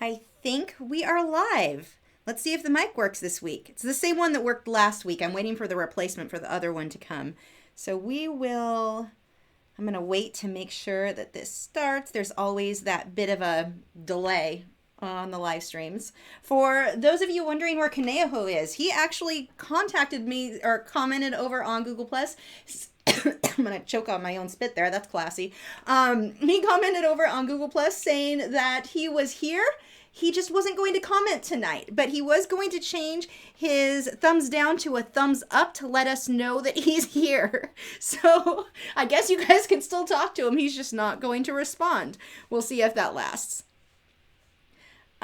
I think we are live. Let's see if the mic works this week. It's the same one that worked last week. I'm waiting for the replacement for the other one to come. So I'm going to wait to make sure that this starts. There's always that bit of a delay on the live streams. For those of you wondering where Kaneho is, he actually contacted me or commented over on Google+. I'm going to choke on my own spit there. That's classy. He commented over on Google+ saying that he was here. He just wasn't going to comment tonight, but he was going to change his thumbs down to a thumbs up to let us know that he's here. So I guess you guys can still talk to him. He's just not going to respond. We'll see if that lasts.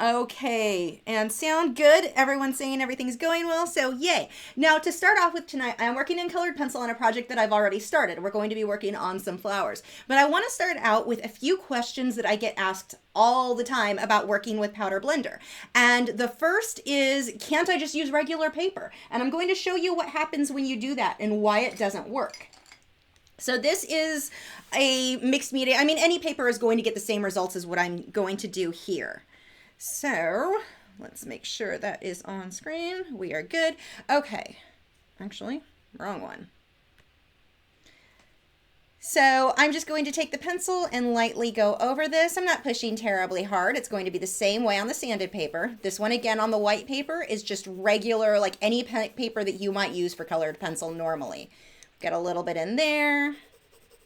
Okay, and sound good. Everyone's saying everything's going well, so yay. Now to start off with tonight, I'm working in colored pencil on a project that I've already started. We're going to be working on some flowers. But I want to start out with a few questions that I get asked all the time about working with Powder Blender. And the first is, can't I just use regular paper? And I'm going to show you what happens when you do that and why it doesn't work. So this is a mixed media. I mean, any paper is going to get the same results as what I'm going to do here. So let's make sure that is on screen. We are good. Okay, actually, wrong one. So I'm just going to take the pencil and lightly go over this. I'm not pushing terribly hard. It's going to be the same way on the sanded paper. This one, again, on the white paper is just regular, like any paper that you might use for colored pencil normally. Get a little bit in there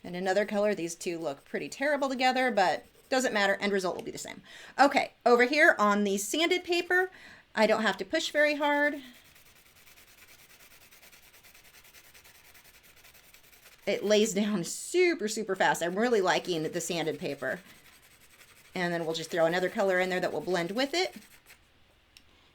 and another color. These two look pretty terrible together, but doesn't matter, end result will be the same. Okay, over here on the sanded paper, I don't have to push very hard. It lays down super, super fast. I'm really liking the sanded paper. And then we'll just throw another color in there that will blend with it.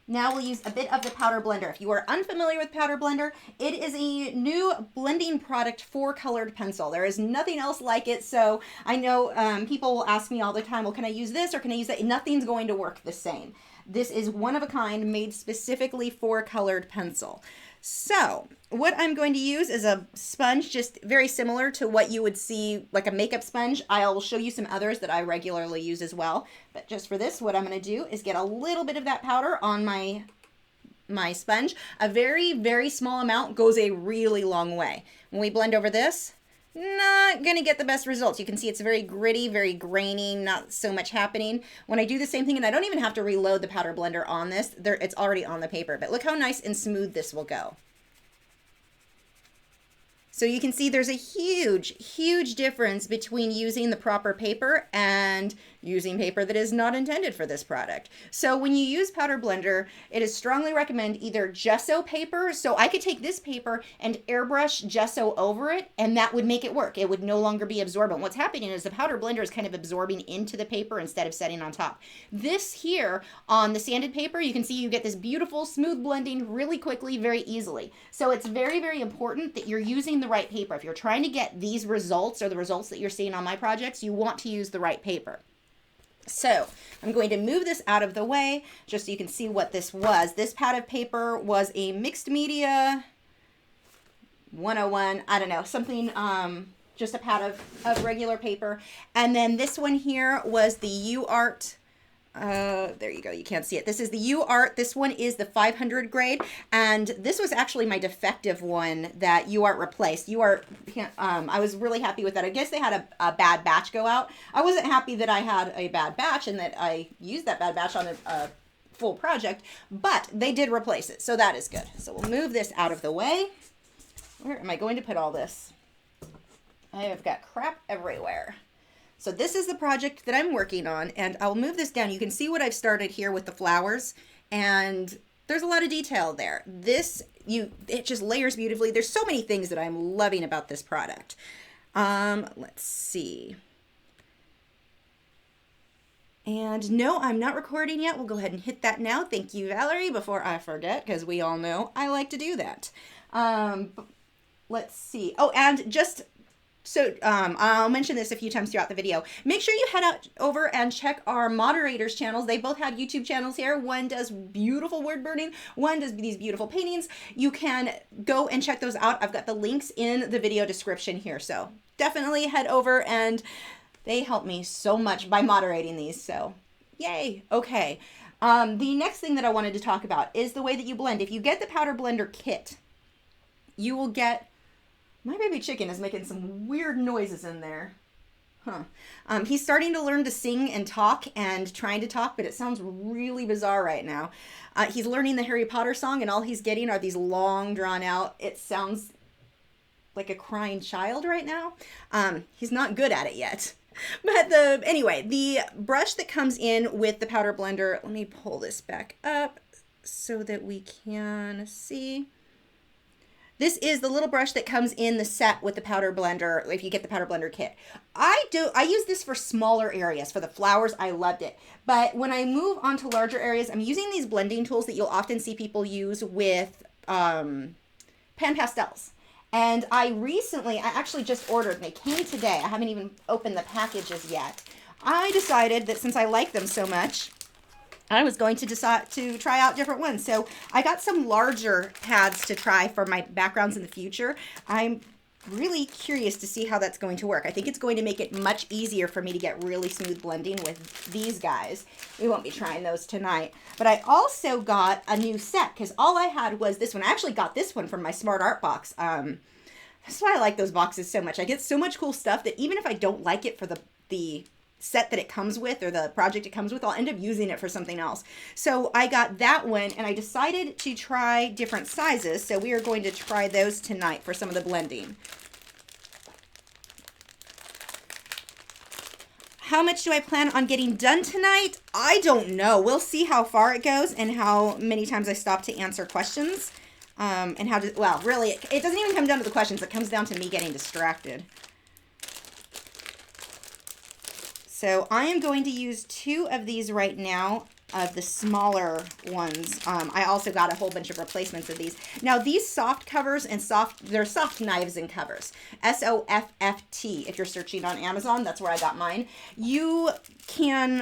Now we'll use a bit of the Powder Blender. If you are unfamiliar with Powder Blender, it is a new blending product for colored pencil. There is nothing else like it, so I know people will ask me all the time, well, can I use this or can I use that? Nothing's going to work the same. This is one of a kind, made specifically for colored pencil. So what I'm going to use is a sponge, just very similar to what you would see like a makeup sponge. I'll show you some others that I regularly use as well. But just for this, what I'm going to do is get a little bit of that powder on my sponge. A very, very small amount goes a really long way. When we blend over this, not going to get the best results. You can see it's very gritty, very grainy, not so much happening. When I do the same thing, and I don't even have to reload the Powder Blender on this, it's already on the paper, but look how nice and smooth this will go. So you can see there's a huge, huge difference between using the proper paper and using paper that is not intended for this product. So when you use Powder Blender, it is strongly recommend either gesso paper. So I could take this paper and airbrush gesso over it, and that would make it work. It would no longer be absorbent. What's happening is the Powder Blender is kind of absorbing into the paper instead of setting on top. This here on the sanded paper, you can see you get this beautiful smooth blending really quickly, very easily. So it's very, very important that you're using the right paper. If you're trying to get these results or the results that you're seeing on my projects, you want to use the right paper. So I'm going to move this out of the way just so you can see what this was. This pad of paper was a mixed media 101, I don't know, something, just a pad of regular paper. And then this one here was the UArt. There you go. You can't see it. This is the UArt. This one is the 500 grade. And this was actually my defective one that UArt replaced. UArt, I was really happy with that. I guess they had a bad batch go out. I wasn't happy that I had a bad batch and that I used that bad batch on a full project, but they did replace it. So that is good. So we'll move this out of the way. Where am I going to put all this? I have got crap everywhere. So this is the project that I'm working on, and I'll move this down. You can see what I've started here with the flowers, and there's a lot of detail there. It just layers beautifully. There's so many things that I'm loving about this product. Let's see. And no, I'm not recording yet. We'll go ahead and hit that now. Thank you, Valerie, before I forget, because we all know I like to do that. Let's see. Oh, and just... So I'll mention this a few times throughout the video. Make sure you head out over and check our moderators channels. They both have YouTube channels here. One does beautiful word burning. One does these beautiful paintings. You can go and check those out. I've got the links in the video description here. So definitely head over, and they help me so much by moderating these. So Yay. Okay. The next thing that I wanted to talk about is the way that you blend. If you get the powder blender kit, you will get, my baby chicken is making some weird noises in there. Huh. He's starting to learn to sing and talk and trying to talk, but it sounds really bizarre right now. He's learning the Harry Potter song, and all he's getting are these long, drawn out, it sounds like a crying child right now. He's not good at it yet. But anyway, the brush that comes in with the powder blender, let me pull this back up so that we can see. This is the little brush that comes in the set with the powder blender if you get the powder blender kit. I use this for smaller areas. For the flowers, I loved it. But when I move on to larger areas, I'm using these blending tools that you'll often see people use with pan pastels. And I actually just ordered, and they came today. I haven't even opened the packages yet. I decided that since I like them so much, I was going to decide to try out different ones. So I got some larger pads to try for my backgrounds in the future. I'm really curious to see how that's going to work. I think it's going to make it much easier for me to get really smooth blending with these guys. We won't be trying those tonight. But I also got a new set because all I had was this one. I actually got this one from my Smart Art box. That's why I like those boxes so much. I get so much cool stuff that even if I don't like it for the set that it comes with or the project it comes with, I'll end up using it for something else. So I got that one, and I decided to try different sizes. So we are going to try those tonight for some of the blending. How much do I plan on getting done tonight? I don't know. We'll see how far it goes and how many times I stop to answer questions. And how to, well, really, it doesn't even come down to the questions. It comes down to me getting distracted. So I am going to use 2 of these right now, of the smaller ones. I also got a whole bunch of replacements of these. Now these soft covers and they're soft knives and covers. SOFFT, if you're searching on Amazon, that's where I got mine. You can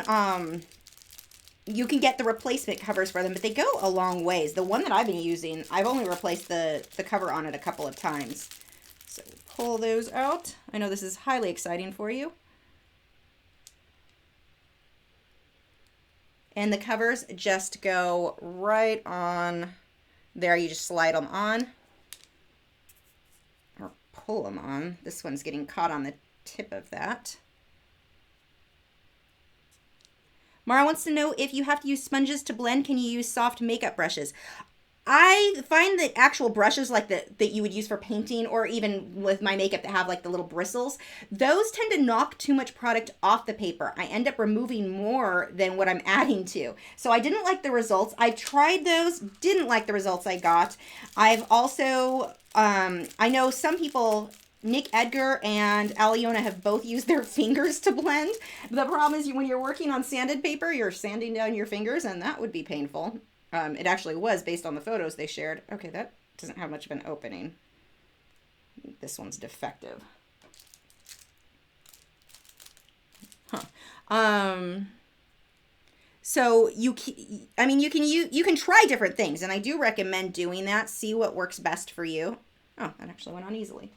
get the replacement covers for them, but they go a long ways. The one that I've been using, I've only replaced the cover on it a couple of times. So pull those out. I know this is highly exciting for you. And the covers just go right on there. You just slide them on or pull them on. This one's getting caught on the tip of that. Mara wants to know if you have to use sponges to blend, can you use soft makeup brushes? I find that actual brushes like that you would use for painting, or even with my makeup that have like the little bristles, those tend to knock too much product off the paper. I end up removing more than what I'm adding to. So I didn't like the results. I've tried those, didn't like the results I got. I've also, I know some people, Nick Edgar and Aliona, have both used their fingers to blend. The problem is when you're working on sanded paper, you're sanding down your fingers, and that would be painful. It actually was based on the photos they shared. Okay, that doesn't have much of an opening. This one's defective. Huh. So you can try different things, and I do recommend doing that. See what works best for you. Oh, that actually went on easily.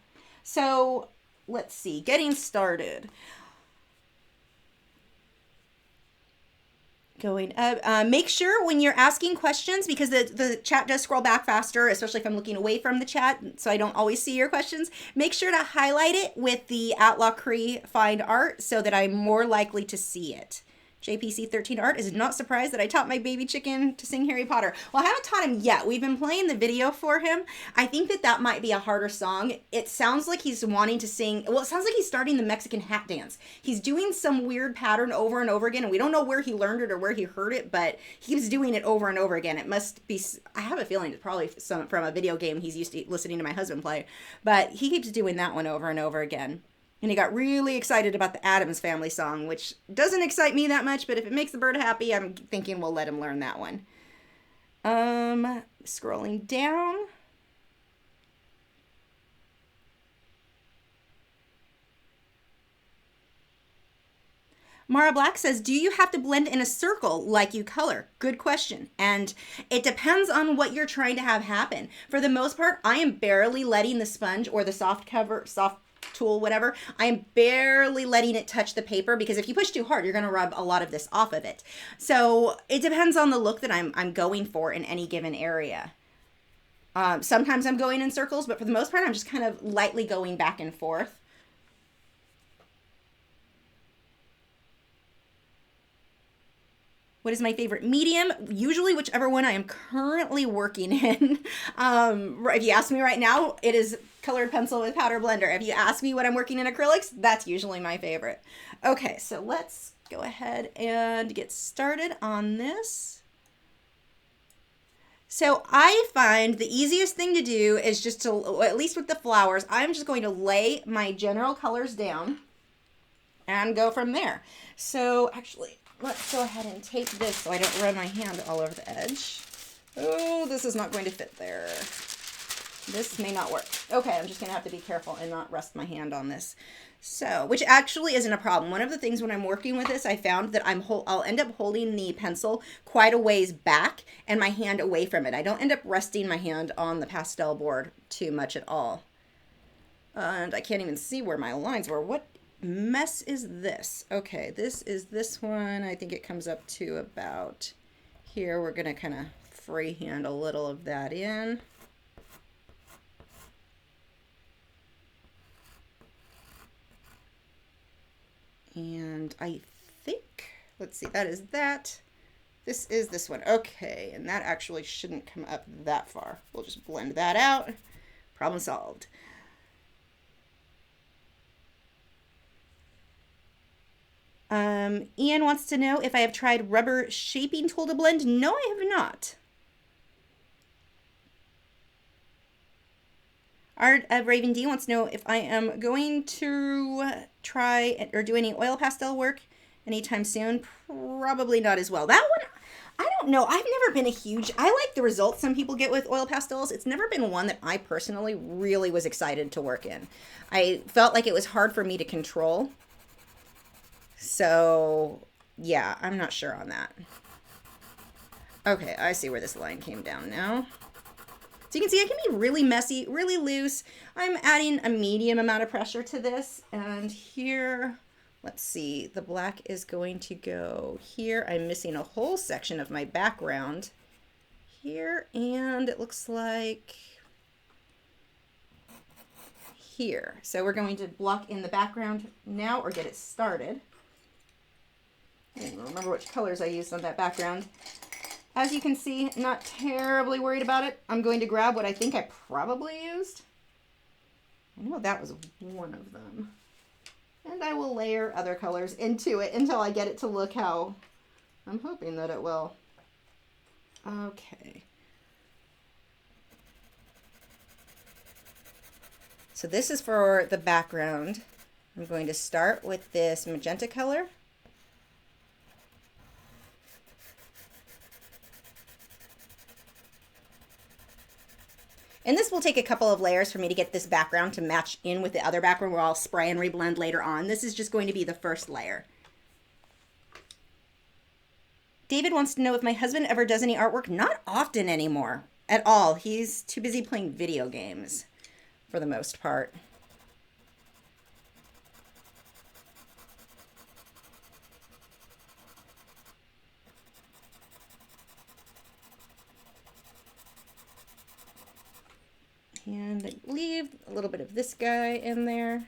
So let's see, getting started. Going up. Make sure when you're asking questions, because the chat does scroll back faster, especially if I'm looking away from the chat, so I don't always see your questions. Make sure to highlight it with the @Lachri Find Art so that I'm more likely to see it. JPC13 Art is not surprised that I taught my baby chicken to sing Harry Potter. Well, I haven't taught him yet. We've been playing the video for him. I think that might be a harder song. It sounds like he's wanting to sing. Well, it sounds like he's starting the Mexican hat dance. He's doing some weird pattern over and over again, and we don't know where he learned it or where he heard it, but he keeps doing it over and over again. It must be, I have a feeling it's probably from a video game he's used to listening to my husband play, but he keeps doing that one over and over again. And he got really excited about the Addams Family song, which doesn't excite me that much, but if it makes the bird happy, I'm thinking we'll let him learn that one. Scrolling down. Mara Black says, do you have to blend in a circle like you color? Good question. And it depends on what you're trying to have happen. For the most part, I am barely letting the sponge or the soft tool, whatever, I'm barely letting it touch the paper, because if you push too hard, you're going to rub a lot of this off of it. So it depends on the look that I'm going for in any given area. Sometimes I'm going in circles, but for the most part, I'm just kind of lightly going back and forth. What is my favorite medium? Usually whichever one I am currently working in. If you ask me right now, it is colored pencil with powder blender. If you ask me when I'm working in acrylics, that's usually my favorite. Okay, so let's go ahead and get started on this. So I find the easiest thing to do is just to, at least with the flowers, I'm just going to lay my general colors down and go from there. So actually, let's go ahead and take this so I don't run my hand all over the edge. Oh, this is not going to fit there. This may not work. Okay, I'm just going to have to be careful and not rest my hand on this. So, which actually isn't a problem. One of the things when I'm working with this, I found that I'll end up holding the pencil quite a ways back and my hand away from it. I don't end up resting my hand on the pastel board too much at all. And I can't even see where my lines were. What mess is this? Okay, this is this one. I think it comes up to about here. We're going to kind of freehand a little of that in. And I think, let's see, that is that. This is this one. Okay, and that actually shouldn't come up that far. We'll just blend that out. Problem solved. Ian wants to know if I have tried rubber shaping tool to blend. No, I have not. Art of Raven D wants to know if I am going to try or do any oil pastel work anytime soon. Probably not as well. That one, I don't know. I've never been a huge, I like the results some people get with oil pastels. It's never been one that I personally really was excited to work in. I felt like it was hard for me to control. So yeah, I'm not sure on that. Okay, I see where this line came down now. So you can see I can be really messy, really loose. I'm adding a medium amount of pressure to this. And here, let's see, the black is going to go here. I'm missing a whole section of my background here. And it looks like here. So we're going to block in the background now or get it started. I don't remember which colors I used on that background. As you can see, not terribly worried about it. I'm going to grab what I think I probably used. I know that was one of them. And I will layer other colors into it until I get it to look how I'm hoping that it will. Okay. So this is for the background. I'm going to start with this magenta color. And this will take a couple of layers for me to get this background to match in with the other background where I'll spray and reblend later on. This is just going to be the first layer. David wants to know if my husband ever does any artwork. Not often anymore at all. He's too busy playing video games for the most part. And I leave a little bit of this guy in there.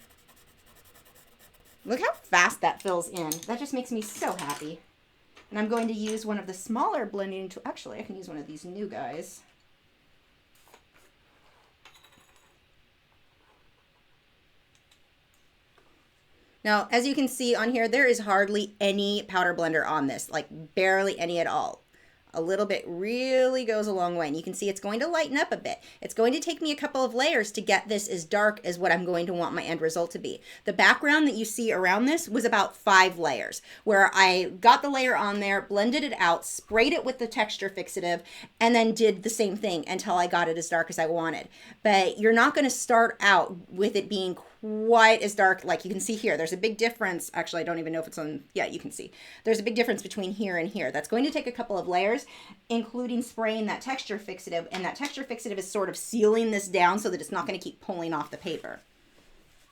Look how fast that fills in. That just makes me so happy. And I'm going to use one of the smaller blending tools. Actually, I can use one of these new guys. Now, as you can see on here, there is hardly any powder blender on this, like barely any at all. A little bit really goes a long way. And you can see it's going to lighten up a bit. It's going to take me a couple of layers to get this as dark as what I'm going to want my end result to be. The background that you see around this was about 5 layers, where I got the layer on there, blended it out, sprayed it with the texture fixative, and then did the same thing until I got it as dark as I wanted. But you're not going to start out with it being quite as dark. Like you can see here, there's a big difference. Actually, I don't even know if it's on. Yeah, you can see there's a big difference between here and here. That's going to take a couple of layers, including spraying that texture fixative, and that texture fixative is sort of sealing this down so that it's not going to keep pulling off the paper.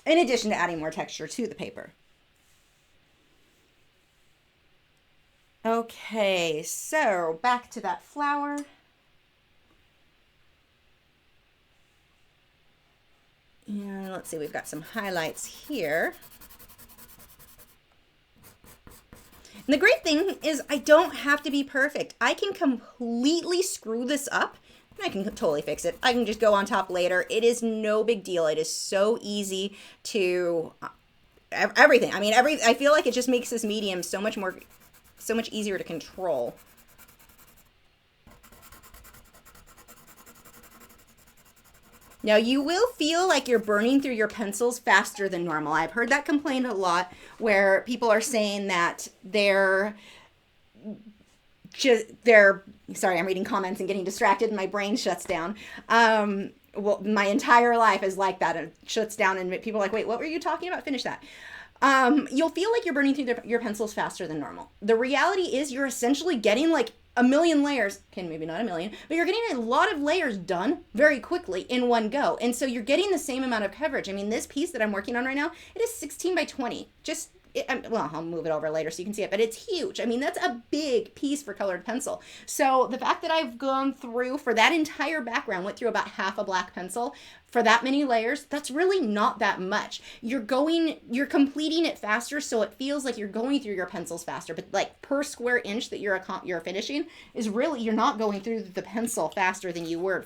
in addition to adding more texture to the paper. Okay, so back to that flower. And let's see, we've got some highlights here. And the great thing is I don't have to be perfect. I can completely screw this up and I can totally fix it. I can just go on top later. It is no big deal. It is so easy to everything. I mean, I feel like it just makes this medium so much easier to control. Now, you will feel like you're burning through your pencils faster than normal. I've heard that complained a lot, where people are saying that they're sorry, I'm reading comments and getting distracted and my brain shuts down. Well, my entire life is like that. It shuts down and people are like, wait, what were you talking about? Finish that. You'll feel like you're burning through your pencils faster than normal. The reality is you're essentially getting like a million layers, okay, maybe not a million, but you're getting a lot of layers done very quickly in one go. And so you're getting the same amount of coverage. I mean, this piece that I'm working on right now, it is 16 by 20. Well, I'll move it over later so you can see it, but it's huge. I mean, that's a big piece for colored pencil. So the fact that I've gone through, for that entire background, went through about half a black pencil for that many layers, that's really not that much. You're completing it faster, so it feels like you're going through your pencils faster, but like per square inch that you're finishing is really, you're not going through the pencil faster than you were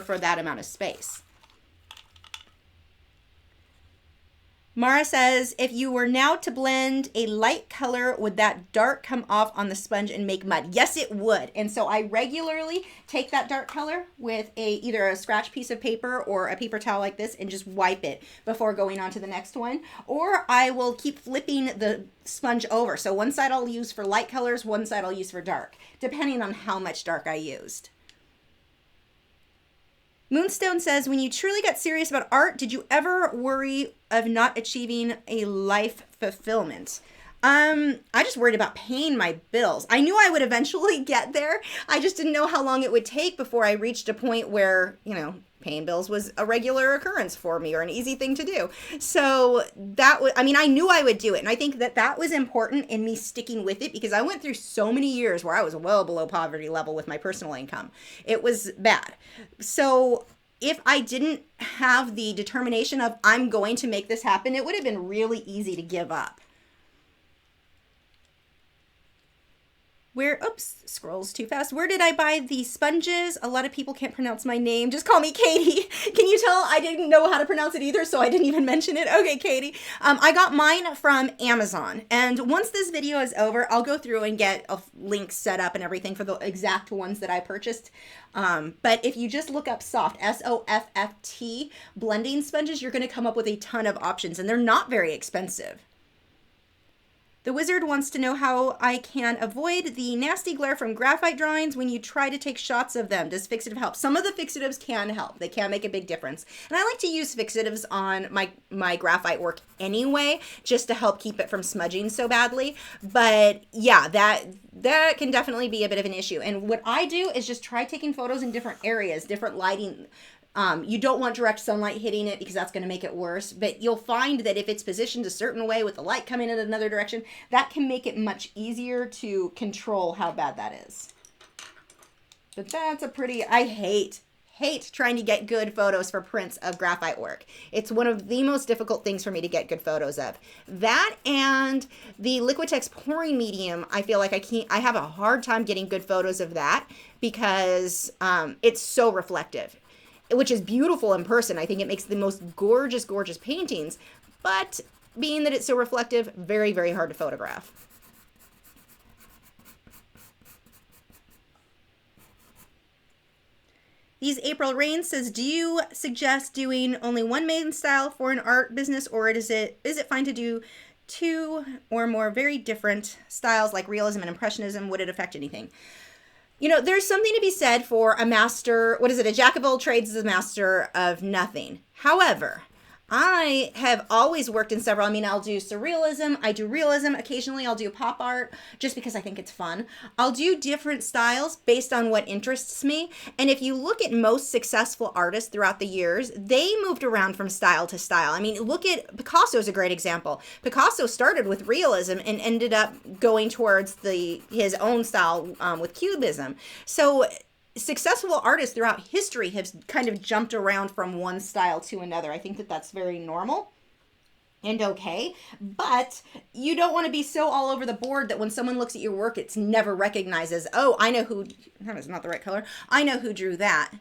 for that amount of space. Mara says, if you were now to blend a light color, would that dark come off on the sponge and make mud? Yes, it would. And so I regularly take that dark color with either a scratch piece of paper or a paper towel like this and just wipe it before going on to the next one. Or I will keep flipping the sponge over. So one side I'll use for light colors, one side I'll use for dark, depending on how much dark I used. Moonstone says, when you truly got serious about art, did you ever worry of not achieving a life fulfillment? I just worried about paying my bills. I knew I would eventually get there. I just didn't know how long it would take before I reached a point where, paying bills was a regular occurrence for me or an easy thing to do. So I knew I would do it. And I think that was important in me sticking with it, because I went through so many years where I was well below poverty level with my personal income. It was bad. So if I didn't have the determination of I'm going to make this happen, it would have been really easy to give up. Scrolls too fast. Where did I buy the sponges? A lot of people can't pronounce my name. Just call me Katie. Can you tell I didn't know how to pronounce it either, so I didn't even mention it? Okay, Katie. I got mine from Amazon. And once this video is over, I'll go through and get a link set up and everything for the exact ones that I purchased. But if you just look up Soft, S-O-F-F-T, blending sponges, you're going to come up with a ton of options, and they're not very expensive. The wizard wants to know how I can avoid the nasty glare from graphite drawings when you try to take shots of them. Does fixative help? Some of the fixatives can help. They can make a big difference. And I like to use fixatives on my graphite work anyway, just to help keep it from smudging so badly. But yeah, that can definitely be a bit of an issue. And what I do is just try taking photos in different areas, different lighting. You don't want direct sunlight hitting it because that's going to make it worse, but you'll find that if it's positioned a certain way with the light coming in another direction, that can make it much easier to control how bad that is. But that's I hate trying to get good photos for prints of graphite work. It's one of the most difficult things for me to get good photos of. That and the Liquitex pouring medium, I feel like I have a hard time getting good photos of that because it's so reflective, which is beautiful in person. I think it makes the most gorgeous, gorgeous paintings, but being that it's so reflective, very, very hard to photograph. These April Rain says, do you suggest doing only one main style for an art business, or is it fine to do two or more very different styles like realism and impressionism? Would it affect anything? There's something to be said for a master, a jack of all trades is a master of nothing. However, I have always worked in several. I mean, I'll do surrealism, I do realism, occasionally I'll do pop art just because I think it's fun. I'll do different styles based on what interests me. And if you look at most successful artists throughout the years, they moved around from style to style. I mean, look at Picasso is a great example. Picasso started with realism and ended up going towards his own style with cubism. So successful artists throughout history have kind of jumped around from one style to another. I think that that's very normal and okay, but you don't want to be so all over the board that when someone looks at your work, it's never recognizes, oh, I know who, that is not the right color, I know who drew that.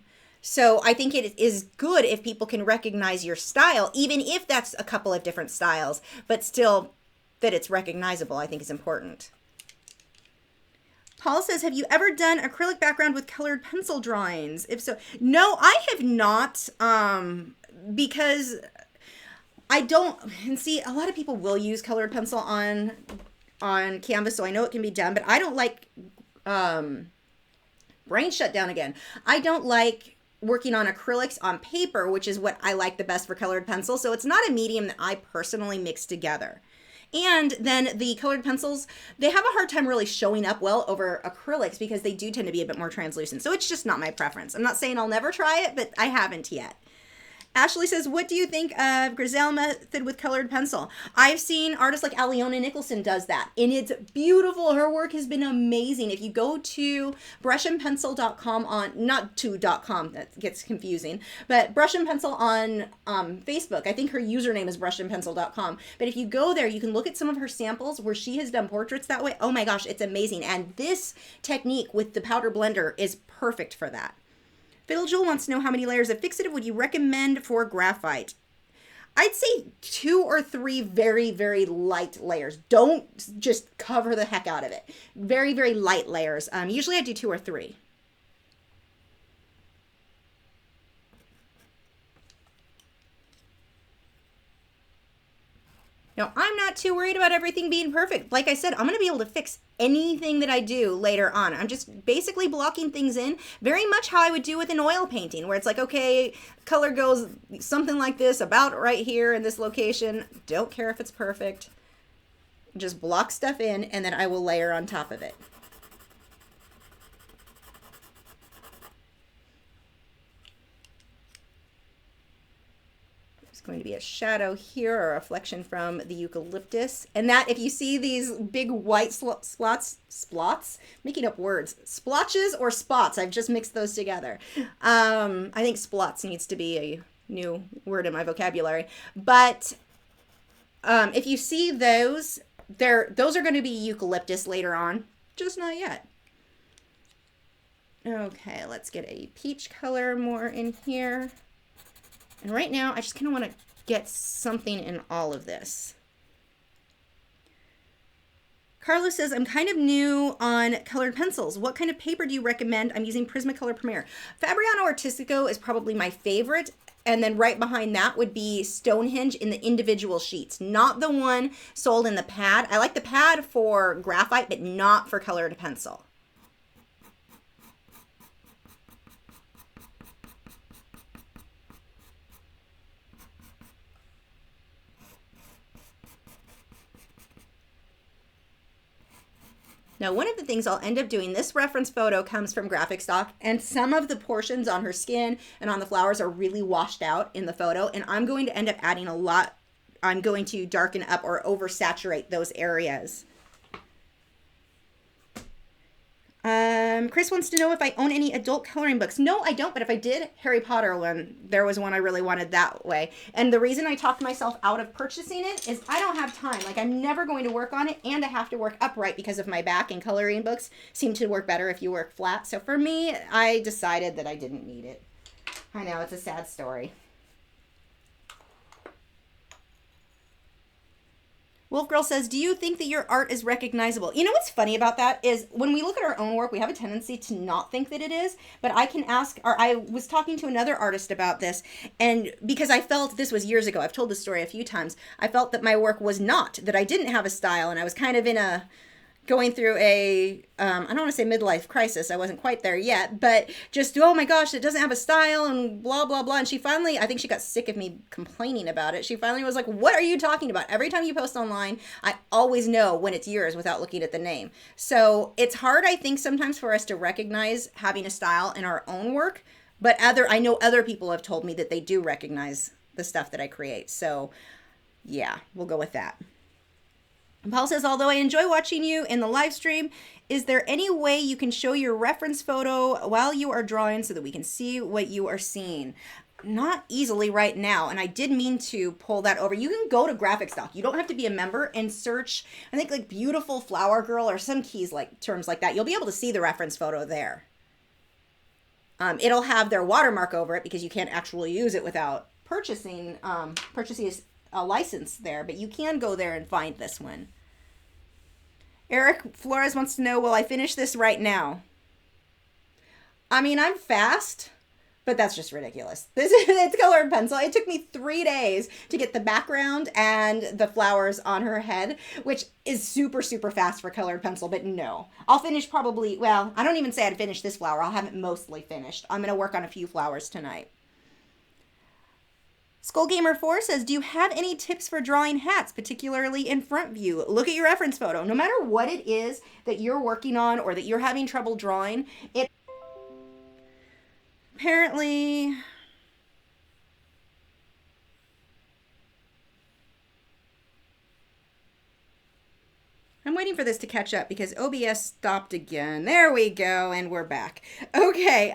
So I think it is good if people can recognize your style, even if that's a couple of different styles, but still that it's recognizable, I think is important. Paul says, have you ever done acrylic background with colored pencil drawings? If so, no, I have not, because I don't, and see, a lot of people will use colored pencil on canvas, so I know it can be done, but I don't like, brain shut down again. I don't like working on acrylics on paper, which is what I like the best for colored pencil, so it's not a medium that I personally mix together. And then the colored pencils, they have a hard time really showing up well over acrylics because they do tend to be a bit more translucent. So it's just not my preference. I'm not saying I'll never try it, but I haven't yet. Ashley says, what do you think of Grizel method with colored pencil? I've seen artists like Aliona Nicholson does that, and it's beautiful. Her work has been amazing. If you go to brushandpencil.com on, not to .com, that gets confusing, but Brush and Pencil on Facebook. I think her username is brushandpencil.com. But if you go there, you can look at some of her samples where she has done portraits that way. Oh my gosh, it's amazing. And this technique with the powder blender is perfect for that. Fiddle Jewel wants to know how many layers of fixative would you recommend for graphite? I'd say 2 or 3 very, very light layers. Don't just cover the heck out of it. Very, very light layers. Usually I do 2 or 3. Now, I'm not too worried about everything being perfect. Like I said, I'm going to be able to fix anything that I do later on. I'm just basically blocking things in very much how I would do with an oil painting, where it's like, okay, color goes something like this about right here in this location. Don't care if it's perfect. Just block stuff in, and then I will layer on top of it. Going to be a shadow here or a reflection from the eucalyptus. And that, if you see these big white splots, making up words, splotches or spots, I've just mixed those together. I think splots needs to be a new word in my vocabulary. But if you see those, those are going to be eucalyptus later on, just not yet. Okay, let's get a peach color more in here. And right now, I just kind of want to get something in all of this. Carlos says, I'm kind of new on colored pencils. What kind of paper do you recommend? I'm using Prismacolor Premier. Fabriano Artistico is probably my favorite. And then right behind that would be Stonehenge in the individual sheets, not the one sold in the pad. I like the pad for graphite, but not for colored pencil. Now, one of the things I'll end up doing, this reference photo comes from Graphic Stock, and some of the portions on her skin and on the flowers are really washed out in the photo, and I'm going to end up adding a lot. I'm going to darken up or oversaturate those areas. Chris wants to know if I own any adult coloring books. No, I don't, but if I did, Harry Potter one, there was one I really wanted that way. And the reason I talked myself out of purchasing it is I don't have time. Like, I'm never going to work on it, and I have to work upright because of my back, and coloring books seem to work better if you work flat. So for me, I decided that I didn't need it. I know, it's a sad story. Wolf Girl says, do you think that your art is recognizable? You know what's funny about that is when we look at our own work, we have a tendency to not think that it is, but I can ask, or I was talking to another artist about this, and because I felt, this was years ago, I've told this story a few times, I felt that my work was not, that I didn't have a style, and I was kind of in a going through a, I don't want to say midlife crisis. I wasn't quite there yet, but just, oh my gosh, it doesn't have a style and blah, blah, blah. And she finally, I think she got sick of me complaining about it. She finally was like, what are you talking about? Every time you post online, I always know when it's yours without looking at the name. So it's hard, I think, sometimes for us to recognize having a style in our own work, but I know other people have told me that they do recognize the stuff that I create. So yeah, we'll go with that. Paul says, although I enjoy watching you in the live stream, is there any way you can show your reference photo while you are drawing so that we can see what you are seeing? Not easily right now, and I did mean to pull that over. You can go to Graphic Stock. You don't have to be a member and search, I think, like Beautiful Flower Girl or some keys like terms like that. You'll be able to see the reference photo there. It'll have their watermark over it because you can't actually use it without purchasing a license there, but you can go there and find this one. Eric Flores wants to know, will I finish this right now? I mean, I'm fast, but that's just ridiculous. It's colored pencil. It took me 3 days to get the background and the flowers on her head, which is super, super fast for colored pencil, but no. I'll finish probably, well, I don't even say I'd finish this flower. I'll have it mostly finished. I'm going to work on a few flowers tonight. SkullGamer4 says, do you have any tips for drawing hats, particularly in front view? Look at your reference photo. No matter what it is that you're working on or that you're having trouble drawing, it apparently... I'm waiting for this to catch up because OBS stopped again. There we go, and we're back. Okay,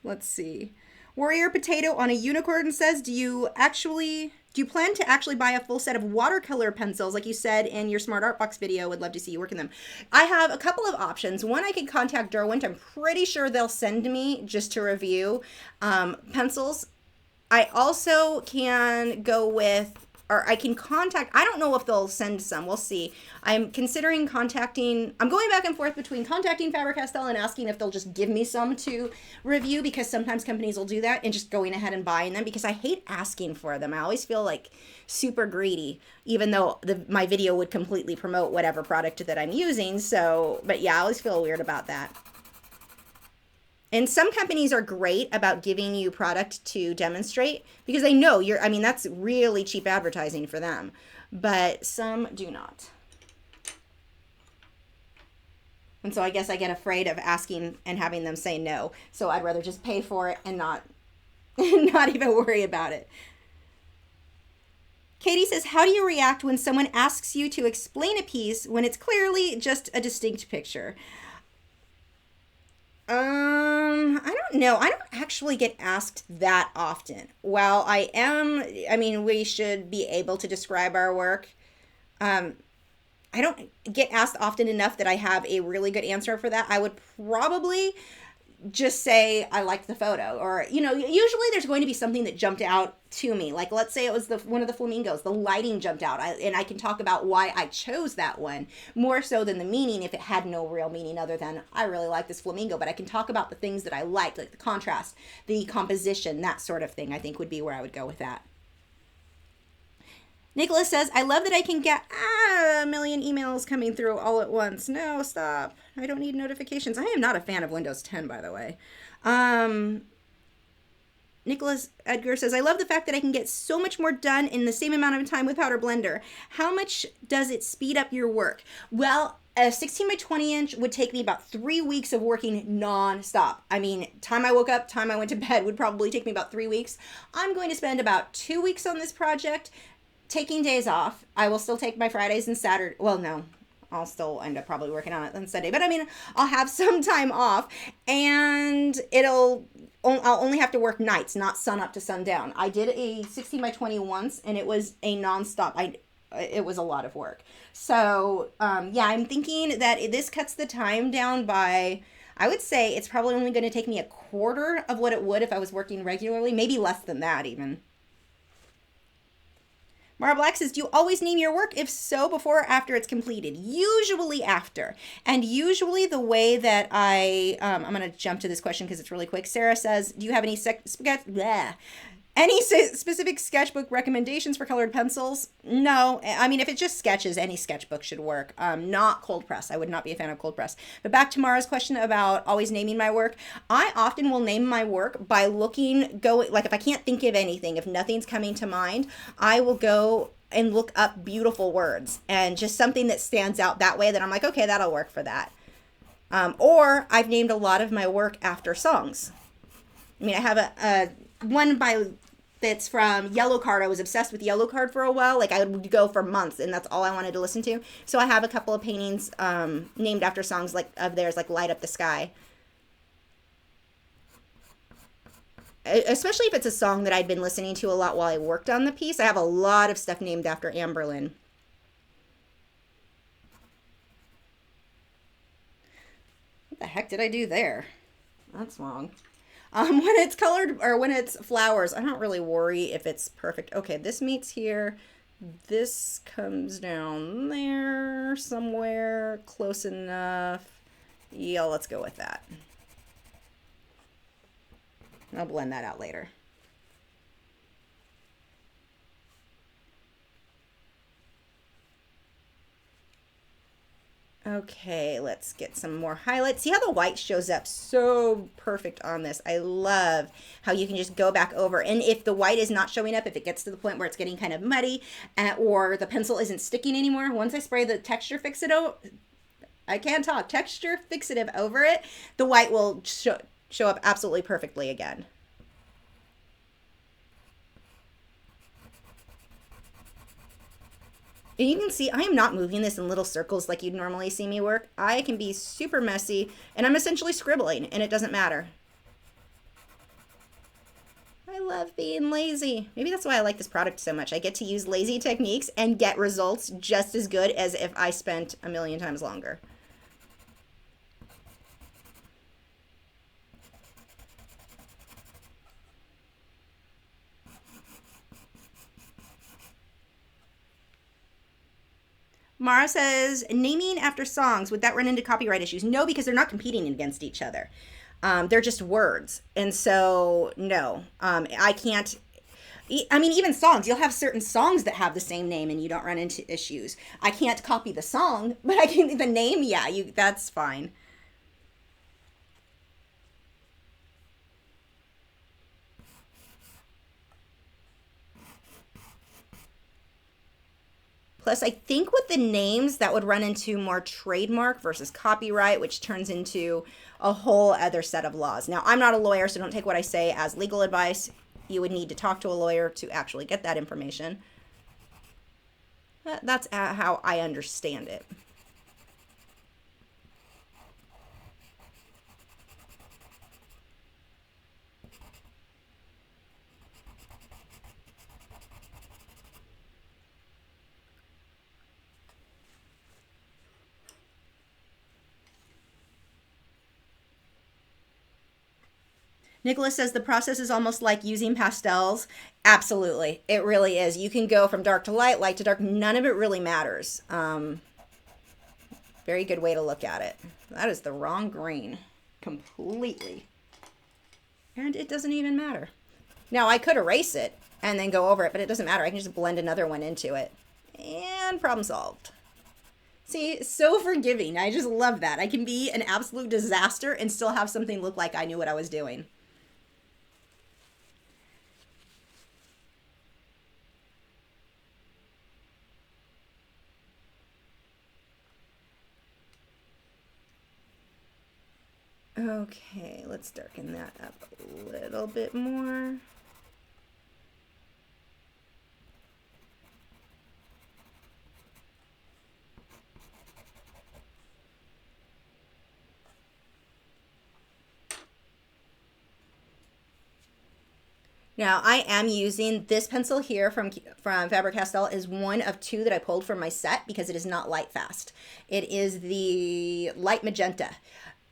let's see. Warrior Potato on a Unicorn says, do you plan to actually buy a full set of watercolor pencils like you said in your Smart Art Box video? Would love to see you work in them. I have a couple of options. One, I could contact Derwent. I'm pretty sure they'll send me just to review pencils. I also can go with, or I can contact, I don't know if they'll send some, we'll see. I'm considering contacting, I'm going back and forth between contacting Faber Castel and asking if they'll just give me some to review, because sometimes companies will do that, and just going ahead and buying them, because I hate asking for them. I always feel like super greedy, even though my video would completely promote whatever product that I'm using. So, but yeah, I always feel weird about that. And some companies are great about giving you product to demonstrate because they know you're, I mean, that's really cheap advertising for them, but some do not. And so I guess I get afraid of asking and having them say no. So I'd rather just pay for it and not even worry about it. Katie says, how do you react when someone asks you to explain a piece when it's clearly just a distinct picture? I don't know. I don't actually get asked that often. While I mean, we should be able to describe our work. I don't get asked often enough that I have a really good answer for that. I would probably just say I liked the photo, or, you know, usually there's going to be something that jumped out to me. Like, let's say it was one of the flamingos, the lighting jumped out, and I can talk about why I chose that one more so than the meaning, if it had no real meaning other than I really like this flamingo. But I can talk about the things that I liked, like the contrast, the composition, that sort of thing. I think would be where I would go with that. Nicholas says, I love that I can get a million emails coming through all at once. No, stop. I don't need notifications. I am not a fan of Windows 10, by the way. Nicholas Edgar says, I love the fact that I can get so much more done in the same amount of time with Powder Blender. How much does it speed up your work? Well, a 16 by 20 inch would take me about 3 weeks of working non-stop. I mean, time I woke up, time I went to bed would probably take me about 3 weeks. I'm going to spend about 2 weeks on this project, taking days off. I will still take my Fridays and Saturday. Well, no, I'll still end up probably working on it on Sunday. But I mean, I'll have some time off, and I'll only have to work nights, not sun up to sundown. I did a 16 by 20 once, and it was a nonstop. It was a lot of work. So yeah, I'm thinking that this cuts the time down by, I would say it's probably only going to take me a quarter of what it would if I was working regularly, maybe less than that even. Mara Black says, do you always name your work? If so, before or after it's completed? Usually after. And usually the way that I'm going to jump to this question because it's really quick. Sarah says, do you have any Any specific sketchbook recommendations for colored pencils? No. I mean, if it's just sketches, any sketchbook should work. Not cold press. I would not be a fan of cold press. But back to Mara's question about always naming my work. I often will name my work by like if I can't think of anything, if nothing's coming to mind, I will go and look up beautiful words and just something that stands out that way that I'm like, okay, that'll work for that. Or I've named a lot of my work after songs. I mean, I have a one that's from Yellowcard. I was obsessed with Yellowcard for a while. Like I would go for months and that's all I wanted to listen to. So I have a couple of paintings named after songs like of theirs, like Light Up the Sky. Especially if it's a song that I'd been listening to a lot while I worked on the piece. I have a lot of stuff named after Amberlynn. What the heck did I do there? That's wrong. When it's colored or when it's flowers, I don't really worry if it's perfect. Okay, this meets here. This comes down there somewhere. Close enough. Yeah, let's go with that. I'll blend that out later. Okay, let's get some more highlights. See how the white shows up so perfect on this. I love how you can just go back over. And if the white is not showing up, if it gets to the point where it's getting kind of muddy or the pencil isn't sticking anymore, once I spray the texture fixative, I can't talk, texture fixative over it, the white will show up absolutely perfectly again. And you can see I am not moving this in little circles like you'd normally see me work. I can be super messy and I'm essentially scribbling and it doesn't matter. I love being lazy. Maybe that's why I like this product so much. I get to use lazy techniques and get results just as good as if I spent a million times longer. Mara says, naming after songs, would that run into copyright issues? No, because they're not competing against each other. They're just words. And so, no, I can't. I mean, even songs, you'll have certain songs that have the same name and you don't run into issues. I can't copy the song, but I can, the name, yeah, that's fine. Plus, I think with the names, that would run into more trademark versus copyright, which turns into a whole other set of laws. Now, I'm not a lawyer, so don't take what I say as legal advice. You would need to talk to a lawyer to actually get that information. That's how I understand it. Nicholas says the process is almost like using pastels. Absolutely. It really is. You can go from dark to light to dark. None of it really matters. Very good way to look at it. That is the wrong green. Completely. And it doesn't even matter. Now, I could erase it and then go over it, but it doesn't matter. I can just blend another one into it. And problem solved. See, so forgiving. I just love that. I can be an absolute disaster and still have something look like I knew what I was doing. Okay, let's darken that up a little bit more. Now, I am using this pencil here from Faber Castel is one of two that I pulled from my set because it is not light fast. It is the light magenta.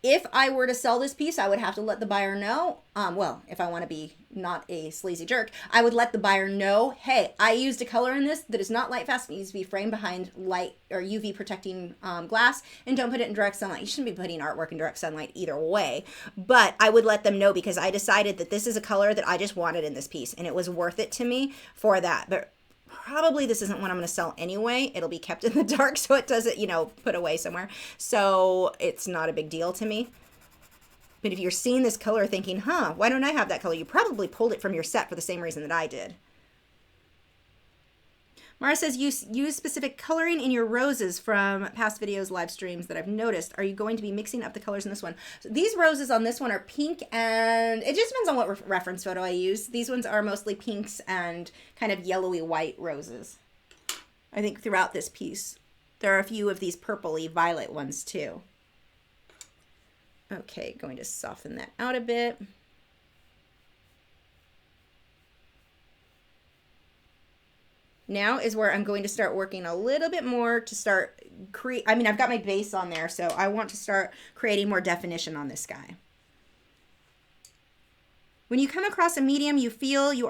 If I were to sell this piece, I would have to let the buyer know. Well, if I want to be not a sleazy jerk, I would let the buyer know, hey, I used a color in this that is not light fast. It needs to be framed behind light or UV protecting glass, and don't put it in direct sunlight. You shouldn't be putting artwork in direct sunlight either way. But I would let them know because I decided that this is a color that I just wanted in this piece, and it was worth it to me for that. But probably this isn't one I'm going to sell anyway. It'll be kept in the dark so it doesn't, you know, put away somewhere. So it's not a big deal to me. But if you're seeing this color thinking, huh, why don't I have that color? You probably pulled it from your set for the same reason that I did. Mara says, use specific coloring in your roses from past videos, live streams that I've noticed. Are you going to be mixing up the colors in this one? So these roses on this one are pink, and it just depends on what reference photo I use. These ones are mostly pinks and kind of yellowy white roses. I think throughout this piece, there are a few of these purpley violet ones too. Okay, going to soften that out a bit. Now is where I'm going to start working a little bit more to start I mean, I've got my base on there, so I want to start creating more definition on this guy. When you come across a medium you feel you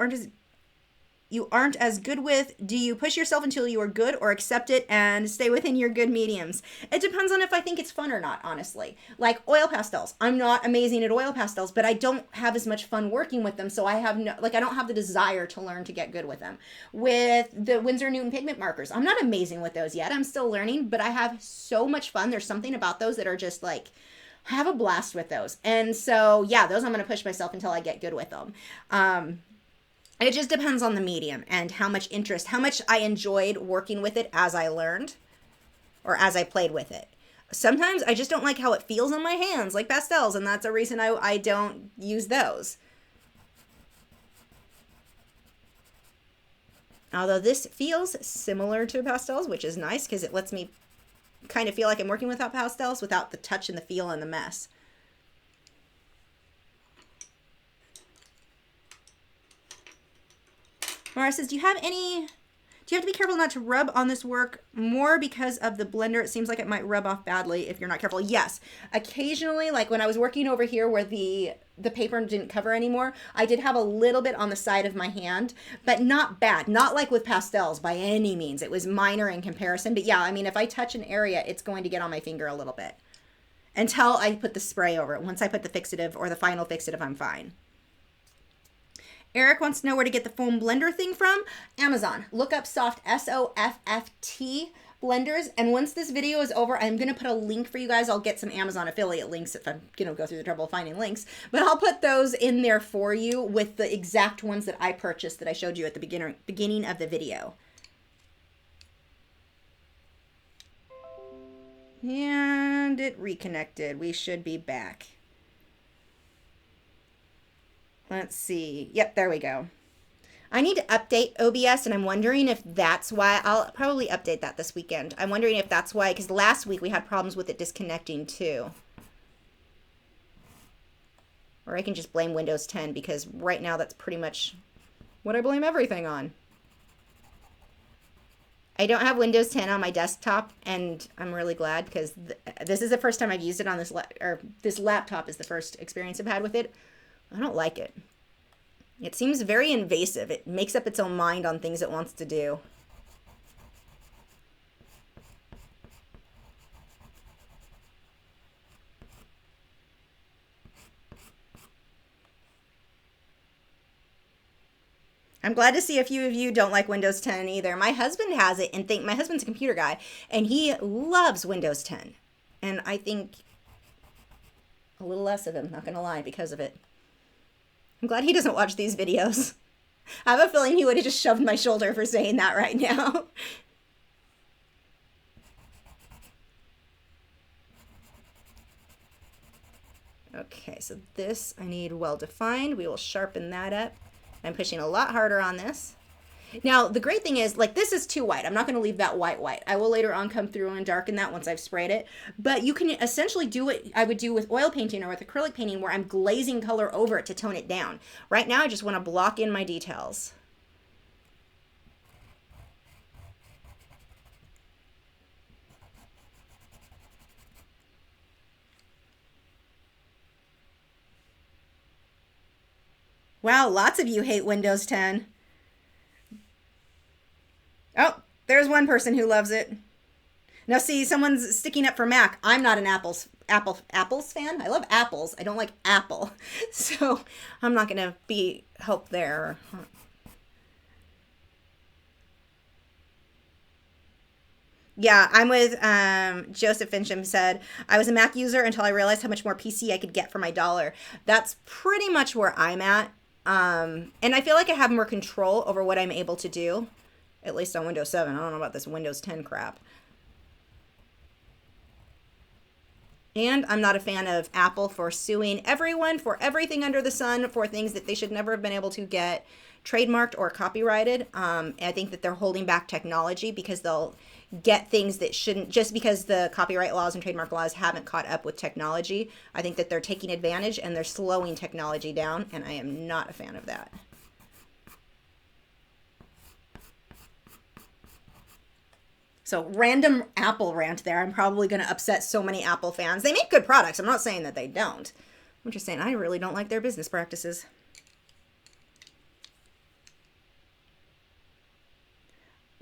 aren't as good with, do you push yourself until you are good or accept it and stay within your good mediums? It depends on if I think it's fun or not, honestly. Like oil pastels. I'm not amazing at oil pastels, but I don't have as much fun working with them, so I have no, like I don't have the desire to learn to get good with them. With the Winsor Newton pigment markers, I'm not amazing with those yet. I'm still learning, but I have so much fun. There's something about those that are just like, I have a blast with those. And so, yeah, those I'm going to push myself until I get good with them. It just depends on the medium and how much interest, how much I enjoyed working with it as I learned or as I played with it. Sometimes I just don't like how it feels in my hands, like pastels, and that's a reason I don't use those. Although this feels similar to pastels, which is nice because it lets me kind of feel like I'm working without pastels without the touch and the feel and the mess. Mara says, do you have to be careful not to rub on this work more because of the blender? It seems like it might rub off badly if you're not careful. Yes. Occasionally, like when I was working over here where the paper didn't cover anymore, I did have a little bit on the side of my hand, but not bad. Not like with pastels by any means. It was minor in comparison. But yeah, I mean, if I touch an area, it's going to get on my finger a little bit until I put the spray over it. Once I put the fixative or the final fixative, I'm fine. Eric wants to know where to get the foam blender thing from. Amazon. Look up soft, S-O-F-F-T blenders. And once this video is over, I'm going to put a link for you guys. I'll get some Amazon affiliate links if I'm going to go through the trouble of finding links. But I'll put those in there for you with the exact ones that I purchased that I showed you at the beginning of the video. And it reconnected. We should be back. Let's see. Yep, there we go. I need to update OBS, and I'm wondering if that's why. I'll probably update that this weekend. I'm wondering if that's why, because last week we had problems with it disconnecting too. Or I can just blame Windows 10, because right now that's pretty much what I blame everything on. I don't have Windows 10 on my desktop, and I'm really glad, because this is the first time I've used it on this laptop is the first experience I've had with it. I don't like it. It seems very invasive. It makes up its own mind on things it wants to do. I'm glad to see a few of you don't like Windows 10 either. My husband has it and my husband's a computer guy and he loves Windows 10. And I think a little less of him, not gonna lie, because of it. I'm glad he doesn't watch these videos. I have a feeling he would have just shoved my shoulder for saying that right now. Okay, so this I need well defined. We will sharpen that up. I'm pushing a lot harder on this. Now, the great thing is, like, this is too white. I'm not going to leave that white. I will later on come through and darken that once I've sprayed it. But you can essentially do what I would do with oil painting or with acrylic painting where I'm glazing color over it to tone it down. Right now, I just want to block in my details. Wow, lots of you hate Windows 10. Oh, there's one person who loves it. Now see, someone's sticking up for Mac. I'm not an Apples fan. I love apples. I don't like Apple. So I'm not going to be help there. Yeah, I'm with Joseph Fincham said, I was a Mac user until I realized how much more PC I could get for my dollar. That's pretty much where I'm at. And I feel like I have more control over what I'm able to do, at least on Windows 7. I don't know about this Windows 10 crap. And I'm not a fan of Apple for suing everyone for everything under the sun for things that they should never have been able to get trademarked or copyrighted. I think that they're holding back technology because they'll get things that shouldn't, just because the copyright laws and trademark laws haven't caught up with technology. I think that they're taking advantage and they're slowing technology down, and I am not a fan of that. So random Apple rant there. I'm probably going to upset so many Apple fans. They make good products. I'm not saying that they don't. I'm just saying I really don't like their business practices.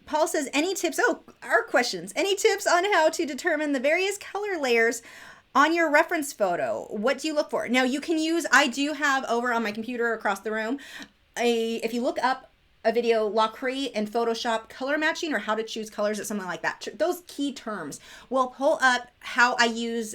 Paul says, any tips? Oh, our questions. Any tips on how to determine the various color layers on your reference photo? What do you look for? Now you can use, I do have over on my computer across the room, if you look up a video, Lachri and Photoshop color matching or how to choose colors or something like that. Those key terms will pull up how I use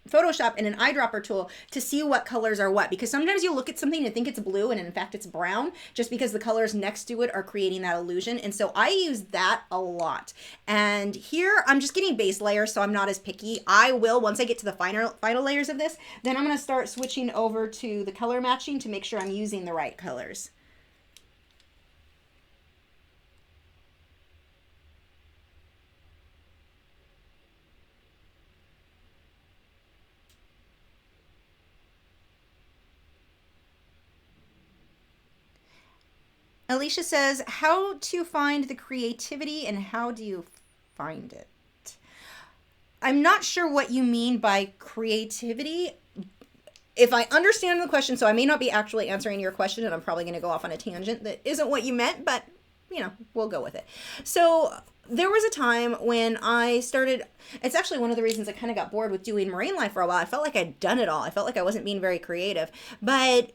Photoshop and an eyedropper tool to see what colors are what, because sometimes you look at something and think it's blue and in fact it's brown just because the colors next to it are creating that illusion. And so I use that a lot. And here I'm just getting base layers, so I'm not as picky. I will, once I get to the final layers of this, then I'm going to start switching over to the color matching to make sure I'm using the right colors. Alicia says, how to find the creativity and how do you find it? I'm not sure what you mean by creativity. If I understand the question, so I may not be actually answering your question and I'm probably going to go off on a tangent that isn't what you meant, but you know, we'll go with it. So there was a time when I started, it's actually one of the reasons I kind of got bored with doing marine life for a while. I felt like I'd done it all. I felt like I wasn't being very creative, but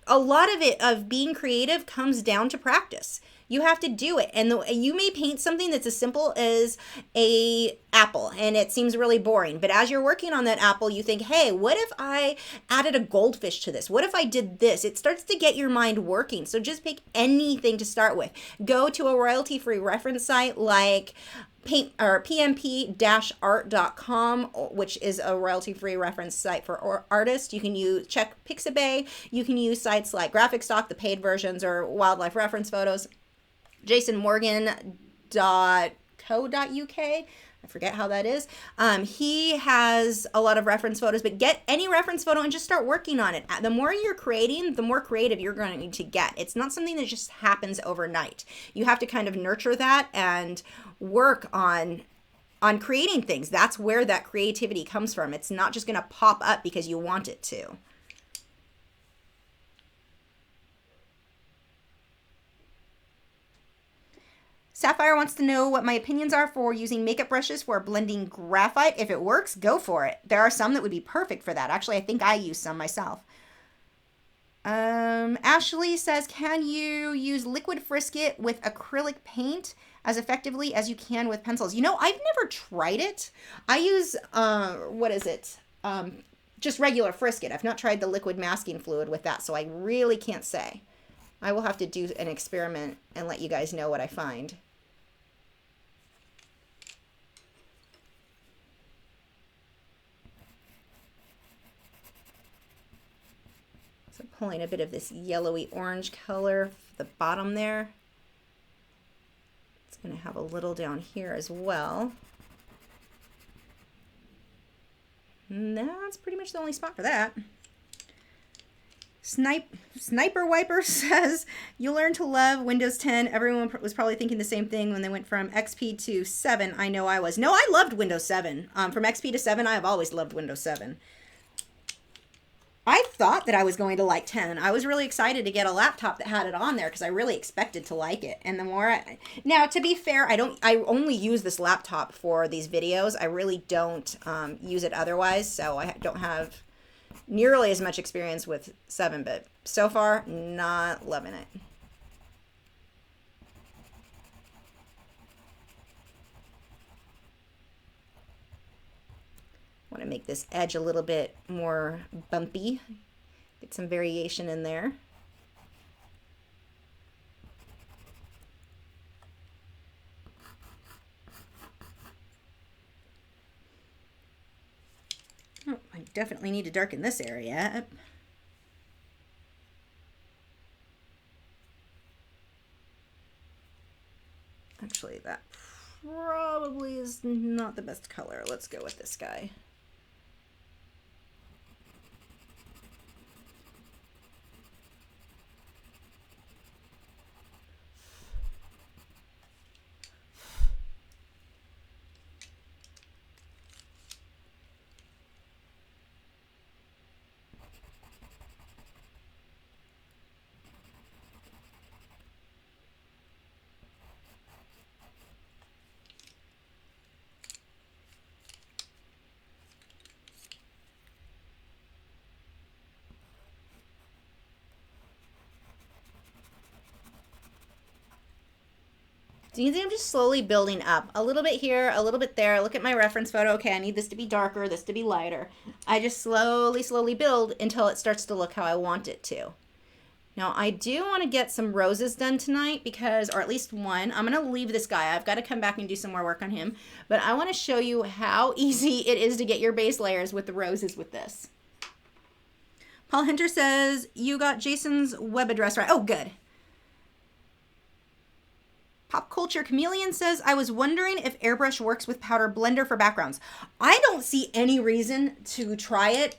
a lot of it, of being creative, comes down to practice. You have to do it. And you may paint something that's as simple as a apple and it seems really boring. But as you're working on that apple, you think, hey, what if I added a goldfish to this? What if I did this? It starts to get your mind working. So just pick anything to start with. Go to a royalty-free reference site like pmp-art.com, which is a royalty-free reference site for artists. You can check Pixabay. You can use sites like Graphic Stock, the paid versions, or Wildlife Reference Photos. jasonmorgan.co.uk. I forget how that is. He has a lot of reference photos, but get any reference photo and just start working on it. The more you're creating, the more creative you're going to get. It's not something that just happens overnight. You have to kind of nurture that and work on creating things. That's where that creativity comes from. It's not just going to pop up because you want it to. Sapphire wants to know what my opinions are for using makeup brushes for blending graphite. If it works, go for it. There are some that would be perfect for that. Actually, I think I use some myself. Ashley says, can you use liquid frisket with acrylic paint as effectively as you can with pencils? You know, I've never tried it. I use, what is it? Just regular frisket. I've not tried the liquid masking fluid with that, so I really can't say. I will have to do an experiment and let you guys know what I find. So pulling a bit of this yellowy orange color for the bottom there. It's going to have a little down here as well. And that's pretty much the only spot for that. Sniper Wiper says, you learn to love Windows 10. Everyone was probably thinking the same thing when they went from XP to 7. I know I was. No, I loved Windows 7. From XP to 7, I have always loved Windows 7. I thought that I was going to like 10. I was really excited to get a laptop that had it on there because I really expected to like it. And the more now, to be fair, I only use this laptop for these videos. I really don't use it otherwise, so I don't have nearly as much experience with 7, but so far, not loving it. Want to make this edge a little bit more bumpy. Get some variation in there. Oh, I definitely need to darken this area up. Actually, that probably is not the best color. Let's go with this guy. So you can see I'm just slowly building up. A little bit here, a little bit there. Look at my reference photo. Okay, I need this to be darker, this to be lighter. I just slowly build until it starts to look how I want it to. Now, I do want to get some roses done tonight because, or at least one. I'm going to leave this guy. I've got to come back and do some more work on him. But I want to show you how easy it is to get your base layers with the roses with this. Paul Hunter says, you got Jason's web address right. Oh, good. Pop Culture Chameleon says, I was wondering if airbrush works with powder blender for backgrounds. I don't see any reason to try it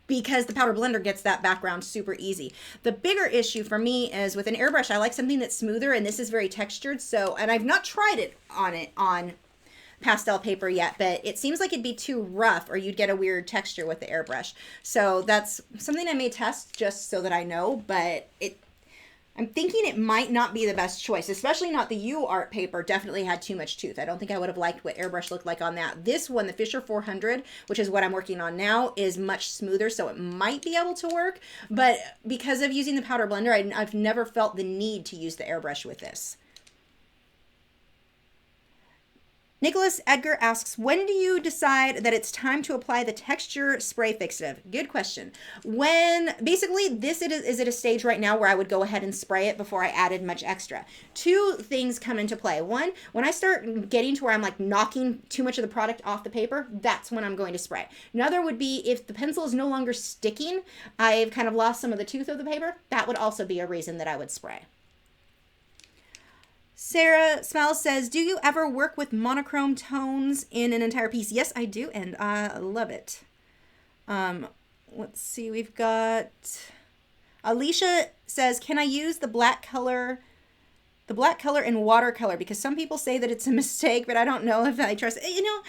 because the powder blender gets that background super easy. The bigger issue for me is with an airbrush, I like something that's smoother, and this is very textured. So, and I've not tried it on pastel paper yet, but it seems like it'd be too rough or you'd get a weird texture with the airbrush. So that's something I may test just so that I know, but I'm thinking it might not be the best choice, especially not the U art paper. Definitely had too much tooth. I don't think I would have liked what airbrush looked like on that. This one, the Fisher 400, which is what I'm working on now, is much smoother, so it might be able to work. But because of using the powder blender, I've never felt the need to use the airbrush with this. Nicholas Edgar asks, when do you decide that it's time to apply the texture spray fixative? Good question. When, basically, this is at a stage right now where I would go ahead and spray it before I added much extra. Two things come into play. One, when I start getting to where I'm like knocking too much of the product off the paper, that's when I'm going to spray. Another would be if the pencil is no longer sticking, I've kind of lost some of the tooth of the paper, that would also be a reason that I would spray. Sarah Smells says, do you ever work with monochrome tones in an entire piece? Yes, I do, and I love it. Let's see, we've got... Alicia says, can I use the black color in watercolor? Because some people say that it's a mistake, but I don't know if I trust it. You know,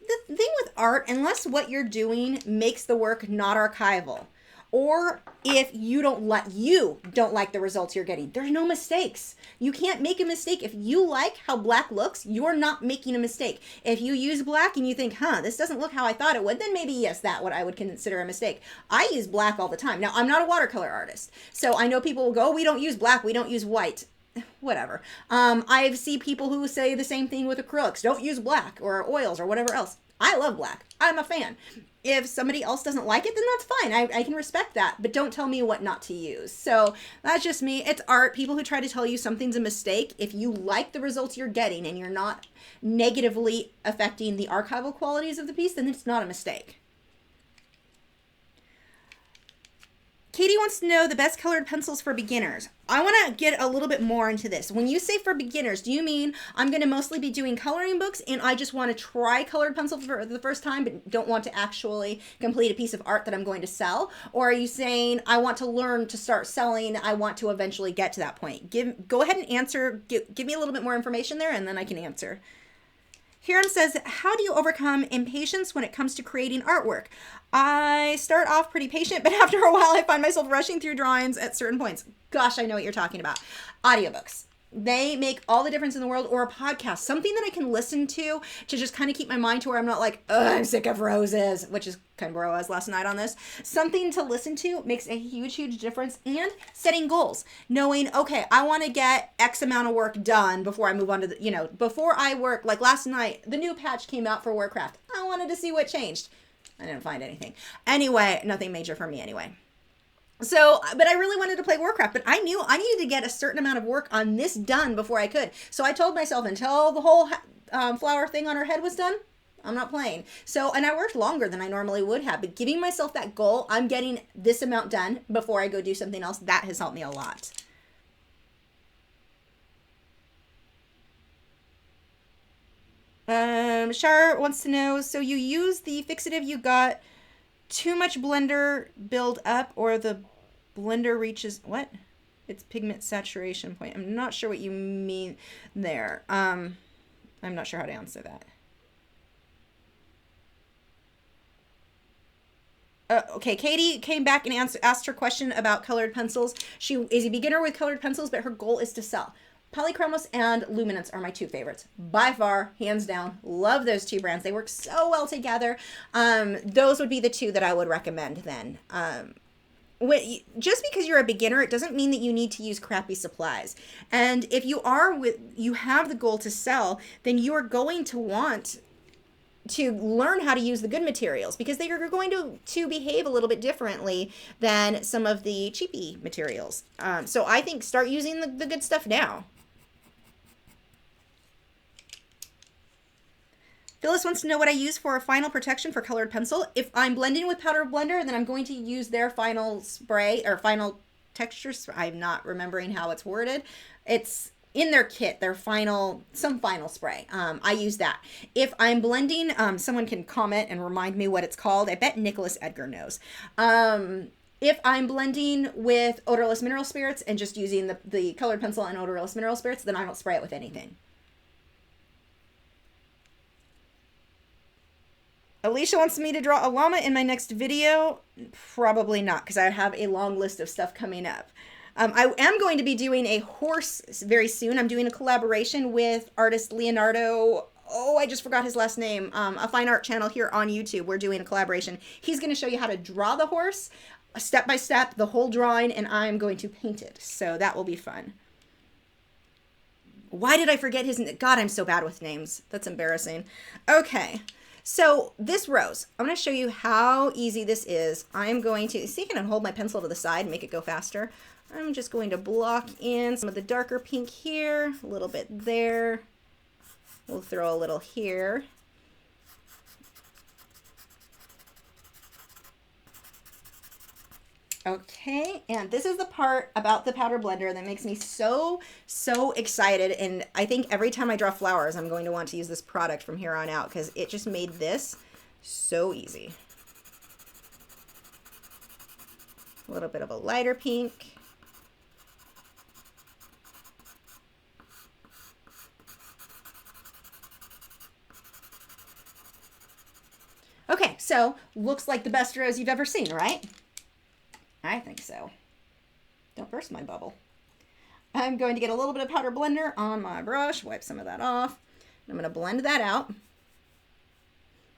the thing with art, unless what you're doing makes the work not archival, or if you don't like the results you're getting, there's no mistakes. You can't make a mistake. If you like how black looks, you're not making a mistake. If you use black and you think, this doesn't look how I thought it would, then maybe yes, that what I would consider a mistake. I use black all the time. Now, I'm not a watercolor artist, so I know people will go, we don't use black, we don't use white. Whatever. I see people who say the same thing with acrylics. Don't use black or oils or whatever else. I love black. I'm a fan. If somebody else doesn't like it, then that's fine. I can respect that, but don't tell me what not to use. So that's just me. It's art. People who try to tell you something's a mistake, if you like the results you're getting and you're not negatively affecting the archival qualities of the piece, then it's not a mistake. Katie wants to know the best colored pencils for beginners. I want to get a little bit more into this. When you say for beginners, do you mean I'm going to mostly be doing coloring books and I just want to try colored pencil for the first time but don't want to actually complete a piece of art that I'm going to sell? Or are you saying I want to learn to start selling, I want to eventually get to that point? Go ahead and answer. Give me a little bit more information there and then I can answer. Hiram says, how do you overcome impatience when it comes to creating artwork? I start off pretty patient, but after a while I find myself rushing through drawings at certain points. Gosh, I know what you're talking about. Audiobooks. They make all the difference in the world, or a podcast, something that I can listen to just kind of keep my mind to where I'm not like, oh, I'm sick of roses, which is kind of where I was last night on this. Something to listen to makes a huge, huge difference. And setting goals, knowing, okay, I want to get X amount of work done before I move on to the, you know, before I work. Like last night, the new patch came out for Warcraft. I wanted to see what changed. I didn't find anything. Anyway, nothing major for me anyway. So, but I really wanted to play Warcraft, but I knew I needed to get a certain amount of work on this done before I could. So I told myself until the whole flower thing on her head was done, I'm not playing. So, and I worked longer than I normally would have, but giving myself that goal, I'm getting this amount done before I go do something else, that has helped me a lot. Shar wants to know, so you use the fixative you got too much blender build up, or the blender reaches what? Its pigment saturation point. I'm not sure what you mean there. I'm not sure how to answer that. Okay, Katie came back and asked her question about colored pencils. She is a beginner with colored pencils, but her goal is to sell. Polychromos and Luminance are my two favorites. By far, hands down. Love those two brands. They work so well together. Those would be the two that I would recommend then. Just because you're a beginner, it doesn't mean that you need to use crappy supplies. And if you have the goal to sell, then you are going to want to learn how to use the good materials, because they are going to behave a little bit differently than some of the cheapy materials. So I think start using the good stuff now. Phyllis wants to know what I use for a final protection for colored pencil. If I'm blending with Powder Blender, then I'm going to use their final spray or final texture. I'm not remembering how it's worded. It's in their kit, their some final spray. I use that. If I'm blending, someone can comment and remind me what it's called. I bet Nicholas Edgar knows. If I'm blending with odorless mineral spirits and just using the colored pencil and odorless mineral spirits, then I don't spray it with anything. Alicia wants me to draw a llama in my next video. Probably not, because I have a long list of stuff coming up. I am going to be doing a horse very soon. I'm doing a collaboration with artist Leonardo. Oh, I just forgot his last name. A fine art channel here on YouTube. We're doing a collaboration. He's going to show you how to draw the horse step by step, the whole drawing, and I'm going to paint it. So that will be fun. Why did I forget his name? God, I'm so bad with names. That's embarrassing. Okay. So this rose, I'm going to show you how easy this is. I'm going to, see, I can hold my pencil to the side and make it go faster. I'm just going to block in some of the darker pink here, a little bit there. We'll throw a little here. Okay, and this is the part about the powder blender that makes me so excited, and I think every time I draw flowers, I'm going to want to use this product from here on out, because it just made this so easy. A little bit of a lighter pink. Okay, so looks like the best rose you've ever seen, right? I think so. Don't burst my bubble. I'm going to get a little bit of powder blender on my brush, wipe some of that off. I'm going to blend that out.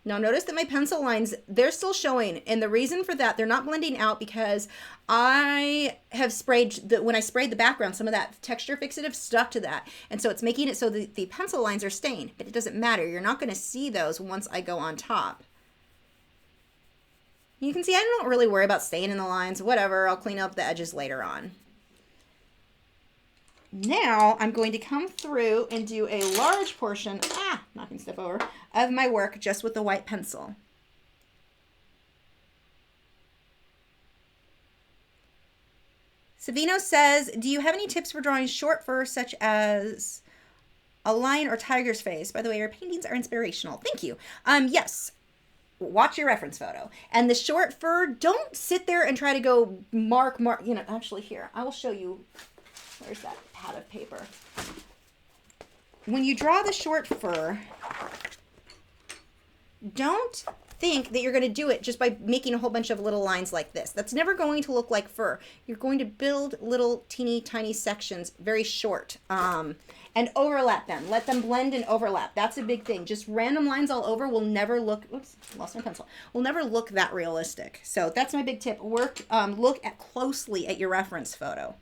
Now notice that my pencil lines, they're still showing, and the reason for that, they're not blending out because I have sprayed, when I sprayed the background, some of that texture fixative stuck to that, and so it's making it so the pencil lines are staying, but it doesn't matter. You're not going to see those once I go on top. You can see I don't really worry about staying in the lines. Whatever, I'll clean up the edges later on. Now I'm going to come through and do a large portion, knocking stuff over, of my work just with the white pencil. Savino says, do you have any tips for drawing short fur such as a lion or tiger's face? By the way, your paintings are inspirational. Thank you. Yes. Watch your reference photo. And the short fur, don't sit there and try to go mark, you know, actually here, I will show you, where's that pad of paper? When you draw the short fur, don't think that you're going to do it just by making a whole bunch of little lines like this. That's never going to look like fur. You're going to build little teeny tiny sections, very short, and overlap them. Let them blend and overlap. That's a big thing. Just random lines all over will never look, oops, lost my pencil, will never look that realistic. So that's my big tip. Look closely at your reference photo.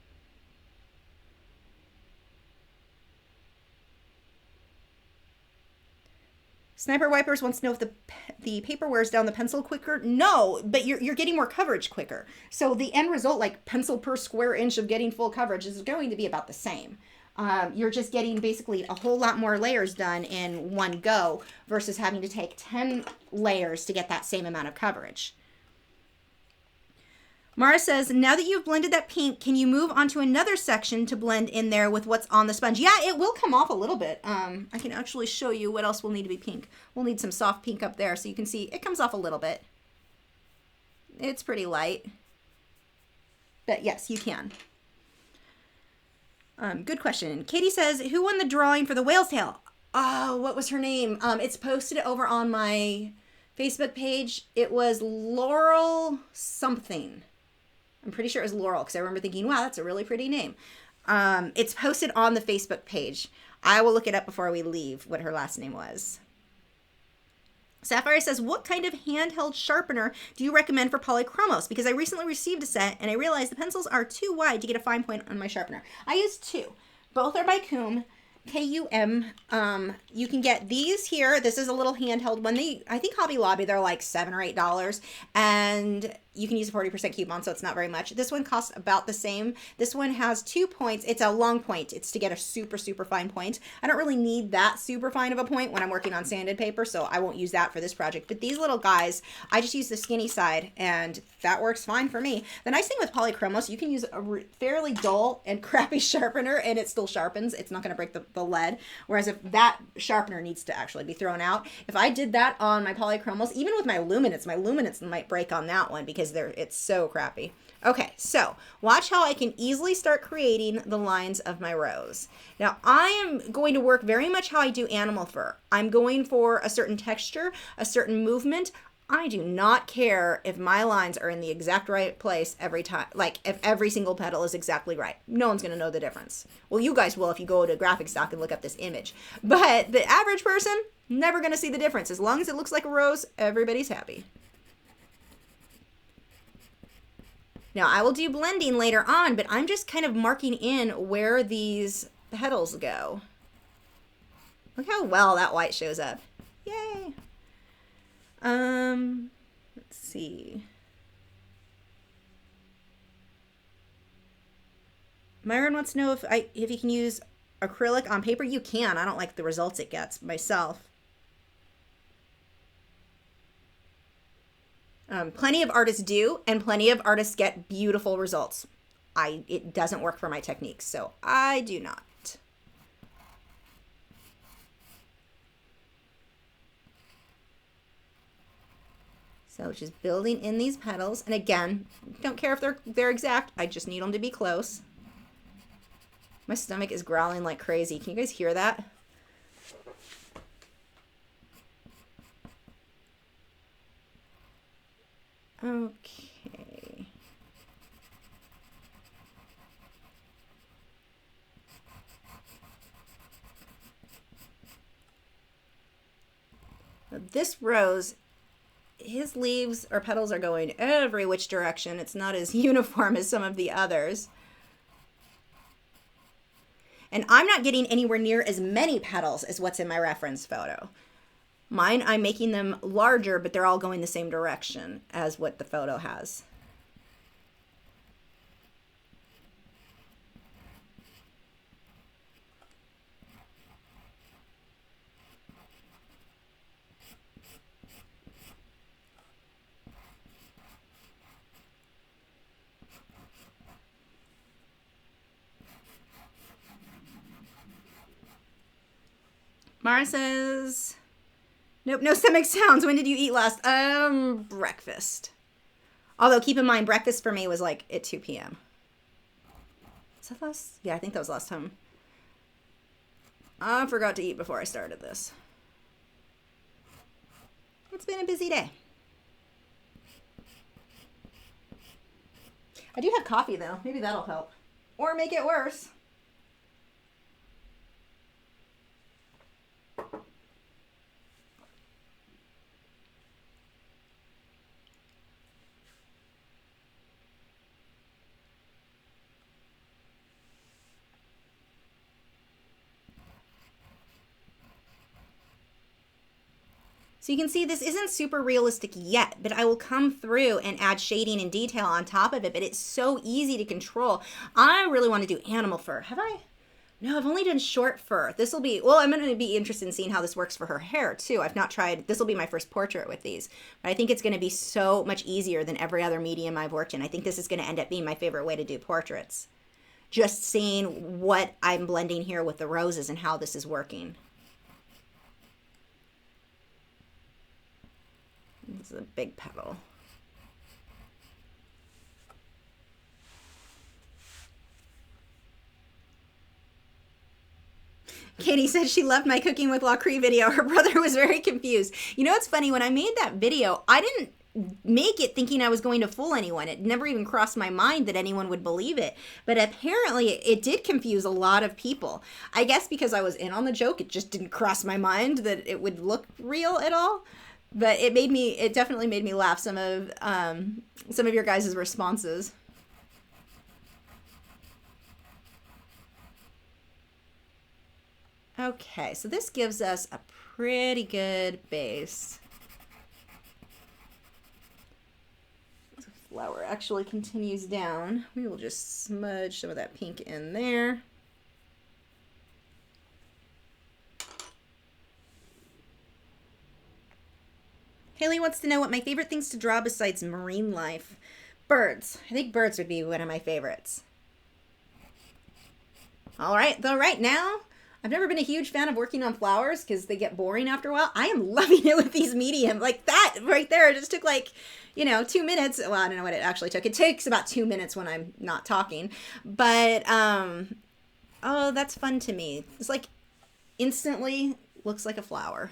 Sniper Wipers wants to know if the paper wears down the pencil quicker. No, but you're getting more coverage quicker. So the end result, like pencil per square inch of getting full coverage, is going to be about the same. You're just getting basically a whole lot more layers done in one go versus having to take 10 layers to get that same amount of coverage. Mara says, now that you've blended that pink, can you move on to another section to blend in there with what's on the sponge? Yeah, it will come off a little bit. I can actually show you what else will need to be pink. We'll need some soft pink up there so you can see it comes off a little bit. It's pretty light. But yes, you can. Good question. Katie says, who won the drawing for the whale's tail? Oh, what was her name? It's posted over on my Facebook page. It was Laurel something. I'm pretty sure it was Laurel because I remember thinking, wow, that's a really pretty name. It's posted on the Facebook page. I will look it up before we leave what her last name was. Sapphire says, what kind of handheld sharpener do you recommend for Polychromos? Because I recently received a set and I realized the pencils are too wide to get a fine point on my sharpener. I use two. Both are by KUM. KUM. You can get these here. This is a little handheld one. I think Hobby Lobby, they're like $7 or $8. And you can use a 40% coupon, so it's not very much. This one costs about the same. This one has 2 points. It's a long point. It's to get a super, super fine point. I don't really need that super fine of a point when I'm working on sanded paper, so I won't use that for this project. But these little guys, I just use the skinny side, and that works fine for me. The nice thing with Polychromos, you can use a fairly dull and crappy sharpener, and it still sharpens. It's not going to break the lead. Whereas if that sharpener needs to actually be thrown out, if I did that on my Polychromos, even with my luminance might break on that one because it's so crappy. Okay, so watch how I can easily start creating the lines of my rose. Now I am going to work very much how I do animal fur. I'm going for a certain texture, a certain movement. I do not care if my lines are in the exact right place every time, like if every single petal is exactly right. No one's going to know the difference. Well, you guys will if you go to Graphic Stock and look up this image. But the average person, never going to see the difference. As long as it looks like a rose, everybody's happy. Now, I will do blending later on, but I'm just kind of marking in where these petals go. Look how well that white shows up. Yay! Let's see. Myron wants to know if you can use acrylic on paper. You can. I don't like the results it gets myself. Plenty of artists do, and plenty of artists get beautiful results. It doesn't work for my techniques, so I do not. So just building in these petals, and again, don't care if they're exact. I just need them to be close. My stomach is growling like crazy. Can you guys hear that? Okay. Now this rose, his leaves or petals are going every which direction. It's not as uniform as some of the others. And I'm not getting anywhere near as many petals as what's in my reference photo. Mine, I'm making them larger, but they're all going the same direction as what the photo has. Mara says, nope, no stomach sounds. When did you eat last? Breakfast. Although keep in mind, breakfast for me was like at 2 p.m. Is that last? Yeah, I think that was last time. I forgot to eat before I started this. It's been a busy day. I do have coffee though. Maybe that'll help. Or make it worse. So you can see this isn't super realistic yet, but I will come through and add shading and detail on top of it, but it's so easy to control. I really want to do animal fur. Have I? No, I've only done short fur. This will be, well, I'm going to be interested in seeing how this works for her hair too. I've not tried, this will be my first portrait with these, but I think it's going to be so much easier than every other medium I've worked in. I think this is going to end up being my favorite way to do portraits. Just seeing what I'm blending here with the roses and how this is working. This is a big petal. Katie said she loved my cooking with Lachri video. Her brother was very confused. You know, it's funny, when I made that video, I didn't make it thinking I was going to fool anyone. It never even crossed my mind that anyone would believe it. But apparently it did confuse a lot of people. I guess because I was in on the joke, it just didn't cross my mind that it would look real at all. But it definitely made me laugh, some of your guys' responses. Okay, so this gives us a pretty good base. The flower actually continues down. We will just smudge some of that pink in there. Haley wants to know what my favorite things to draw besides marine life. Birds. I think birds would be one of my favorites. All right, though right now, I've never been a huge fan of working on flowers because they get boring after a while. I am loving it with these medium. Like that right there, it just took like, 2 minutes. Well, I don't know what it actually took. It takes about 2 minutes when I'm not talking. But, oh, that's fun to me. It's like instantly looks like a flower.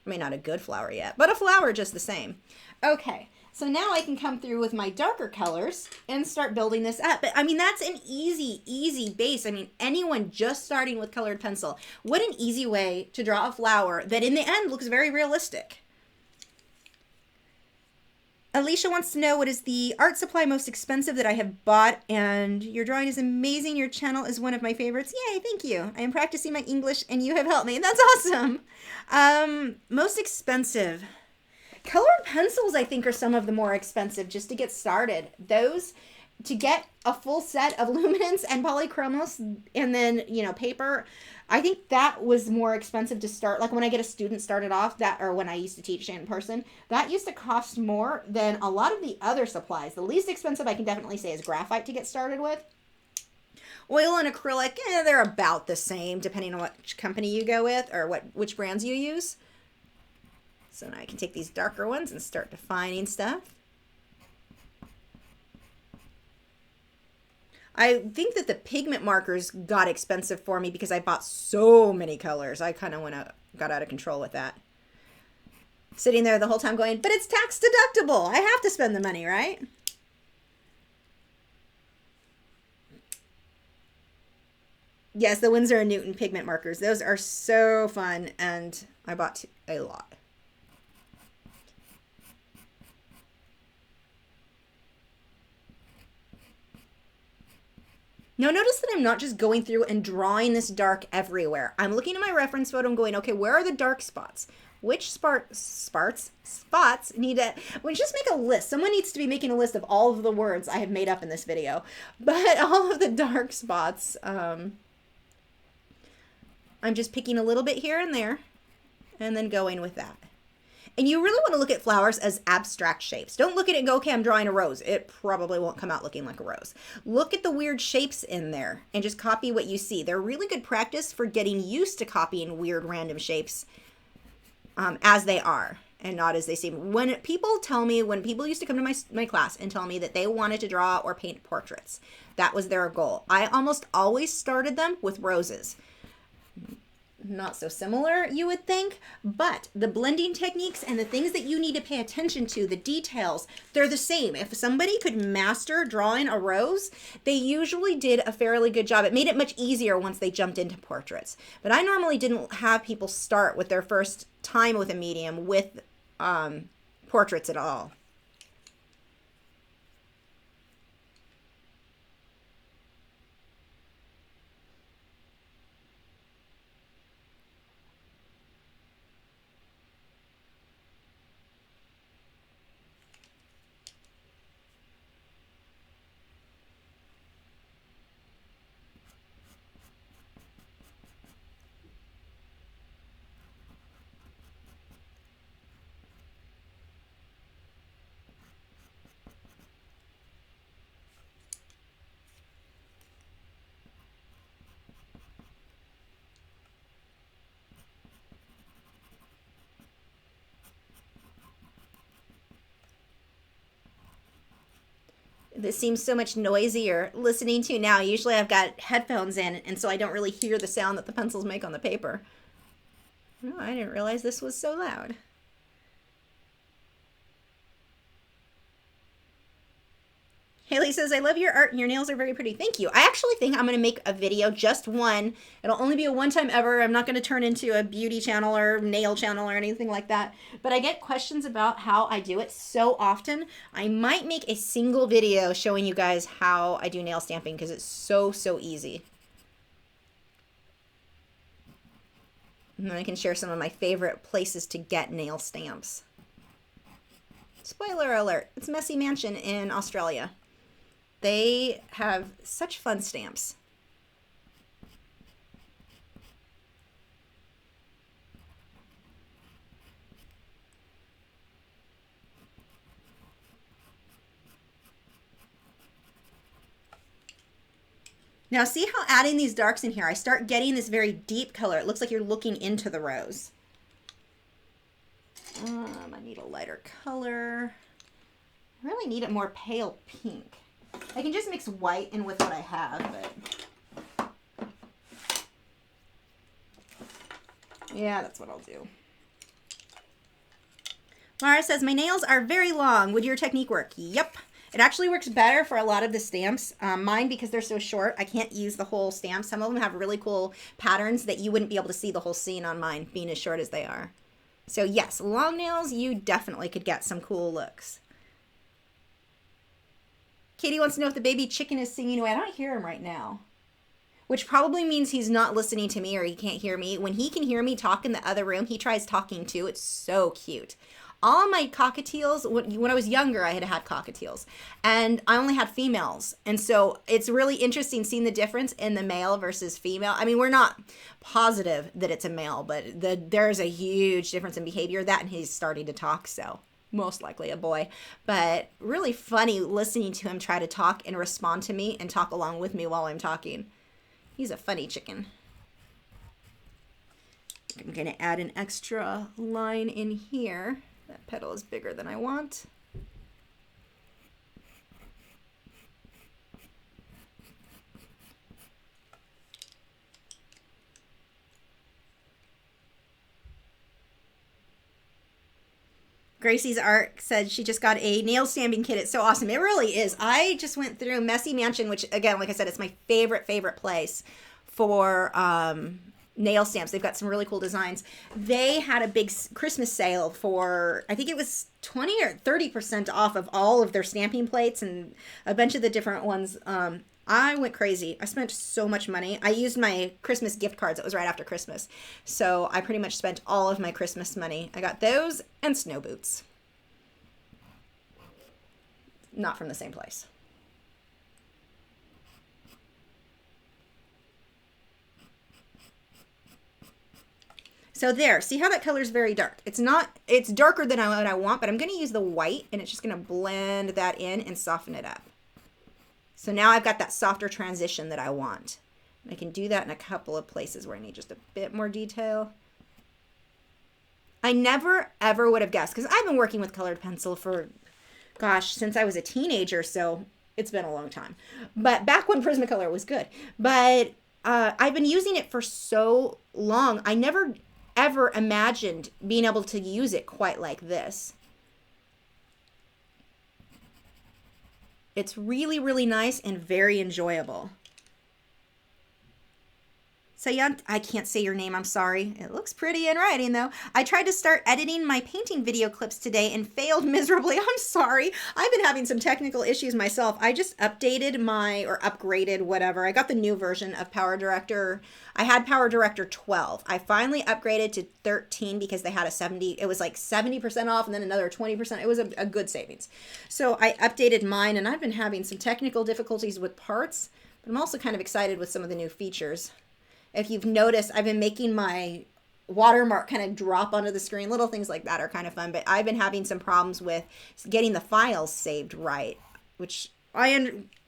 I mean, not a good flower yet, but a flower just the same. Okay, so now I can come through with my darker colors and start building this up. But I mean, that's an easy base. I mean, anyone just starting with colored pencil, what an easy way to draw a flower that in the end looks very realistic. Alicia wants to know, what is the art supply most expensive that I have bought? And your drawing is amazing. Your channel is one of my favorites. Yay, thank you. I am practicing my English and you have helped me. That's awesome. Most expensive. Colored pencils, I think, are some of the more expensive just to get started. Those, to get a full set of luminance and polychromos and then, paper, I think that was more expensive to start. Like when I get a student started off, or when I used to teach in person, that used to cost more than a lot of the other supplies. The least expensive I can definitely say is graphite to get started with. Oil and acrylic, they're about the same depending on which company you go with or which brands you use. So now I can take these darker ones and start defining stuff. I think that the pigment markers got expensive for me because I bought so many colors. I kind of got out of control with that. Sitting there the whole time going, but it's tax deductible. I have to spend the money, right? Yes, the Winsor & Newton pigment markers. Those are so fun, and I bought a lot. Now notice that I'm not just going through and drawing this dark everywhere. I'm looking at my reference photo and going, okay, where are the dark spots? Which spots need to, we just make a list. Someone needs to be making a list of all of the words I have made up in this video. But all of the dark spots, I'm just picking a little bit here and there and then going with that. And you really want to look at flowers as abstract shapes. Don't look at it and go, okay, I'm drawing a rose. It probably won't come out looking like a rose. Look at the weird shapes in there and just copy what you see. They're really good practice for getting used to copying weird random shapes as they are and not as they seem. When people used to come to my class and tell me that they wanted to draw or paint portraits, that was their goal. I almost always started them with roses. not so similar, you would think, but the blending techniques and the things that you need to pay attention to, the details, they're the same. If somebody could master drawing a rose, they usually did a fairly good job. It made it much easier once they jumped into portraits. But I normally didn't have people start with their first time with a medium with portraits at all. This seems so much noisier listening to now. Usually I've got headphones in, and so I don't really hear the sound that the pencils make on the paper. No, I didn't realize this was so loud. Haley says, I love your art and your nails are very pretty. Thank you. I actually think I'm going to make a video, just one. It'll only be a one-time ever. I'm not going to turn into a beauty channel or nail channel or anything like that. But I get questions about how I do it so often. I might make a single video showing you guys how I do nail stamping because it's so easy. And then I can share some of my favorite places to get nail stamps. Spoiler alert, it's Messy Mansion in Australia. They have such fun stamps. Now see how adding these darks in here, I start getting this very deep color. It looks like you're looking into the rose. I need a lighter color. I really need it more pale pink. I can just mix white in with what I have, but yeah, that's what I'll do. Mara says, my nails are very long. Would your technique work? Yep. It actually works better for a lot of the stamps. Mine, because they're so short, I can't use the whole stamp. Some of them have really cool patterns that you wouldn't be able to see the whole scene on mine, being as short as they are. So yes, long nails, you definitely could get some cool looks. Katie wants to know if the baby chicken is singing away. I don't hear him right now, which probably means he's not listening to me or he can't hear me. When he can hear me talk in the other room, he tries talking too. It's so cute. All my cockatiels, when I was younger, I had cockatiels, and I only had females. And so it's really interesting seeing the difference in the male versus female. I mean, we're not positive that it's a male, but there's a huge difference in behavior. That and he's starting to talk, so most likely a boy. But really funny listening to him try to talk and respond to me and talk along with me while I'm talking. He's a funny chicken. I'm going to add an extra line in here. That petal is bigger than I want. Gracie's art said she just got a nail stamping kit. It's so awesome. It really is. I just went through Messy Mansion, which again, like I said, it's my favorite place for nail stamps. They've got some really cool designs. They had a big Christmas sale for, I think it was 20 or 30% off of all of their stamping plates and a bunch of the different ones. I went crazy. I spent so much money. I used my Christmas gift cards. It was right after Christmas. So I pretty much spent all of my Christmas money. I got those and snow boots. Not from the same place. So there, see how that color is very dark. It's darker than what I want, but I'm going to use the white and it's just going to blend that in and soften it up. So now I've got that softer transition that I want. I can do that in a couple of places where I need just a bit more detail. I never ever would have guessed, because I've been working with colored pencil for, gosh, since I was a teenager, so it's been a long time. But back when Prismacolor was good. But I've been using it for so long. I never ever imagined being able to use it quite like this. It's really, really nice and very enjoyable. Sayant, I can't say your name, I'm sorry. It looks pretty in writing though. I tried to start editing my painting video clips today and failed miserably. I'm sorry. I've been having some technical issues myself. I just updated or upgraded, whatever. I got the new version of Power Director. I had Power Director 12. I finally upgraded to 13 because they had it was like 70% off and then another 20%. It was a good savings. So I updated mine and I've been having some technical difficulties with parts, but I'm also kind of excited with some of the new features. If you've noticed, I've been making my watermark kind of drop onto the screen. Little things like that are kind of fun, but I've been having some problems with getting the files saved right, which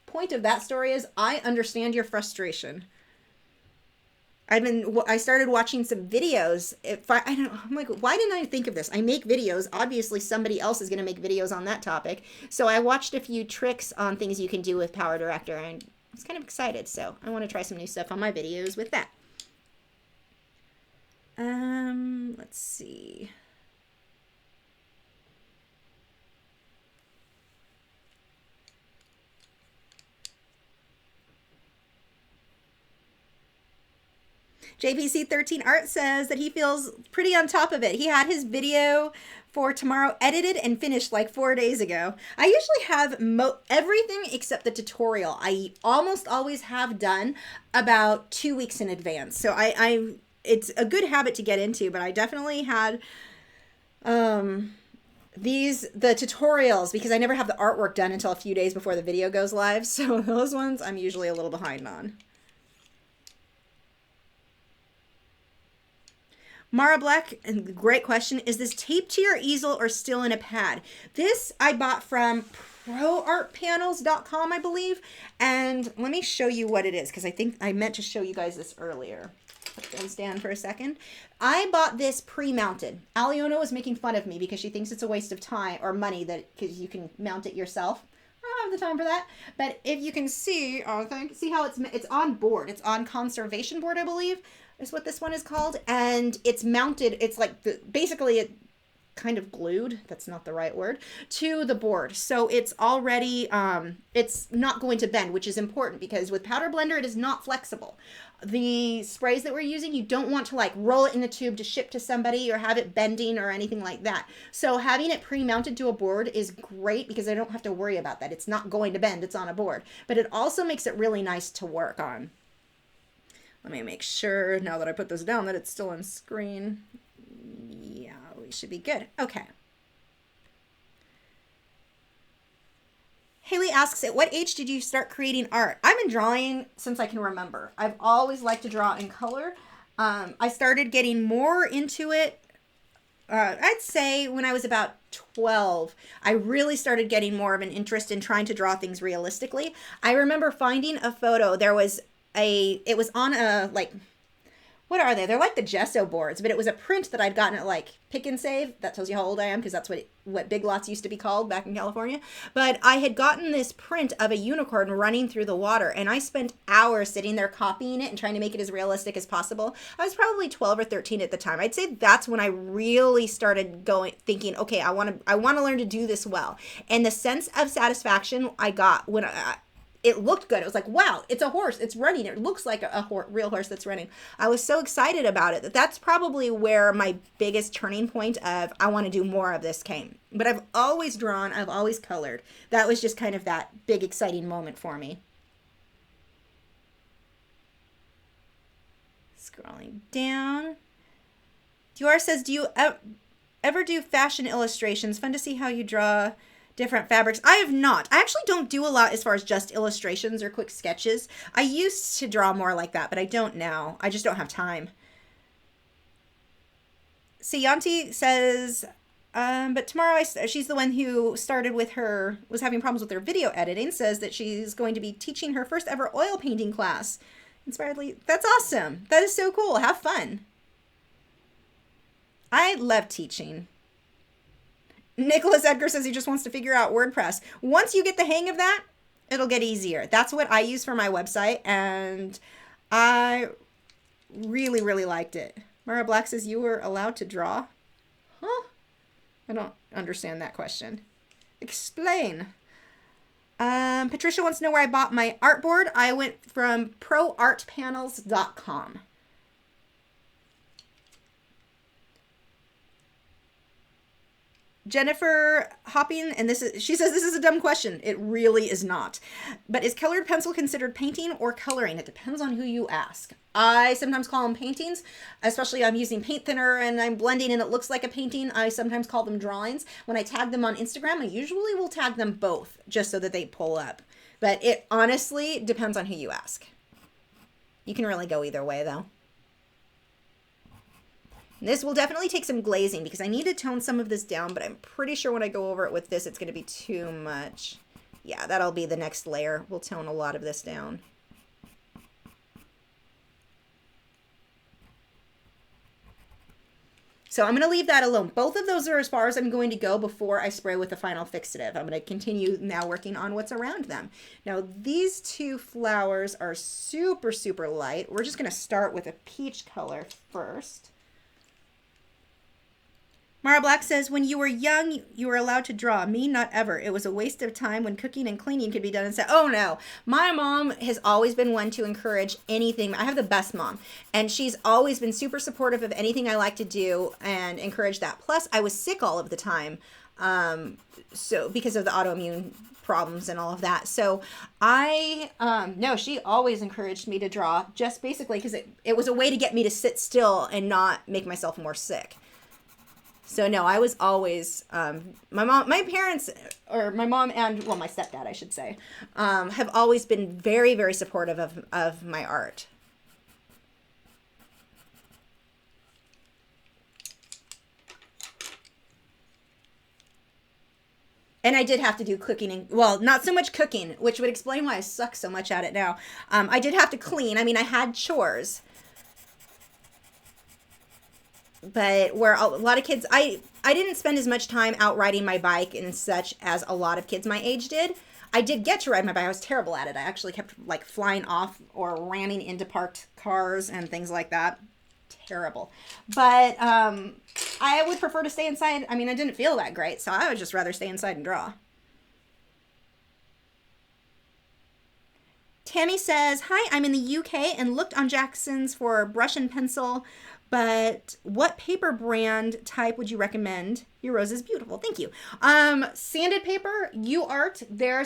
point of that story is I understand your frustration. I started watching some videos. I'm like, why didn't I think of this? I make videos. Obviously, somebody else is going to make videos on that topic. So I watched a few tricks on things you can do with Power Director, and I was kind of excited. So I want to try some new stuff on my videos with that. Let's see. JPC13 Art says that he feels pretty on top of it. He had his video for tomorrow edited and finished like 4 days ago. I usually have everything except the tutorial. I almost always have done about 2 weeks in advance. So it's a good habit to get into, but I definitely had the tutorials because I never have the artwork done until a few days before the video goes live. So those ones I'm usually a little behind on. Mara Black, great question. Is this taped to your easel or still in a pad? This I bought from proartpanels.com, I believe. And let me show you what it is, because I think I meant to show you guys this earlier. Put those down for a second. I bought this pre-mounted. Aliona was making fun of me because she thinks it's a waste of time or money because you can mount it yourself. I don't have the time for that. But if you can see, see how it's on board. It's on conservation board, I believe, is what this one is called. And it's mounted. It's like basically it kind of glued. That's not the right word, to the board. So it's already, it's not going to bend, which is important because with Powder Blender, it is not flexible. The sprays that we're using, you don't want to like roll it in the tube to ship to somebody or have it bending or anything like that. So having it pre-mounted to a board is great because I don't have to worry about that. It's not going to bend, it's on a board. But it also makes it really nice to work on. Let me make sure now that I put this down that it's still on screen. Yeah, we should be good. Okay. Haley asks, at what age did you start creating art? I've been drawing since I can remember. I've always liked to draw in color. I started getting more into it, I'd say when I was about 12. I really started getting more of an interest in trying to draw things realistically. I remember finding a photo. It was on a, like, what are they? They're like the gesso boards, but it was a print that I'd gotten at like Pick and Save. That tells you how old I am because that's what Big Lots used to be called back in California. But I had gotten this print of a unicorn running through the water, and I spent hours sitting there copying it and trying to make it as realistic as possible. I was probably 12 or 13 at the time. I'd say that's when I really started thinking, okay, I want to learn to do this well. And the sense of satisfaction I got when it looked good. It was like, wow, it's a horse. It's running. It looks like a real horse that's running. I was so excited about it. That's probably where my biggest turning point of I want to do more of this came. But I've always drawn. I've always colored. That was just kind of that big exciting moment for me. Scrolling down. Dior says, do you ever do fashion illustrations? Fun to see how you draw different fabrics. I have not. I actually don't do a lot as far as just illustrations or quick sketches. I used to draw more like that, but I don't now. I just don't have time. Siyanti says, but tomorrow, she's the one who was having problems with her video editing, says that she's going to be teaching her first ever oil painting class. Inspiredly, that's awesome. That is so cool. Have fun. I love teaching. Nicholas Edgar says he just wants to figure out WordPress. Once you get the hang of that, it'll get easier. That's what I use for my website, and I really, really liked it. Mara Black says you were allowed to draw? Huh? I don't understand that question. Explain. Patricia wants to know where I bought my artboard. I went from proartpanels.com. Jennifer Hopping, and she says this is a dumb question. It really is not. But is colored pencil considered painting or coloring? It depends on who you ask. I sometimes call them paintings, especially I'm using paint thinner and I'm blending and it looks like a painting. I sometimes call them drawings. When I tag them on Instagram, I usually will tag them both just so that they pull up. But it honestly depends on who you ask. You can really go either way though. This will definitely take some glazing because I need to tone some of this down, but I'm pretty sure when I go over it with this, it's going to be too much. Yeah, that'll be the next layer. We'll tone a lot of this down. So I'm going to leave that alone. Both of those are as far as I'm going to go before I spray with the final fixative. I'm going to continue now working on what's around them. Now, these two flowers are super, super light. We're just going to start with a peach color first. Mara Black says, when you were young, you were allowed to draw. Me, not ever. It was a waste of time when cooking and cleaning could be done instead. Oh, no. My mom has always been one to encourage anything. I have the best mom. And she's always been super supportive of anything I like to do and encourage that. Plus, I was sick all of the time. So because of the autoimmune problems and all of that. So no, she always encouraged me to draw just basically because it was a way to get me to sit still and not make myself more sick. So no, I was always, my parents, or my mom and, well, my stepdad, I should say, have always been very, very supportive of my art. And I did have to do cooking, and, well, not so much cooking, which would explain why I suck so much at it now. I did have to clean. I mean, I had chores. But where a lot of kids, I didn't spend as much time out riding my bike and such as a lot of kids my age did. I did get to ride my bike. I was terrible at it. I actually kept like flying off or ramming into parked cars and things like that. Terrible. But I would prefer to stay inside. I mean, I didn't feel that great, so I would just rather stay inside and draw. Tammy says, hi, I'm in the UK and looked on Jackson's for brush and pencil, but what paper brand type would you recommend? Your rose is beautiful. Thank you. Sanded paper, UArt.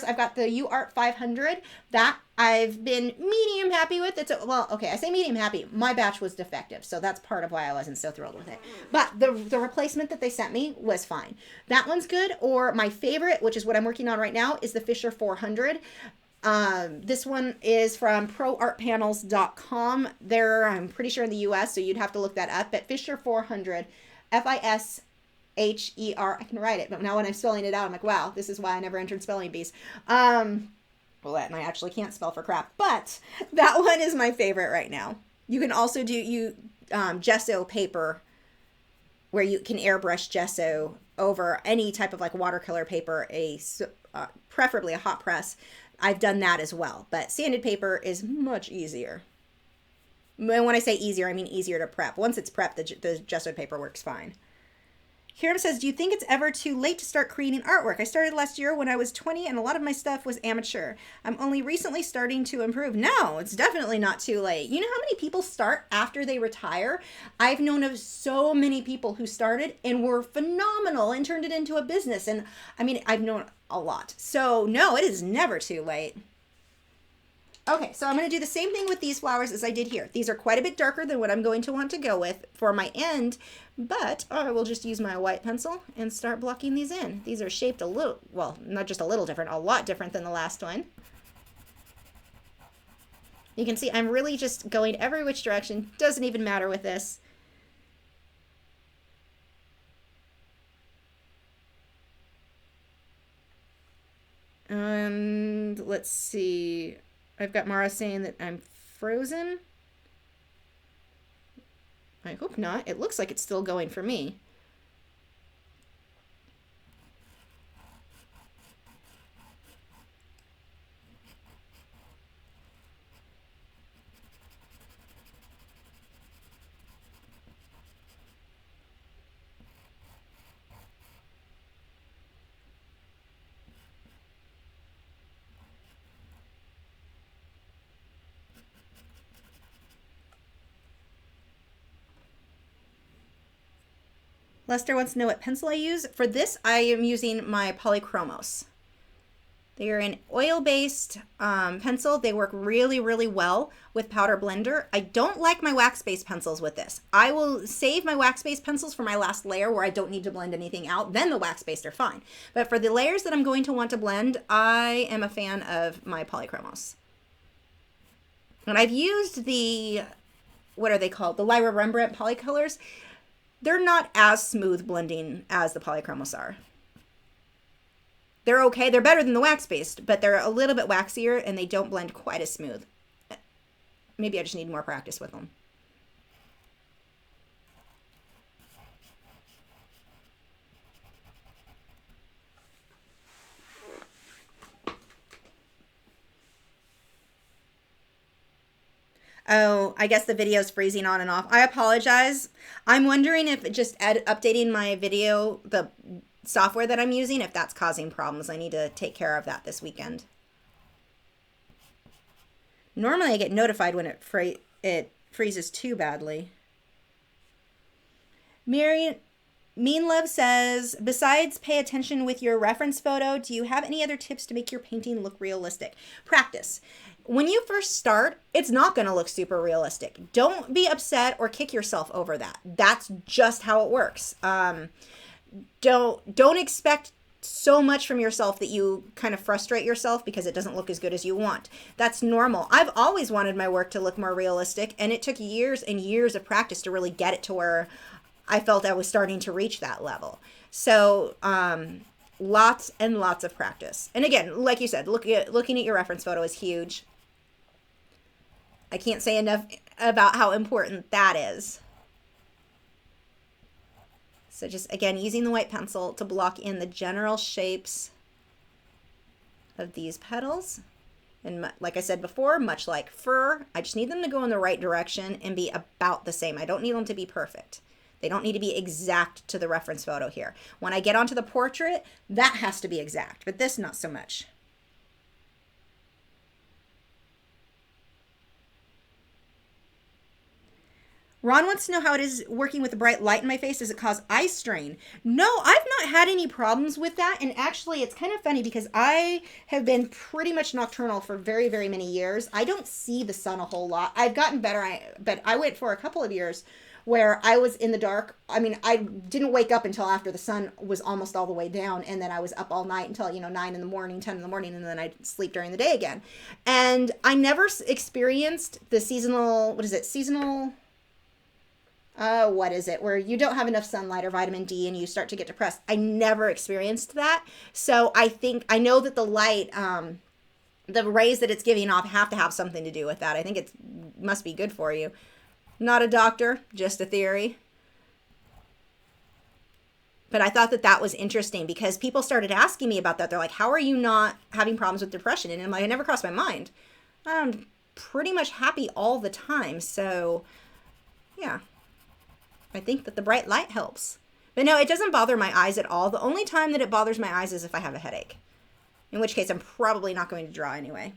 I've got the UArt 500 that I've been medium happy with. Well, okay, I say medium happy. My batch was defective, so that's part of why I wasn't so thrilled with it. But the replacement that they sent me was fine. That one's good. Or my favorite, which is what I'm working on right now, is the Fisher 400. This one is from proartpanels.com. I'm pretty sure in the US, so you'd have to look that up. But Fisher 400, Fisher. I can write it, but now when I'm spelling it out, I'm like, wow, this is why I never entered spelling bees. And I actually can't spell for crap, but that one is my favorite right now. You can also do gesso paper, where you can airbrush gesso over any type of like watercolor paper, preferably a hot press. I've done that as well, but sanded paper is much easier. And when I say easier, I mean easier to prep. Once it's prepped, the gesso paper works fine. Hiram says, do you think it's ever too late to start creating artwork? I started last year when I was 20 and a lot of my stuff was amateur. I'm only recently starting to improve. No, it's definitely not too late. You know how many people start after they retire? I've known of so many people who started and were phenomenal and turned it into a business. And I mean, I've known a lot. So no, it is never too late. Okay, so I'm going to do the same thing with these flowers as I did here. These are quite a bit darker than what I'm going to want to go with for my end, but I will just use my white pencil and start blocking these in. These are shaped a little, well, not just a little different, a lot different than the last one. You can see I'm really just going every which direction. Doesn't even matter with this. And let's see. I've got Mara saying that I'm frozen. I hope not. It looks like it's still going for me. Lester wants to know what pencil I use. For this, I am using my Polychromos. They are an oil-based pencil. They work really, really well with powder blender. I don't like my wax-based pencils with this. I will save my wax-based pencils for my last layer where I don't need to blend anything out. Then the wax-based are fine. But for the layers that I'm going to want to blend, I am a fan of my Polychromos. And I've used the, what are they called? The Lyra Rembrandt Polycolors. They're not as smooth blending as the Polychromos are. They're okay. They're better than the wax-based, but they're a little bit waxier and they don't blend quite as smooth. Maybe I just need more practice with them. Oh, I guess the video's freezing on and off. I apologize. I'm wondering if just updating my video, the software that I'm using, if that's causing problems. I need to take care of that this weekend. Normally I get notified when it freezes too badly. Mary Mean Love says, besides pay attention with your reference photo, do you have any other tips to make your painting look realistic? Practice. When you first start, it's not going to look super realistic. Don't be upset or kick yourself over that. That's just how it works. Don't expect so much from yourself that you kind of frustrate yourself because it doesn't look as good as you want. That's normal. I've always wanted my work to look more realistic, and it took years and years of practice to really get it to where I felt I was starting to reach that level. So lots and lots of practice. And again, like you said, looking at your reference photo is huge. I can't say enough about how important that is. So just, again, using the white pencil to block in the general shapes of these petals. And like I said before, much like fur, I just need them to go in the right direction and be about the same. I don't need them to be perfect. They don't need to be exact to the reference photo here. When I get onto the portrait, that has to be exact, but this not so much. Ron wants to know how it is working with the bright light in my face. Does it cause eye strain? No, I've not had any problems with that. And actually, it's kind of funny because I have been pretty much nocturnal for very, very many years. I don't see the sun a whole lot. I've gotten better, but I went for a couple of years where I was in the dark. I mean, I didn't wake up until after the sun was almost all the way down. And then I was up all night until, 9 in the morning, 10 in the morning. And then I'd sleep during the day again. And I never experienced the seasonal, where you don't have enough sunlight or vitamin D and you start to get depressed. I never experienced that. So I know that the light, the rays that it's giving off have to have something to do with that. I think it must be good for you. Not a doctor, just a theory. But I thought that was interesting because people started asking me about that. They're like, how are you not having problems with depression? And I'm like, it never crossed my mind. I'm pretty much happy all the time. So yeah. I think that the bright light helps. But no, it doesn't bother my eyes at all. The only time that it bothers my eyes is if I have a headache. In which case, I'm probably not going to draw anyway.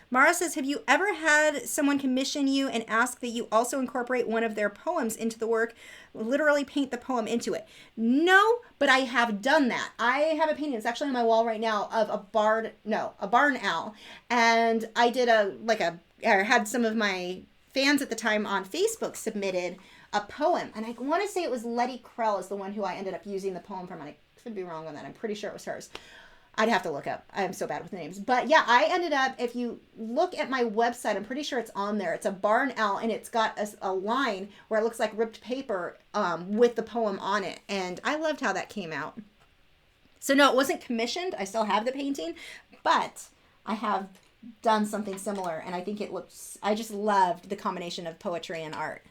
Mara says, have you ever had someone commission you and ask that you also incorporate one of their poems into the work? Literally paint the poem into it? No, but I have done that. I have a painting. It's actually on my wall right now of a barn owl. And I did had some of my fans at the time on Facebook submitted a poem, and I want to say it was Letty Krell is the one who I ended up using the poem from, and I could be wrong on that. I'm pretty sure it was hers. I'd have to look up. I'm so bad with names. But yeah, I ended up, if you look at my website, I'm pretty sure it's on there. It's a barn owl, and it's got a line where it looks like ripped paper with the poem on it, and I loved how that came out. So no, it wasn't commissioned. I still have the painting, but I have done something similar, and I think it looks, I just loved the combination of poetry and art.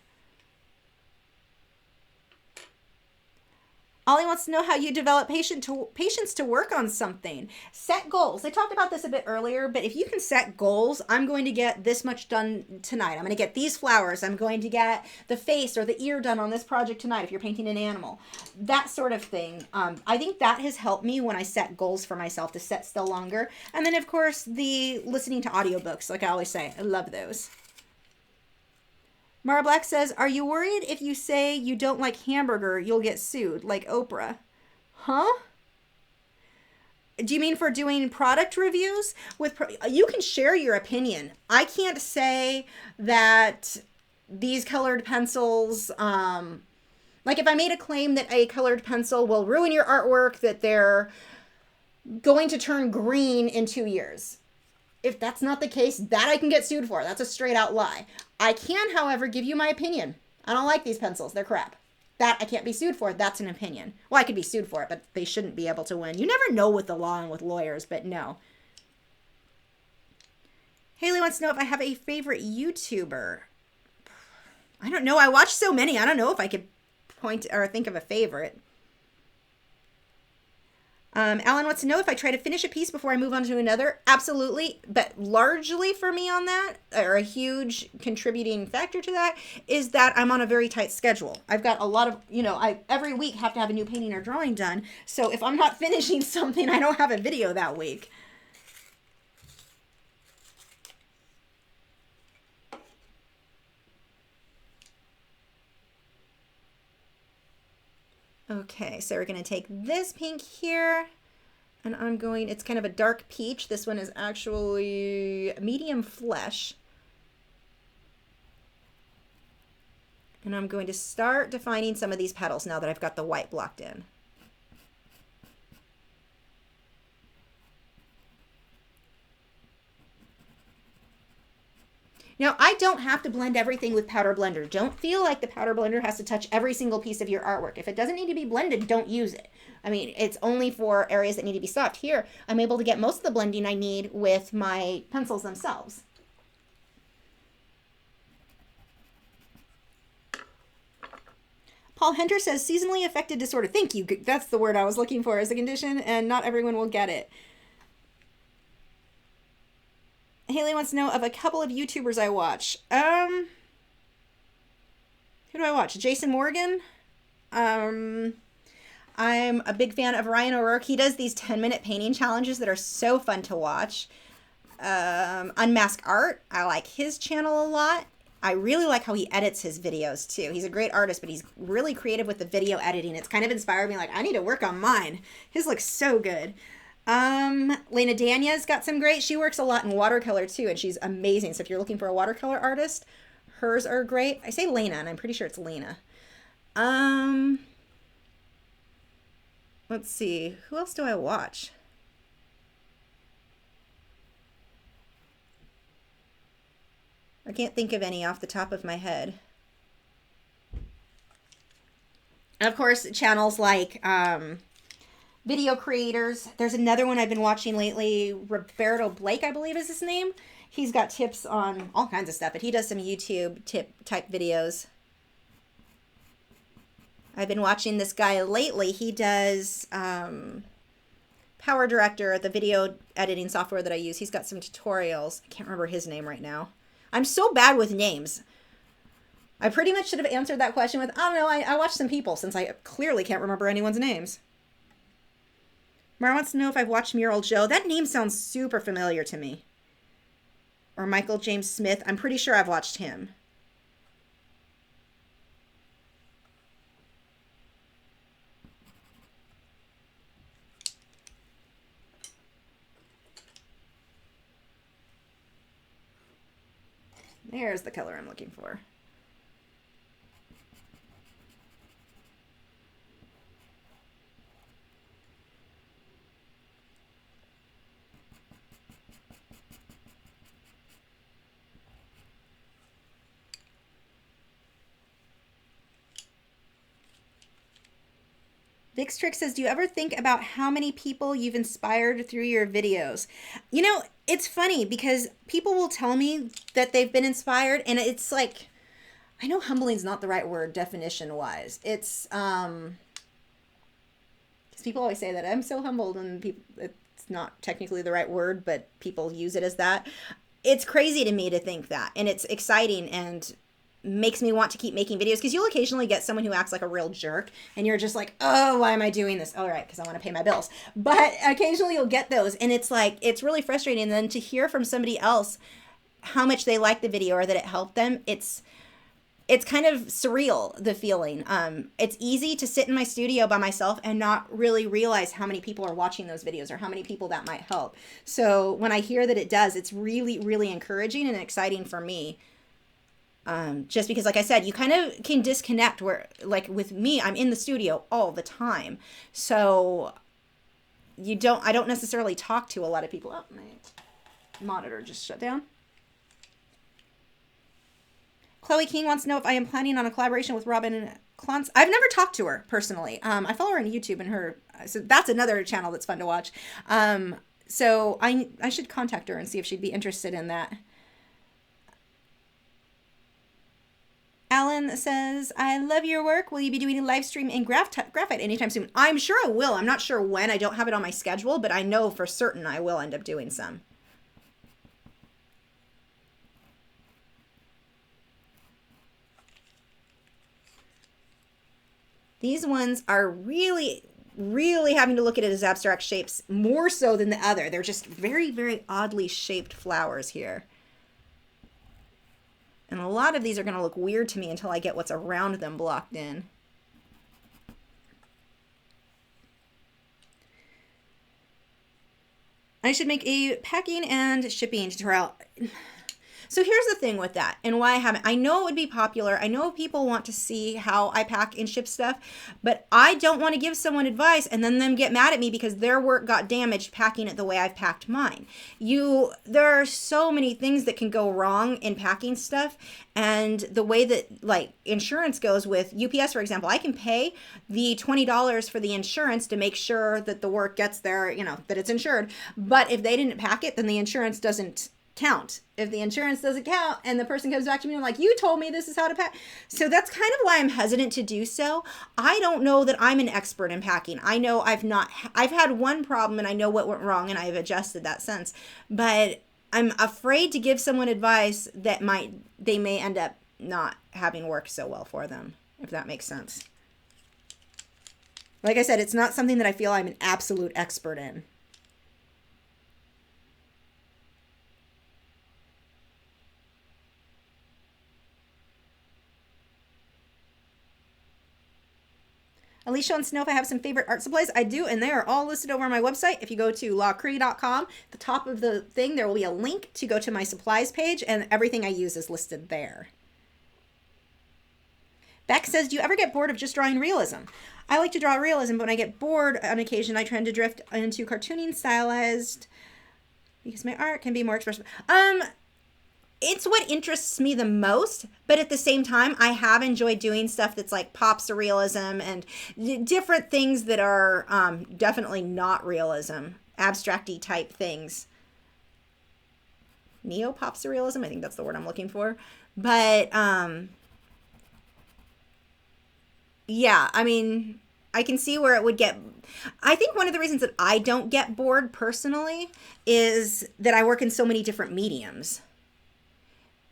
Ollie wants to know how you develop patience to work on something. Set goals. I talked about this a bit earlier, but if you can set goals, I'm going to get this much done tonight. I'm going to get these flowers. I'm going to get the face or the ear done on this project tonight if you're painting an animal. That sort of thing. I think that has helped me when I set goals for myself to set still longer. And then, of course, the listening to audiobooks, like I always say. I love those. Mara Black says, are you worried if you say you don't like hamburger, you'll get sued, like Oprah? Huh? Do you mean for doing product reviews? You can share your opinion. I can't say that these colored pencils, like if I made a claim that a colored pencil will ruin your artwork, that they're going to turn green in 2 years. If that's not the case, that I can get sued for. That's a straight out lie. I can, however, give you my opinion. I don't like these pencils. They're crap. That I can't be sued for. That's an opinion. Well, I could be sued for it, but they shouldn't be able to win. You never know with the law and with lawyers, but no. Haley wants to know if I have a favorite YouTuber. I don't know. I watch so many. I don't know if I could point or think of a favorite. Alan wants to know if I try to finish a piece before I move on to another. Absolutely. But largely for me on that, or a huge contributing factor to that, is that I'm on a very tight schedule. I've got a lot of, I every week have to have a new painting or drawing done. So if I'm not finishing something, I don't have a video that week. Okay, so we're going to take this pink here, and it's kind of a dark peach. This one is actually medium flesh. And I'm going to start defining some of these petals now that I've got the white blocked in. Now, I don't have to blend everything with Powder Blender. Don't feel like the Powder Blender has to touch every single piece of your artwork. If it doesn't need to be blended, don't use it. I mean, it's only for areas that need to be soft. Here, I'm able to get most of the blending I need with my pencils themselves. Paul Hunter says, seasonally affected disorder. Thank you. That's the word I was looking for as a condition, and not everyone will get it. Haley wants to know of a couple of YouTubers I watch. Who do I watch? Jason Morgan. I'm a big fan of Ryan O'Rourke. He does these 10-minute painting challenges that are so fun to watch. Unmask Art. I like his channel a lot. I really like how he edits his videos too. He's a great artist, but he's really creative with the video editing. It's kind of inspired me, like, I need to work on mine. His looks so good. Lena Danya's got some great, she works a lot in watercolor too, and she's amazing. So if you're looking for a watercolor artist, hers are great. I say Lena, and I'm pretty sure it's Lena. Let's see, who else do I watch? I can't think of any off the top of my head. And of course, channels like, video creators. There's another one I've been watching lately, Roberto Blake, I believe is his name. He's got tips on all kinds of stuff, but he does some YouTube tip type videos. I've been watching this guy lately. He does Power Director, the video editing software that I use. He's got some tutorials. I can't remember his name right now. I'm so bad with names. I pretty much should have answered that question with, I don't know, I watched some people, since I clearly can't remember anyone's names. Mara wants to know if I've watched Mural Joe. That name sounds super familiar to me. Or Michael James Smith. I'm pretty sure I've watched him. There's the color I'm looking for. Vix Trick says, do you ever think about how many people you've inspired through your videos? You know, it's funny because people will tell me that they've been inspired, and it's like, I know humbling is not the right word definition-wise. It's, because people always say that I'm so humbled, and people, it's not technically the right word, but people use it as that. It's crazy to me to think that, and it's exciting and makes me want to keep making videos, because you'll occasionally get someone who acts like a real jerk and you're just like, oh, why am I doing this? All right, because I want to pay my bills. But occasionally you'll get those, and it's like, it's really frustrating. And then to hear from somebody else how much they like the video or that it helped them, it's it's kind of surreal, the feeling. It's easy to sit in my studio by myself and not really realize how many people are watching those videos or how many people that might help. So when I hear that it does, it's really, really encouraging and exciting for me. Just because, like I said, you kind of can disconnect where, like with me, I'm in the studio all the time. So I don't necessarily talk to a lot of people. Oh, my monitor just shut down. Chloe King wants to know if I am planning on a collaboration with Robin Clance. I've never talked to her personally. I follow her on YouTube and so that's another channel that's fun to watch. So I should contact her and see if she'd be interested in that. Alan says, I love your work. Will you be doing a live stream in graphite anytime soon? I'm sure I will. I'm not sure when. I don't have it on my schedule, but I know for certain I will end up doing some. These ones are really, really having to look at it as abstract shapes more so than the other. They're just very, very oddly shaped flowers here. And a lot of these are going to look weird to me until I get what's around them blocked in. I should make a packing and shipping tutorial. So here's the thing with that and why I haven't. I know it would be popular. I know people want to see how I pack and ship stuff, but I don't want to give someone advice and then them get mad at me because their work got damaged packing it the way I've packed mine. There are so many things that can go wrong in packing stuff, and the way that like insurance goes with UPS, for example, I can pay the $20 for the insurance to make sure that the work gets there, you know, that it's insured. But if they didn't pack it, then the insurance doesn't count. If the insurance doesn't count and the person comes back to me and like, you told me this is how to pack. So that's kind of why I'm hesitant to do so. I don't know that I'm an expert in packing. I know I've had one problem and I know what went wrong and I've adjusted that since, but I'm afraid to give someone advice that they may end up not having worked so well for them, if that makes sense. Like I said, it's not something that I feel I'm an absolute expert in. Alicia wants to know if I have some favorite art supplies. I do, and they are all listed over on my website. If you go to lachri.com, the top of the thing, there will be a link to go to my supplies page, and everything I use is listed there. Beck says, do you ever get bored of just drawing realism? I like to draw realism, but when I get bored on occasion, I tend to drift into cartooning stylized because my art can be more expressive. It's what interests me the most, but at the same time, I have enjoyed doing stuff that's like pop surrealism and different things that are definitely not realism, abstract-y type things. Neo-pop surrealism, I think that's the word I'm looking for. But, yeah, I mean, I can see where it would get... I think one of the reasons that I don't get bored personally is that I work in so many different mediums.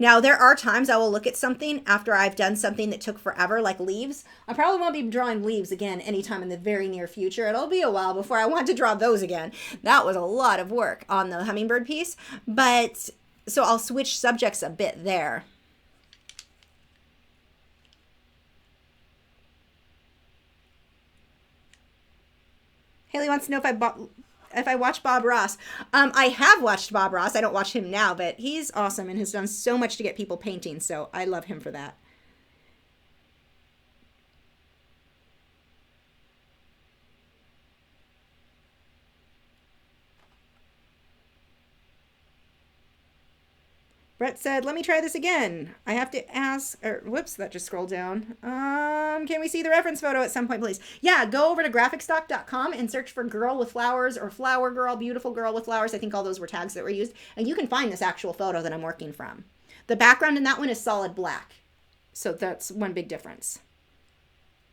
Now, there are times I will look at something after I've done something that took forever, like leaves. I probably won't be drawing leaves again anytime in the very near future. It'll be a while before I want to draw those again. That was a lot of work on the hummingbird piece. But, so I'll switch subjects a bit there. Haley wants to know if I watch Bob Ross. I have watched Bob Ross. I don't watch him now, but he's awesome and has done so much to get people painting, so I love him for that. Brett said, let me try this again. I have to ask, or whoops, that just scrolled down. Can we see the reference photo at some point, please? Yeah, go over to graphicstock.com and search for girl with flowers or flower girl, beautiful girl with flowers. I think all those were tags that were used. And you can find this actual photo that I'm working from. The background in that one is solid black. So that's one big difference.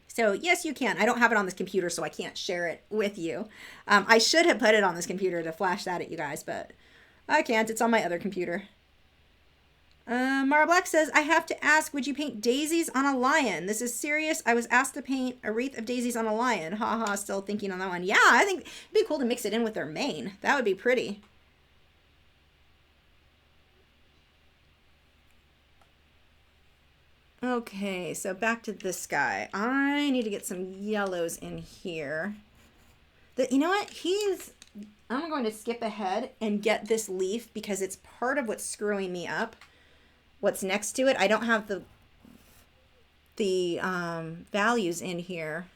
So yes, you can. I don't have it on this computer, so I can't share it with you. I should have put it on this computer to flash that at you guys, but I can't. It's on my other computer. Mara Black says, I have to ask, would you paint daisies on a lion? This is serious. I was asked to paint a wreath of daisies on a lion. Haha, still thinking on that one. Yeah, I think it'd be cool to mix it in with their mane. That would be pretty. Okay, so back to this guy. I need to get some yellows in here. You know what? I'm going to skip ahead and get this leaf because it's part of what's screwing me up. What's next to it, I don't have the values in here.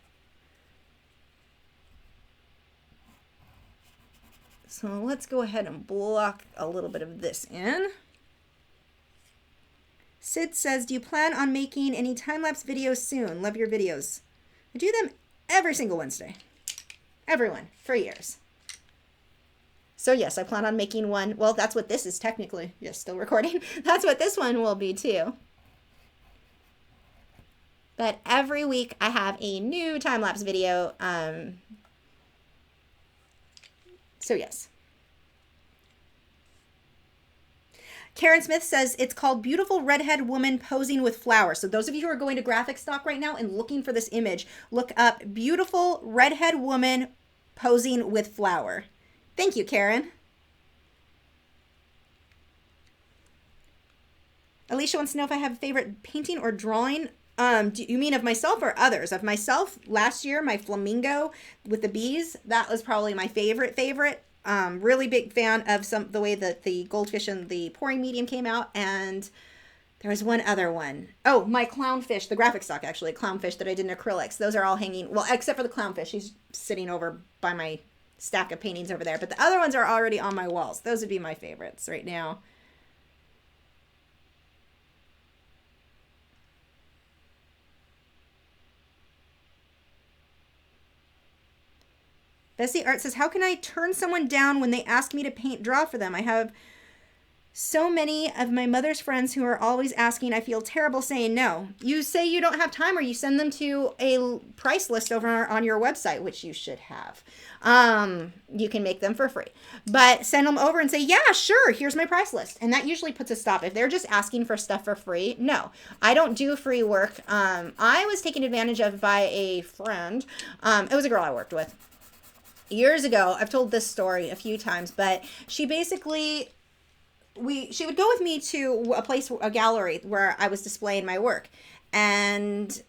So let's go ahead and block a little bit of this in. Sid says, do you plan on making any time-lapse videos soon? Love your videos. I do them every single Wednesday. Everyone, for years. So yes, I plan on making one. Well, that's what this is technically. Yes, still recording. That's what this one will be too. But every week I have a new time-lapse video. So yes. Karen Smith says it's called Beautiful Redhead Woman Posing with Flowers. So those of you who are going to Graphic Stock right now and looking for this image, look up Beautiful Redhead Woman Posing with Flower. Thank you, Karen. Alicia wants to know if I have a favorite painting or drawing. Do you mean of myself or others? Of myself, last year, my flamingo with the bees, that was probably my favorite. Really big fan of the way that the goldfish and the pouring medium came out. And there was one other one. Oh, my clownfish, the Graphic Stock, actually, clownfish that I did in acrylics. Those are all hanging, well, except for the clownfish. He's sitting over by my stack of paintings over there. But the other ones are already on my walls. Those would be my favorites right now. Bessie Art says, how can I turn someone down when they ask me to draw for them? I have so many of my mother's friends who are always asking. I feel terrible saying no. You say you don't have time, or you send them to a price list over on your website, which you should have. You can make them for free. But send them over and say, yeah, sure, here's my price list. And that usually puts a stop. If they're just asking for stuff for free, no. I don't do free work. I was taken advantage of by a friend. It was a girl I worked with years ago. I've told this story a few times, but she basically, she would go with me to a gallery where I was displaying my work. And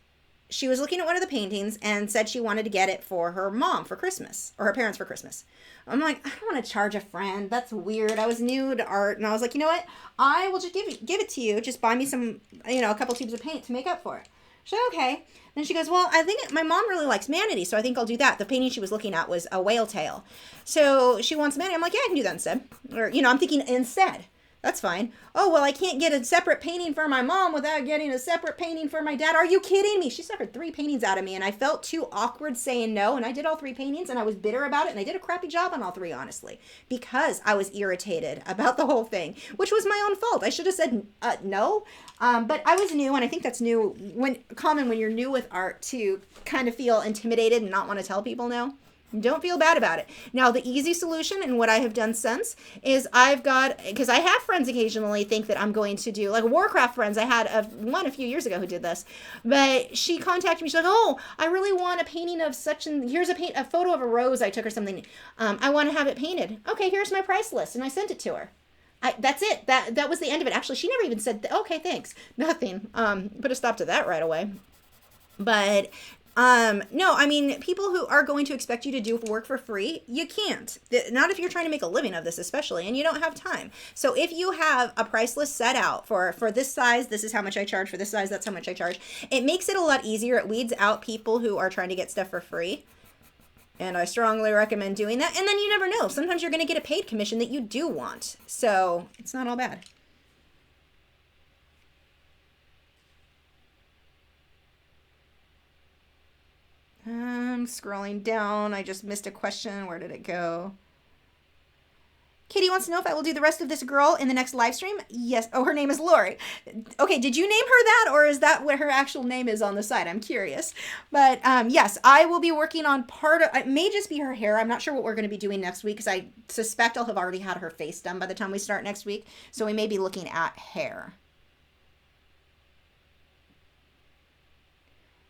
she was looking at one of the paintings and said she wanted to get it for her mom for Christmas, or her parents for Christmas. I'm like, I don't want to charge a friend. That's weird. I was new to art, and I was like, you know what? I will just give it to you. Just buy me some, a couple tubes of paint to make up for it. She's like, okay. Then she goes, well, I think my mom really likes manatee, so I think I'll do that. The painting she was looking at was a whale tail. So she wants manatee. I'm like, yeah, I can do that instead. Or, I'm thinking instead. That's fine. Oh, well, I can't get a separate painting for my mom without getting a separate painting for my dad. Are you kidding me? She suckered 3 paintings out of me, and I felt too awkward saying no, and I did all 3 paintings, and I was bitter about it, and I did a crappy job on all 3, honestly, because I was irritated about the whole thing, which was my own fault. I should have said no, but I was new, and I think that's common when you're new with art to kind of feel intimidated and not want to tell people no. Don't feel bad about it. Now, the easy solution, and what I have done since, is because I have friends occasionally think that I'm going to do, like Warcraft friends. I had one a few years ago who did this, but she contacted me. She's like, oh, I really want a painting of such, and here's a photo of a rose I took or something. I want to have it painted. Okay, here's my price list. And I sent it to her. That's it. That was the end of it. Actually, she never even said, okay, thanks. Nothing. Put a stop to that right away. But no, I mean, people who are going to expect you to do work for free, you can't. Not if you're trying to make a living of this, especially, and you don't have time. So if you have a price list set out for this size, this is how much I charge. For this size, that's how much I charge. It makes it a lot easier. It weeds out people who are trying to get stuff for free. And I strongly recommend doing that. And then you never know. Sometimes you're going to get a paid commission that you do want. So it's not all bad. I'm scrolling down. I just missed a question. Where did it go? Katie wants to know if I will do the rest of this girl in the next live stream. Yes. Oh, her name is Lori. Okay, did you name her that, or is that what her actual name is on the side? I'm curious. But yes, I will be working on it may just be her hair. I'm not sure what we're going to be doing next week, because I suspect I'll have already had her face done by the time we start next week. So we may be looking at hair.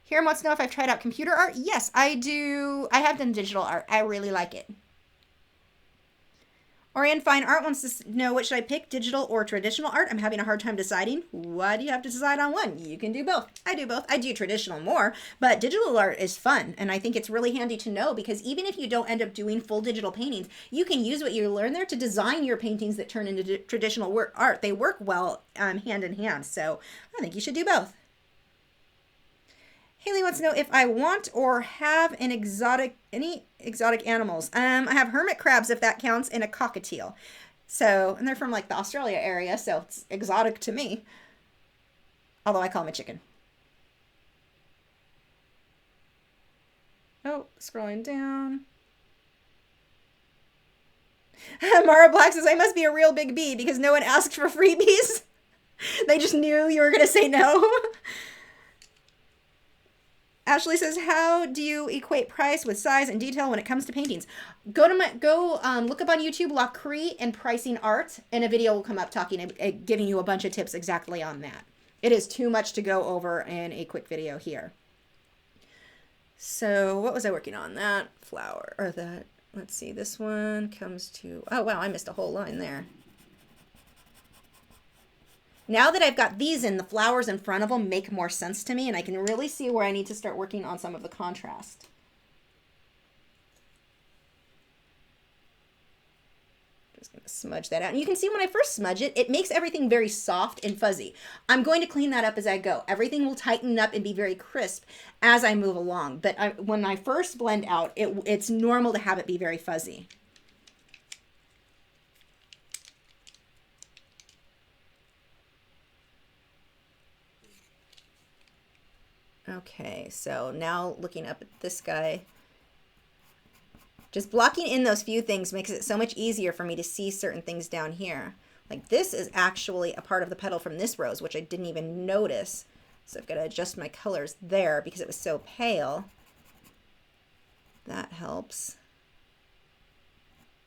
Here wants to know if I've tried out computer art. Yes, I do. I have done digital art. I really like it. Orion Fine Art wants to know, what should I pick, digital or traditional art? I'm having a hard time deciding. Why do you have to decide on one? You can do both. I do both. I do traditional more, but digital art is fun. And I think it's really handy to know, because even if you don't end up doing full digital paintings, you can use what you learn there to design your paintings that turn into traditional art. They work well hand in hand. So I think you should do both. Haley wants to know if I want or have any exotic animals. I have hermit crabs, if that counts, and a cockatiel. So, and they're from like the Australia area, so it's exotic to me. Although I call them a chicken. Oh, scrolling down. Mara Black says, I must be a real big bee because no one asked for freebies. They just knew you were going to say no. Ashley says, how do you equate price with size and detail when it comes to paintings? Go look up on YouTube, Lachri and pricing art, and a video will come up talking, giving you a bunch of tips exactly on that. It is too much to go over in a quick video here. So what was I working on? That flower, or that, let's see, this one comes to, oh wow, I missed a whole line there. Now that I've got these in, the flowers in front of them make more sense to me, and I can really see where I need to start working on some of the contrast. Just going to smudge that out. And you can see when I first smudge it, it makes everything very soft and fuzzy. I'm going to clean that up as I go. Everything will tighten up and be very crisp as I move along. But when I first blend out, it's normal to have it be very fuzzy. Okay, so now looking up at this guy, just blocking in those few things makes it so much easier for me to see certain things down here. Like this is actually a part of the petal from this rose, which I didn't even notice. So I've got to adjust my colors there because it was so pale. That helps.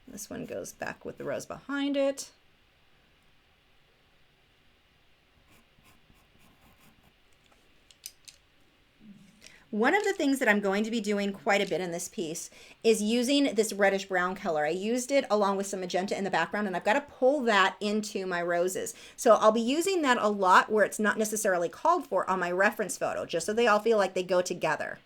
This one goes back with the rose behind it. One of the things that I'm going to be doing quite a bit in this piece is using this reddish brown color. I used it along with some magenta in the background, and I've got to pull that into my roses. So I'll be using that a lot where it's not necessarily called for on my reference photo, just so they all feel like they go together.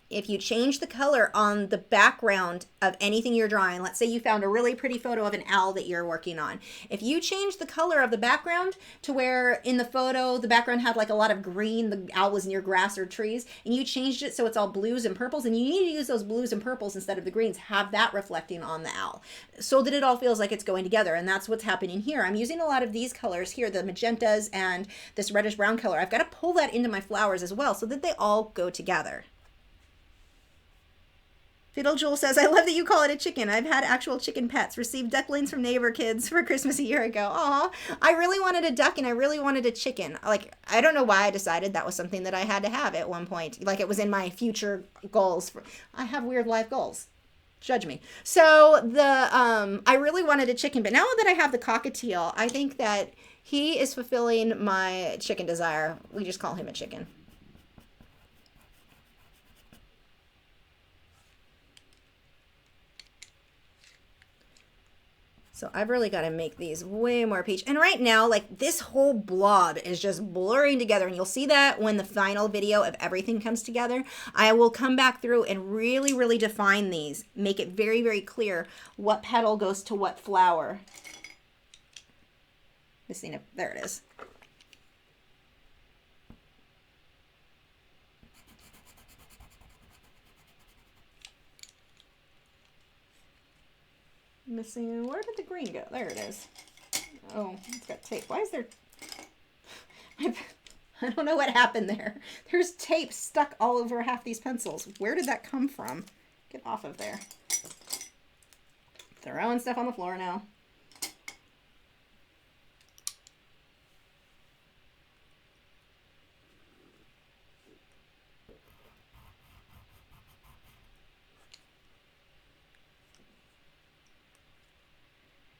If you change the color on the background of anything you're drawing, let's say you found a really pretty photo of an owl that you're working on. If you change the color of the background to where in the photo, the background had like a lot of green, the owl was near grass or trees, and you changed it so it's all blues and purples, and you need to use those blues and purples instead of the greens, have that reflecting on the owl so that it all feels like it's going together. And that's what's happening here. I'm using a lot of these colors here, the magentas and this reddish brown color. I've got to pull that into my flowers as well so that they all go together. Fiddle Jewel says, I love that you call it a chicken. I've had actual chicken pets. Received ducklings from neighbor kids for Christmas a year ago. Aw, I really wanted a duck and I really wanted a chicken. Like, I don't know why I decided that was something that I had to have at one point. Like, it was in my future goals. I have weird life goals. Judge me. So I really wanted a chicken, but now that I have the cockatiel, I think that he is fulfilling my chicken desire. We just call him a chicken. So I've really got to make these way more peach. And right now, like this whole blob is just blurring together. And you'll see that when the final video of everything comes together. I will come back through and really, really define these. Make it very, very clear what petal goes to what flower. There it is. Missing, where did the green go? There it is. Oh, it's got tape. Why is there, I don't know what happened there. There's tape stuck all over half these pencils. Where did that come from? Get off of there. Throwing stuff on the floor now.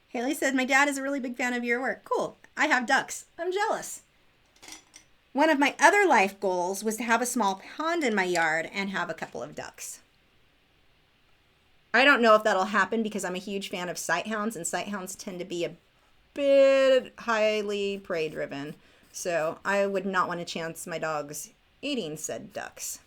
Haley said, my dad is a really big fan of your work. Cool. I have ducks. I'm jealous. One of my other life goals was to have a small pond in my yard and have a couple of ducks. I don't know if that'll happen because I'm a huge fan of sighthounds, and sighthounds tend to be a bit highly prey driven. So I would not want to chance my dogs eating said ducks.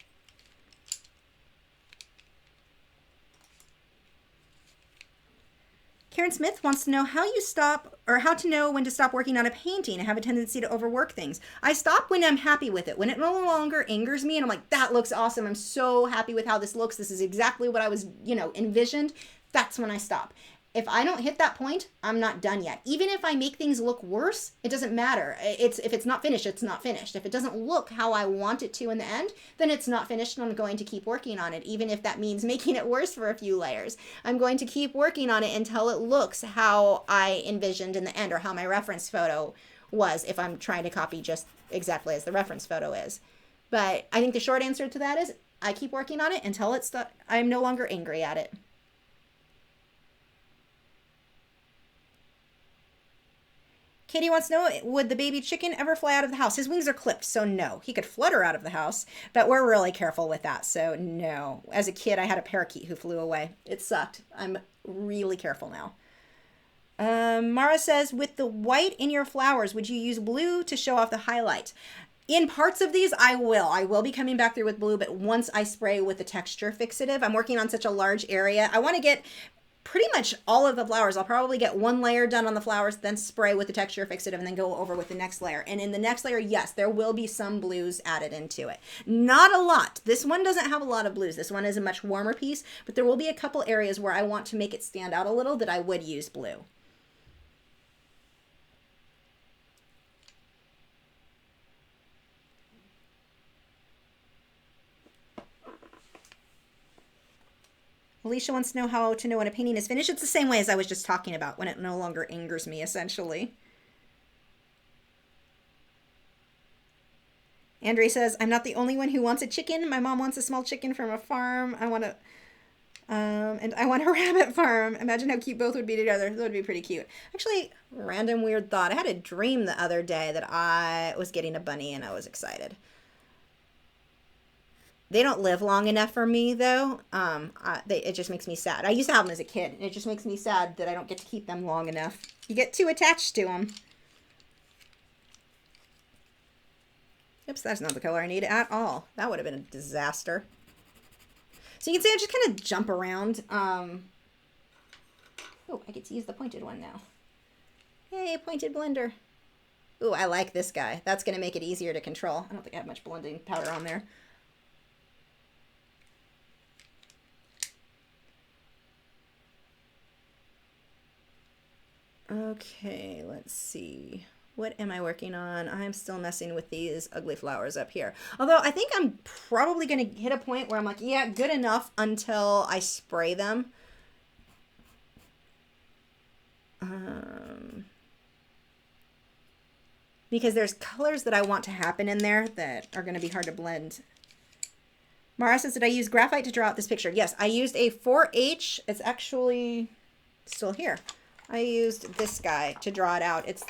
Karen Smith wants to know how you stop, or how to know when to stop working on a painting. I have a tendency to overwork things. I stop when I'm happy with it. When it no longer angers me and I'm like, that looks awesome. I'm so happy with how this looks. This is exactly what I was, envisioned. That's when I stop. If I don't hit that point, I'm not done yet. Even if I make things look worse, it doesn't matter. If it's not finished, it's not finished. If it doesn't look how I want it to in the end, then it's not finished, and I'm going to keep working on it. Even if that means making it worse for a few layers, I'm going to keep working on it until it looks how I envisioned in the end, or how my reference photo was, if I'm trying to copy just exactly as the reference photo is. But I think the short answer to that is I keep working on it until I'm no longer angry at it. Katie wants to know, would the baby chicken ever fly out of the house? His wings are clipped, so no. He could flutter out of the house, but we're really careful with that, so no. As a kid, I had a parakeet who flew away. It sucked. I'm really careful now. Mara says, with the white in your flowers, would you use blue to show off the highlight? In parts of these, I will. I will be coming back through with blue, but once I spray with the texture fixative, I'm working on such a large area. I want to get pretty much all of the flowers. I'll probably get one layer done on the flowers, then spray with the texture fixative, and then go over with the next layer. And in the next layer, yes, there will be some blues added into it. Not a lot. This one doesn't have a lot of blues. This one is a much warmer piece, but there will be a couple areas where I want to make it stand out a little that I would use blue. Alicia wants to know how to know when a painting is finished. It's the same way as I was just talking about, when it no longer angers me, essentially. Andre says, I'm not the only one who wants a chicken. My mom wants a small chicken from a farm. And I want a rabbit farm. Imagine how cute both would be together. That would be pretty cute. Actually, random weird thought. I had a dream the other day that I was getting a bunny and I was excited. They don't live long enough for me, though. It just makes me sad. I used to have them as a kid, and it just makes me sad that I don't get to keep them long enough. You get too attached to them. Oops, that's not the color I need at all. That would have been a disaster. So you can see I just kind of jump around. Oh, I get to use the pointed one now. Yay, pointed blender. Ooh, I like this guy. That's going to make it easier to control. I don't think I have much blending powder on there. Okay, let's see. What am I working on? I'm still messing with these ugly flowers up here. Although I think I'm probably going to hit a point where I'm like, yeah, good enough until I spray them. Because there's colors that I want to happen in there that are going to be hard to blend. Mara says, did I use graphite to draw out this picture? Yes, I used a 4H. It's actually still here. I used this guy to draw it out. It's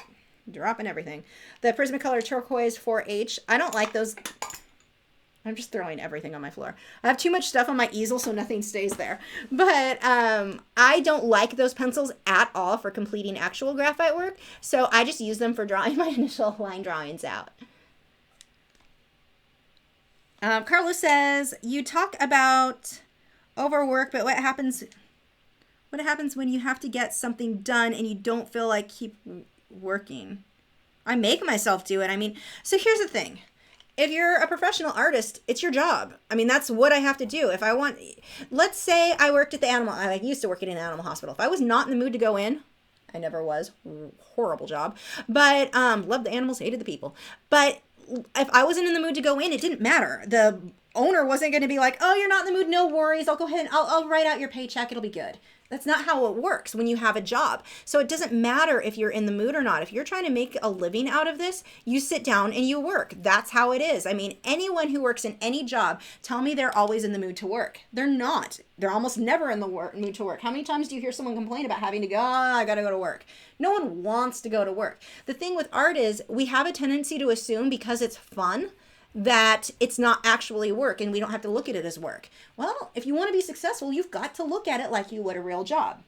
dropping everything. The Prismacolor Turquoise 4H. I don't like those. I'm just throwing everything on my floor. I have too much stuff on my easel, so nothing stays there. But I don't like those pencils at all for completing actual graphite work. So I just use them for drawing my initial line drawings out. Carlos says, you talk about overwork, but what happens when you have to get something done and you don't feel like keep working? I make myself do it. I mean, so here's the thing. If you're a professional artist, it's your job. I mean, that's what I have to do. If I want, let's say I worked at I used to work at an animal hospital. If I was not in the mood to go in, I never was, horrible job, but loved the animals, hated the people. But if I wasn't in the mood to go in, it didn't matter. The owner wasn't going to be like, oh, you're not in the mood, no worries. I'll go ahead and I'll write out your paycheck. It'll be good. That's not how it works when you have a job. So it doesn't matter if you're in the mood or not. If you're trying to make a living out of this, you sit down and you work. That's how it is. I mean, anyone who works in any job, tell me they're always in the mood to work. They're not. They're almost never in the mood to work. How many times do you hear someone complain about having to go, I got to go to work? No one wants to go to work. The thing with art is we have a tendency to assume because it's fun that it's not actually work and we don't have to look at it as work. Well, if you want to be successful, you've got to look at it like you would a real job.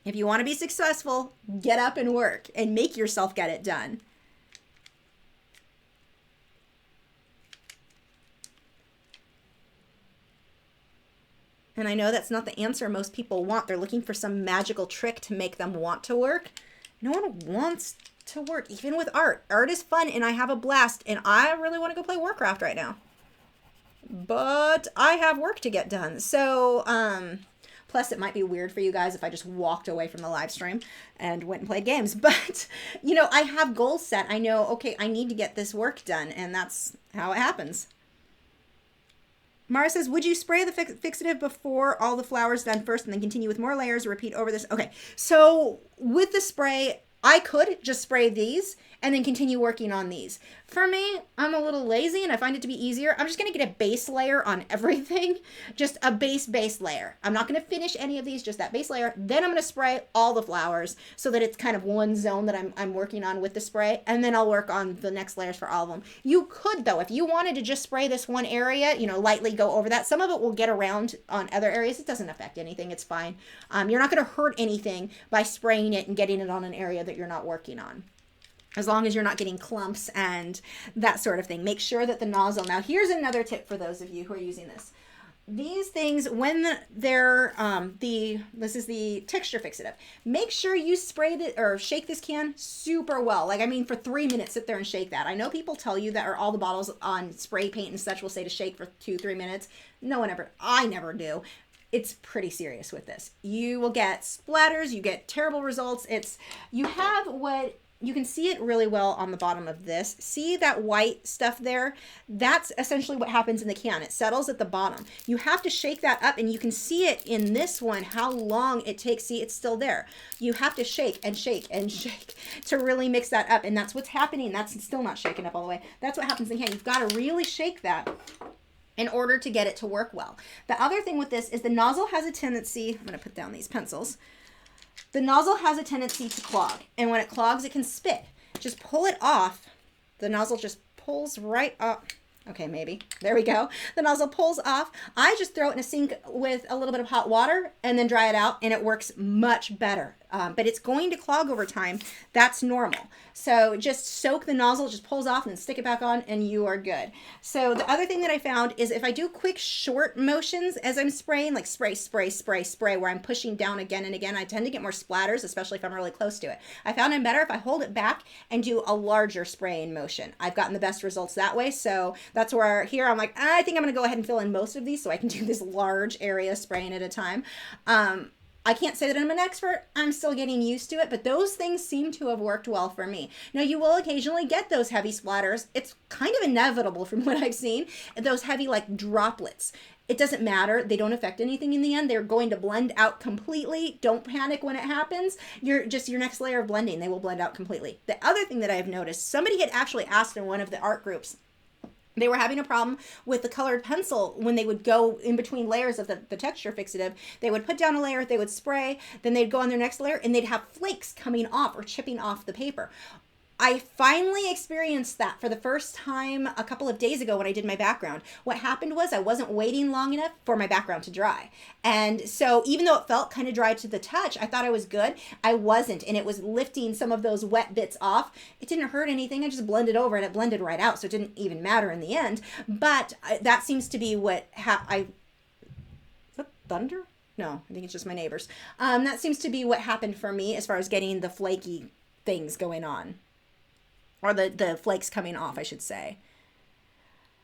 If you want to be successful, get up and work and make yourself get it done. And I know that's not the answer most people want. They're looking for some magical trick to make them want to work. No one wants to work, even with art. Art is fun and I have a blast and I really want to go play Warcraft right now. But I have work to get done. So, plus it might be weird for you guys if I just walked away from the live stream and went and played games. But, you know, I have goals set. I know, okay, I need to get this work done and that's how it happens. Mara says, would you spray the fixative before all the flowers done first and then continue with more layers or repeat over this? Okay, so with the spray, I could just spray these and then continue working on these. For me, I'm a little lazy and I find it to be easier. I'm just gonna get a base layer on everything, just a base layer. I'm not gonna finish any of these, just that base layer. Then I'm gonna spray all the flowers so that it's kind of one zone that I'm working on with the spray, and then I'll work on the next layers for all of them. You could though, if you wanted to just spray this one area, you know, lightly go over that. Some of it will get around on other areas. It doesn't affect anything, it's fine. You're not gonna hurt anything by spraying it and getting it on an area that you're not working on, as long as you're not getting clumps and that sort of thing. Make sure that the nozzle, now here's another tip for those of you who are using this. These things, when they're, this is the texture fixative, make sure you spray it or shake this can super well. Like, I mean, for 3 minutes, sit there and shake that. I know people tell you that, or all the bottles on spray paint and such will say to shake for 2-3 minutes. No one ever, I never do. It's pretty serious with this. You will get splatters, you get terrible results. You have what, you can see it really well on the bottom of this. See that white stuff there? That's essentially what happens in the can. It settles at the bottom. You have to shake that up, and you can see it in this one, how long it takes. See, it's still there. You have to shake and shake and shake to really mix that up, and that's what's happening. That's still not shaken up all the way. That's what happens in the can. You've got to really shake that in order to get it to work well. The other thing with this is the nozzle has a tendency, I'm going to put down these pencils. The nozzle has a tendency to clog, and when it clogs, it can spit. Just pull it off. The nozzle just pulls right up. Okay, maybe. There we go. The nozzle pulls off. I just throw it in a sink with a little bit of hot water and then dry it out, and it works much better. But it's going to clog over time. That's normal. So just soak the nozzle, just pulls off, and then stick it back on, and you are good. So the other thing that I found is if I do quick short motions as I'm spraying, like spray, spray, spray, spray, where I'm pushing down again and again, I tend to get more splatters, especially if I'm really close to it. I found I'm better if I hold it back and do a larger spraying motion. I've gotten the best results that way. So that's where here I'm like, I think I'm going to go ahead and fill in most of these so I can do this large area spraying at a time. I can't say that I'm an expert. I'm still getting used to it, but those things seem to have worked well for me. Now, you will occasionally get those heavy splatters. It's kind of inevitable from what I've seen. Those heavy, like, droplets. It doesn't matter. They don't affect anything in the end. They're going to blend out completely. Don't panic when it happens. Your next layer of blending, they will blend out completely. The other thing that I've noticed, somebody had actually asked in one of the art groups, they were having a problem with the colored pencil when they would go in between layers of the texture fixative. They would put down a layer, they would spray, then they'd go on their next layer, and they'd have flakes coming off or chipping off the paper. I finally experienced that for the first time a couple of days ago when I did my background. What happened was I wasn't waiting long enough for my background to dry. And so even though it felt kind of dry to the touch, I thought I was good. I wasn't, and it was lifting some of those wet bits off. It didn't hurt anything. I just blended over and it blended right out, so it didn't even matter in the end. But that seems to be what is that thunder? No, I think it's just my neighbors. That seems to be what happened for me as far as getting the flaky things going on. Or the flakes coming off, I should say.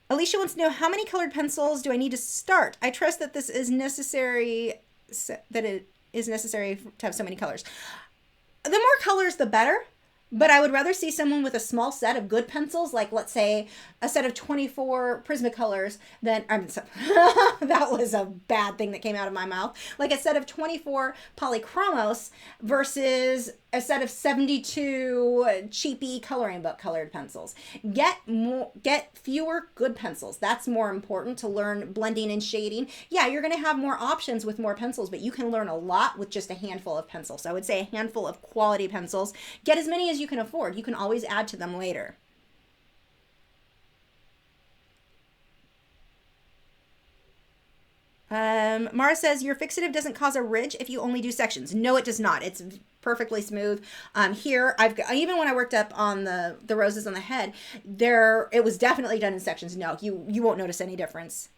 Alicia wants to know, how many colored pencils do I need to start? I trust that this is necessary, that it is necessary to have so many colors. The more colors, the better. But I would rather see someone with a small set of good pencils, like let's say a set of 24 Prismacolors, than, that was a bad thing that came out of my mouth, like a set of 24 Polychromos versus a set of 72 cheapy coloring book colored pencils. Get fewer good pencils. That's more important to learn blending and shading. Yeah, you're going to have more options with more pencils, but you can learn a lot with just a handful of pencils. So I would say a handful of quality pencils. Get as many as you can afford. You can always add to them later. Mara says your fixative doesn't cause a ridge if you only do sections. No, it does not. It's perfectly smooth. Here I've got, even when I worked up on the roses on the head, it was definitely done in sections. No, you won't notice any difference.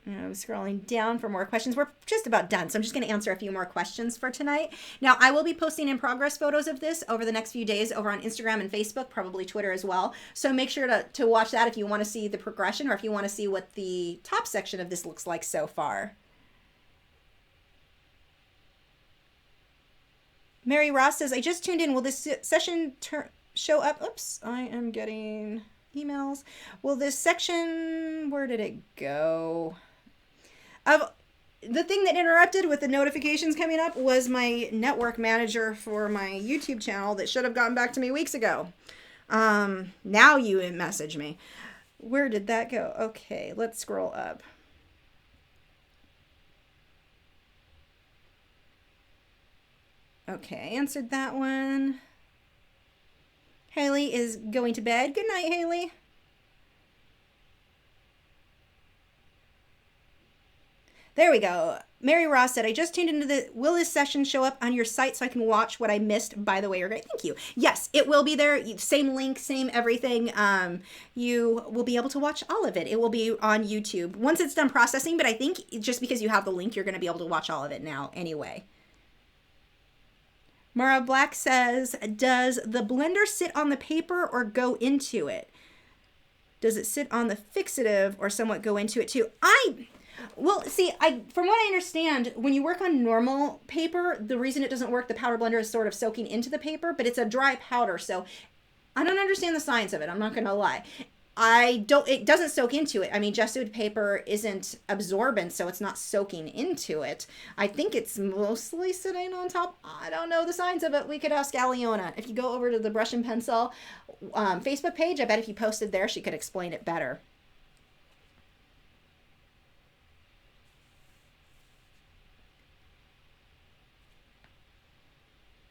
I'm scrolling down for more questions. We're just about done, so I'm just going to answer a few more questions for tonight. Now, I will be posting in progress photos of this over the next few days over on Instagram and Facebook, probably Twitter as well. So make sure to watch that if you want to see the progression or if you want to see what the top section of this looks like so far. Mary Ross says, I just tuned in. Will this session show up? Oops, I am getting emails. Will this section, where did it go? The thing that interrupted with the notifications coming up was my network manager for my YouTube channel that should have gotten back to me weeks ago. Now you message me. Where did that go? Okay, let's scroll up. Okay, answered that one. Haley is going to bed. Good night, Haley. There we go. Mary Ross said, I just tuned into the, will this session show up on your site so I can watch what I missed? By the way, you're great. Thank you. Yes, it will be there. Same link, same everything. You will be able to watch all of it. It will be on YouTube once it's done processing, but I think just because you have the link, you're going to be able to watch all of it now anyway. Mara Black says, does the blender sit on the paper or go into it? Does it sit on the fixative or somewhat go into it too? Well, see, from what I understand, when you work on normal paper, the reason it doesn't work, the powder blender is sort of soaking into the paper, but it's a dry powder, so I don't understand the science of it. I'm not going to lie. It doesn't soak into it. I mean, gestued paper isn't absorbent, so it's not soaking into it. I think it's mostly sitting on top. I don't know the science of it. We could ask Aliona. If you go over to the Brush and Pencil Facebook page, I bet if you posted there, she could explain it better.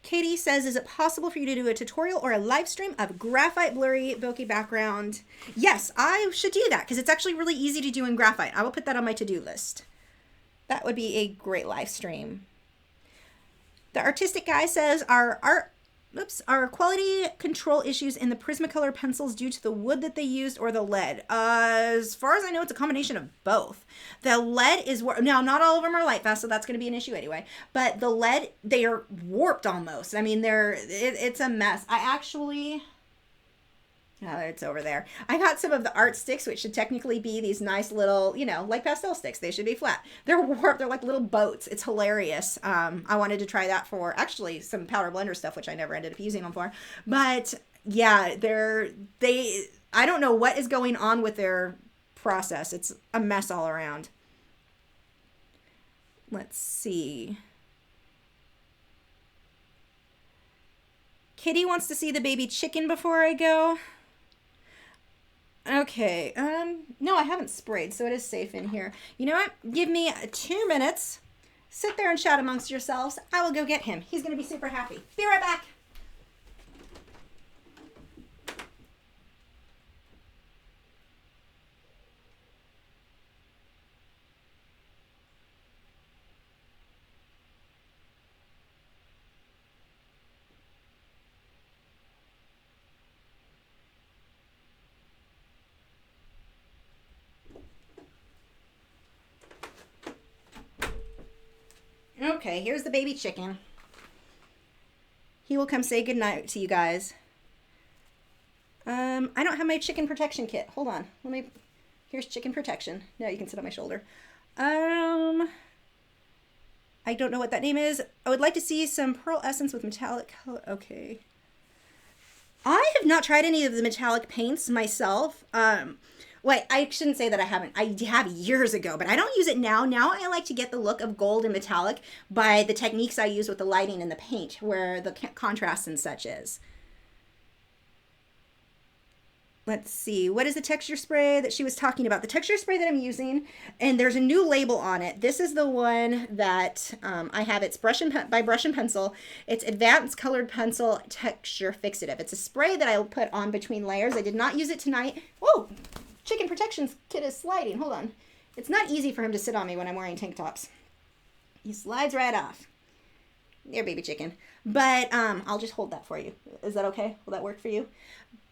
Katie says, is it possible for you to do a tutorial or a live stream of graphite blurry bokeh background? Yes, I should do that because it's actually really easy to do in graphite. I will put that on my to-do list. That would be a great live stream. The artistic guy says, are quality control issues in the Prismacolor pencils due to the wood that they used or the lead? As far as I know, it's a combination of both. The lead is, now not all of them are light fast, so that's going to be an issue anyway, but the lead, they are warped almost. I mean, it's a mess. It's over there. I got some of the art sticks, which should technically be these nice little, like pastel sticks. They should be flat. They're warped. They're like little boats. It's hilarious. I wanted to try that for actually some powder blender stuff, which I never ended up using them for. But yeah, I don't know what is going on with their process. It's a mess all around. Let's see. Kitty wants to see the baby chicken before I go. Okay, no, I haven't sprayed, so it is safe in here. You know what? Give me 2 minutes. Sit there and chat amongst yourselves. I will go get him. He's going to be super happy. Be right back. Okay, here's the baby chicken. He will come say goodnight to you guys. I don't have my chicken protection kit. Hold on. Here's chicken protection. Now you can sit on my shoulder. I don't know what that name is. I would like to see some pearl essence with metallic color. Okay. I have not tried any of the metallic paints myself. Wait, I shouldn't say that I haven't. I have years ago, but I don't use it now. Now I like to get the look of gold and metallic by the techniques I use with the lighting and the paint, where the contrast and such is. let's see, what is the texture spray that she was talking about? The texture spray that I'm using, and there's a new label on it. This is the one that I have. It's by Brush and Pencil. It's Advanced Colored Pencil Texture Fixative. It's a spray that I'll put on between layers. I did not use it tonight. Whoa, chicken protection kit is sliding. Hold on. It's not easy for him to sit on me when I'm wearing tank tops. He slides right off. There, baby chicken. But I'll just hold that for you. Is that okay? Will that work for you?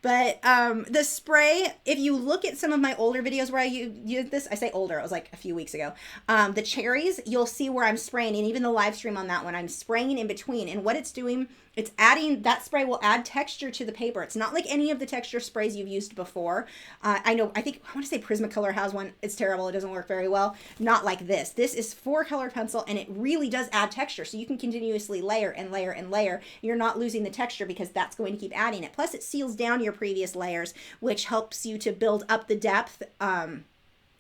But the spray, if you look at some of my older videos where I used this, I say older, it was like a few weeks ago. The cherries, you'll see where I'm spraying, and even the live stream on that one, I'm spraying in between. And what it's doing, it's adding, that spray will add texture to the paper. It's not like any of the texture sprays you've used before. I want to say Prismacolor has one. It's terrible. It doesn't work very well. Not like this. This is 4-color pencil, and it really does add texture. So you can continuously layer and layer and layer. You're not losing the texture because that's going to keep adding it. Plus, it seals down your previous layers, which helps you to build up the depth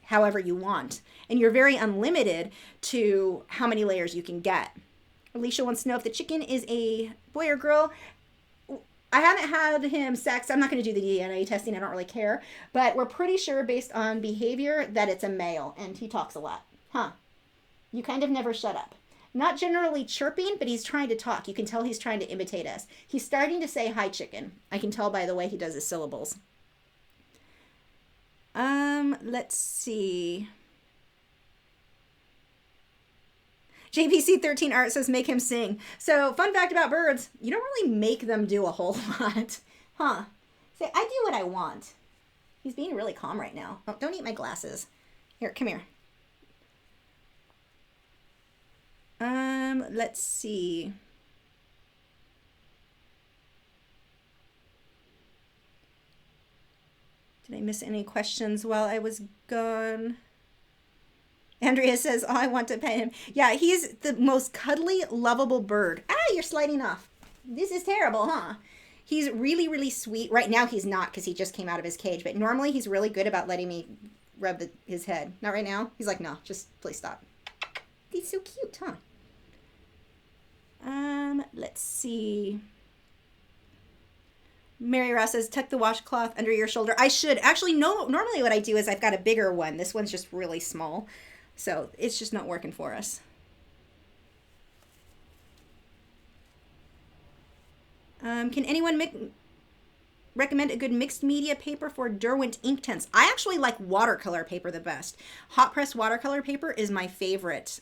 however you want. And you're very unlimited to how many layers you can get. Alicia wants to know if the chicken is a boy or girl. I haven't had him sexed. I'm not going to do the DNA testing. I don't really care. But we're pretty sure based on behavior that it's a male. And he talks a lot. Huh. You kind of never shut up. Not generally chirping, but he's trying to talk. You can tell he's trying to imitate us. He's starting to say hi, chicken. I can tell by the way he does his syllables. Let's see. JPC13 Art says make him sing. So, fun fact about birds, you don't really make them do a whole lot. Huh. Say, I do what I want. He's being really calm right now. Oh, don't eat my glasses. Here, come here. Let's see. Did I miss any questions while I was gone? Andrea says, oh, I want to pet him. Yeah, he's the most cuddly, lovable bird. Ah, you're sliding off. This is terrible, huh? He's really, really sweet. Right now he's not because he just came out of his cage. But normally he's really good about letting me rub his head. Not right now. He's like, no, just please stop. He's so cute, huh? Let's see. Mary Ross says, tuck the washcloth under your shoulder. I should. Actually, no. Normally what I do is I've got a bigger one. This one's just really small. So it's just not working for us. Can anyone recommend a good mixed media paper for Derwent Inktense? I actually like watercolor paper the best. Hot press watercolor paper is my favorite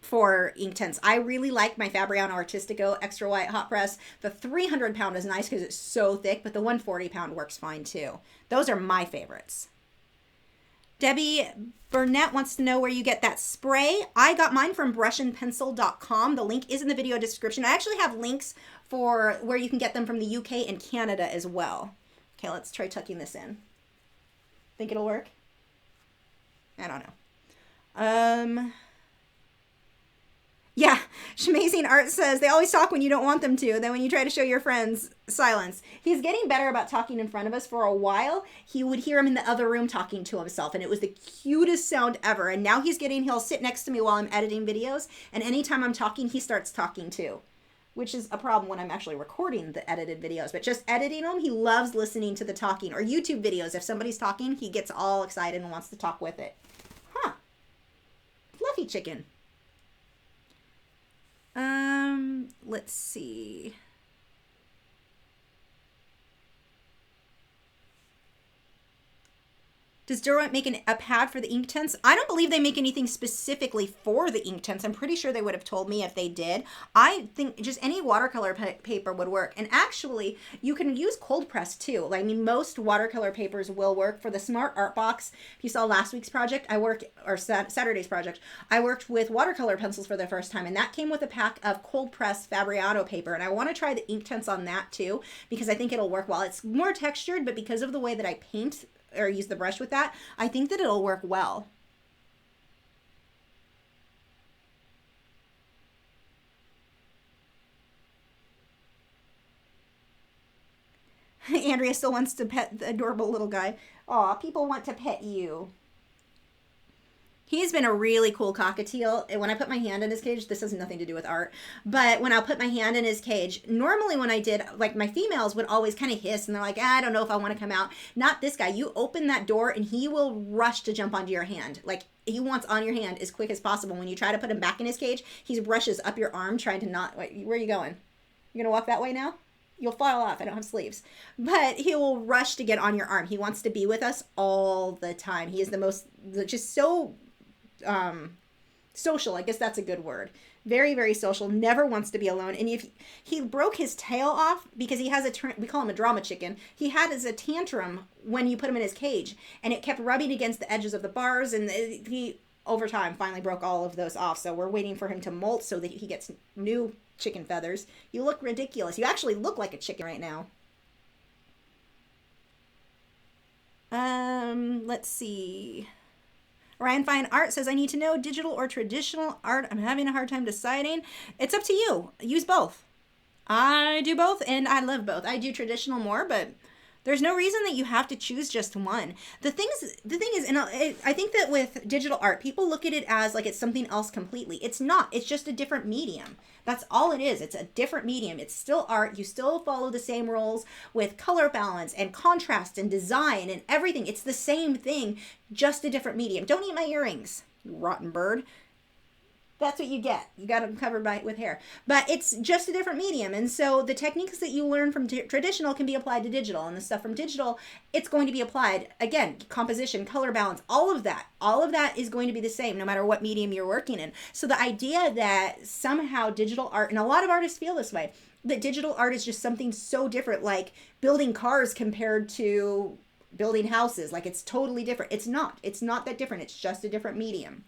for Inktense. I really like my Fabriano Artistico Extra White Hot Press. The 300 pound is nice because it's so thick, but the 140 pound works fine too. Those are my favorites. Debbie Burnett wants to know where you get that spray. I got mine from brushandpencil.com. The link is in the video description. I actually have links for where you can get them from the UK and Canada as well. Okay, let's try tucking this in. Think it'll work? I don't know. Yeah, Shamazing Art says, they always talk when you don't want them to. Then when you try to show your friends, silence. He's getting better about talking in front of us. For a while, he would hear him in the other room talking to himself, and it was the cutest sound ever. And now he'll sit next to me while I'm editing videos, and anytime I'm talking, he starts talking too, which is a problem when I'm actually recording the edited videos. But just editing them, he loves listening to the talking. Or YouTube videos, if somebody's talking, he gets all excited and wants to talk with it. Huh. Fluffy chicken. Let's see. Does Derwent make a pad for the Inktense? I don't believe they make anything specifically for the Inktense. I'm pretty sure they would have told me if they did. I think just any watercolor paper would work. And actually, you can use cold press too. I mean, most watercolor papers will work. For the Smart Art Box, if you saw last week's project, Saturday's project, I worked with watercolor pencils for the first time. And that came with a pack of cold press Fabriano paper. And I want to try the Inktense on that too, because I think it'll work well. It's more textured, but because of the way that I paint or use the brush with that, I think that it'll work well. Andrea still wants to pet the adorable little guy. Aw, people want to pet you. He's been a really cool cockatiel. And when I put my hand in his cage, this has nothing to do with art, but when I'll put my hand in his cage, normally when I did, like my females would always kind of hiss and they're like, I don't know if I want to come out. Not this guy. You open that door and he will rush to jump onto your hand. Like he wants on your hand as quick as possible. When you try to put him back in his cage, he rushes up your arm trying to not, wait, where are you going? You're going to walk that way now? You'll fall off. I don't have sleeves. But he will rush to get on your arm. He wants to be with us all the time. He is just so social. I guess that's a good word. Very, very social. Never wants to be alone. And if he broke his tail off because he has we call him a drama chicken. He had as a tantrum when you put him in his cage, and it kept rubbing against the edges of the bars, and he over time finally broke all of those off. So we're waiting for him to molt so that he gets new chicken feathers. You look ridiculous. You actually look like a chicken right now. Let's see. Ryan Fine Art says, I need to know digital or traditional art. I'm having a hard time deciding. It's up to you. Use both. I do both and I love both. I do traditional more, but there's no reason that you have to choose just one. The thing is, and I think that with digital art, people look at it as like it's something else completely. It's not. It's just a different medium. That's all it is. It's a different medium. It's still art. You still follow the same rules with color balance and contrast and design and everything. It's the same thing, just a different medium. Don't eat my earrings, you rotten bird. That's what you get. You got them covered with hair. But it's just a different medium. And so the techniques that you learn from traditional can be applied to digital. And the stuff from digital, it's going to be applied. Again, composition, color balance, all of that is going to be the same no matter what medium you're working in. So the idea that somehow digital art, and a lot of artists feel this way, that digital art is just something so different, like building cars compared to building houses. Like it's totally different. It's not. It's not that different. It's just a different medium.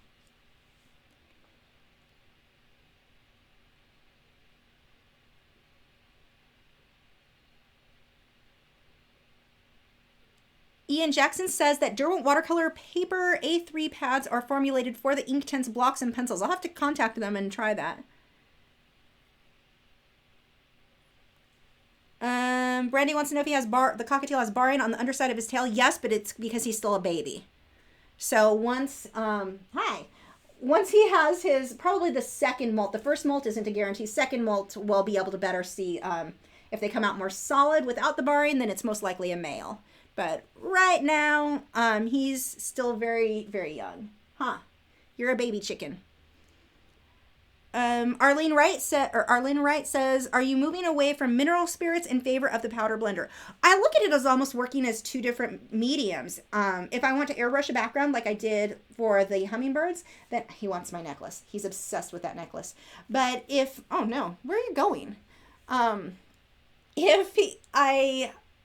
Ian Jackson says that Derwent watercolor paper A3 pads are formulated for the Inktense blocks and pencils. I'll have to contact them and try that. Brandy wants to know if he has the cockatiel has barring on the underside of his tail. Yes, but it's because he's still a baby. So once he has his, probably the second molt, the first molt isn't a guarantee. Second molt we'll be able to better see if they come out more solid without the barring, then it's most likely a male. But right now, he's still very, very young. Huh. You're a baby chicken. Arlene Wright says, are you moving away from mineral spirits in favor of the powder blender? I look at it as almost working as two different mediums. If I want to airbrush a background like I did for the hummingbirds, then he wants my necklace. He's obsessed with that necklace. But oh no, where are you going? I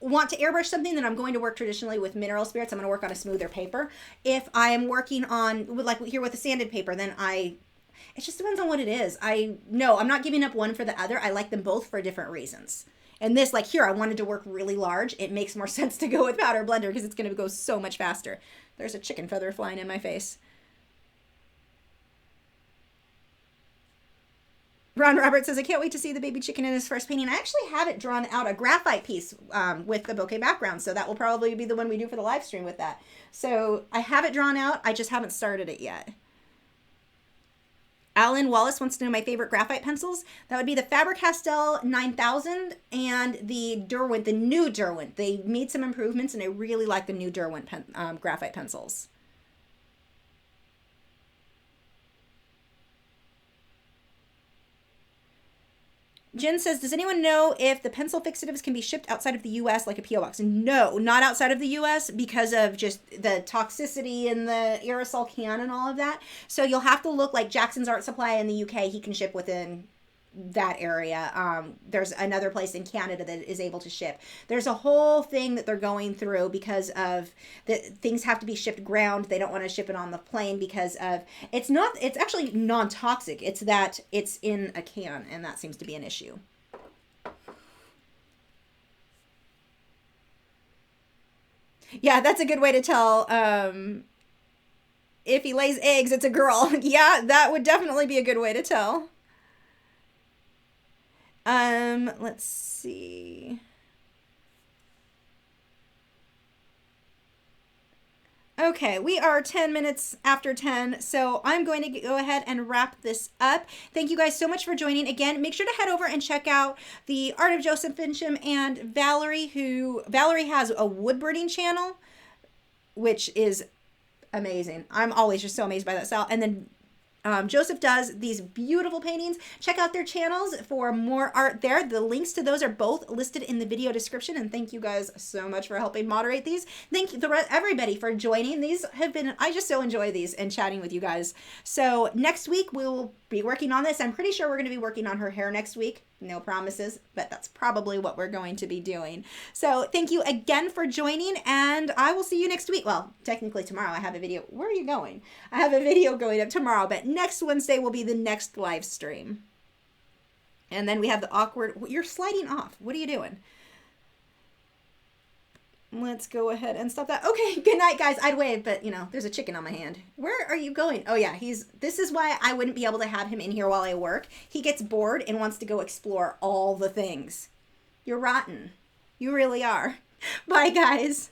want to airbrush something, then I'm going to work traditionally with mineral spirits. I'm going to work on a smoother paper. If I'm working on, like here with the sanded paper, then it just depends on what it is. I'm not giving up one for the other. I like them both for different reasons. And this, like here, I wanted to work really large. It makes more sense to go with powder blender because it's going to go so much faster. There's a chicken feather flying in my face. Ron Roberts says, I can't wait to see the baby chicken in his first painting. I actually have it drawn out, a graphite piece with the bokeh background. So that will probably be the one we do for the live stream with that. So I have it drawn out. I just haven't started it yet. Alan Wallace wants to know my favorite graphite pencils. That would be the Faber Castel 9000 and the Derwent, the new Derwent. They made some improvements and I really like the new Derwent graphite pencils. Jen says, does anyone know if the pencil fixatives can be shipped outside of the U.S. like a P.O. box? No, not outside of the U.S. because of just the toxicity and the aerosol can and all of that. So you'll have to look like Jackson's Art Supply in the U.K. He can ship within that area. There's another place in Canada that is able to ship. There's a whole thing that they're going through because of things have to be shipped ground. They don't want to ship it on the plane because of it's actually non-toxic. It's that it's in a can and that seems to be an issue. Yeah, that's a good way to tell if he lays eggs, it's a girl. Yeah, that would definitely be a good way to tell. Let's see. Okay, we are 10 minutes after 10, so I'm going to go ahead and wrap this up. Thank you guys so much for joining. Again, make sure to head over and check out the Art of Joseph Fincham and Valerie, Valerie has a woodburning channel, which is amazing. I'm always just so amazed by that style. And then Joseph does these beautiful paintings. Check out their channels for more art there. The links to those are both listed in the video description. And thank you guys so much for helping moderate these. Thank you everybody for joining. These have been, I just so enjoy these and chatting with you guys. So next week we'll be working on this. I'm pretty sure we're going to be working on her hair next week. No promises, but that's probably what we're going to be doing. So thank you again for joining, and I will see you next week. Well, technically tomorrow I have a video. Where are you going? I have a video going up tomorrow, but next Wednesday will be the next live stream. And then we have the awkward, you're sliding off. What are you doing? Let's go ahead and stop that. Okay, good night, guys. I'd wave, but, you know, there's a chicken on my hand. Where are you going? Oh, yeah, this is why I wouldn't be able to have him in here while I work. He gets bored and wants to go explore all the things. You're rotten. You really are. Bye, guys.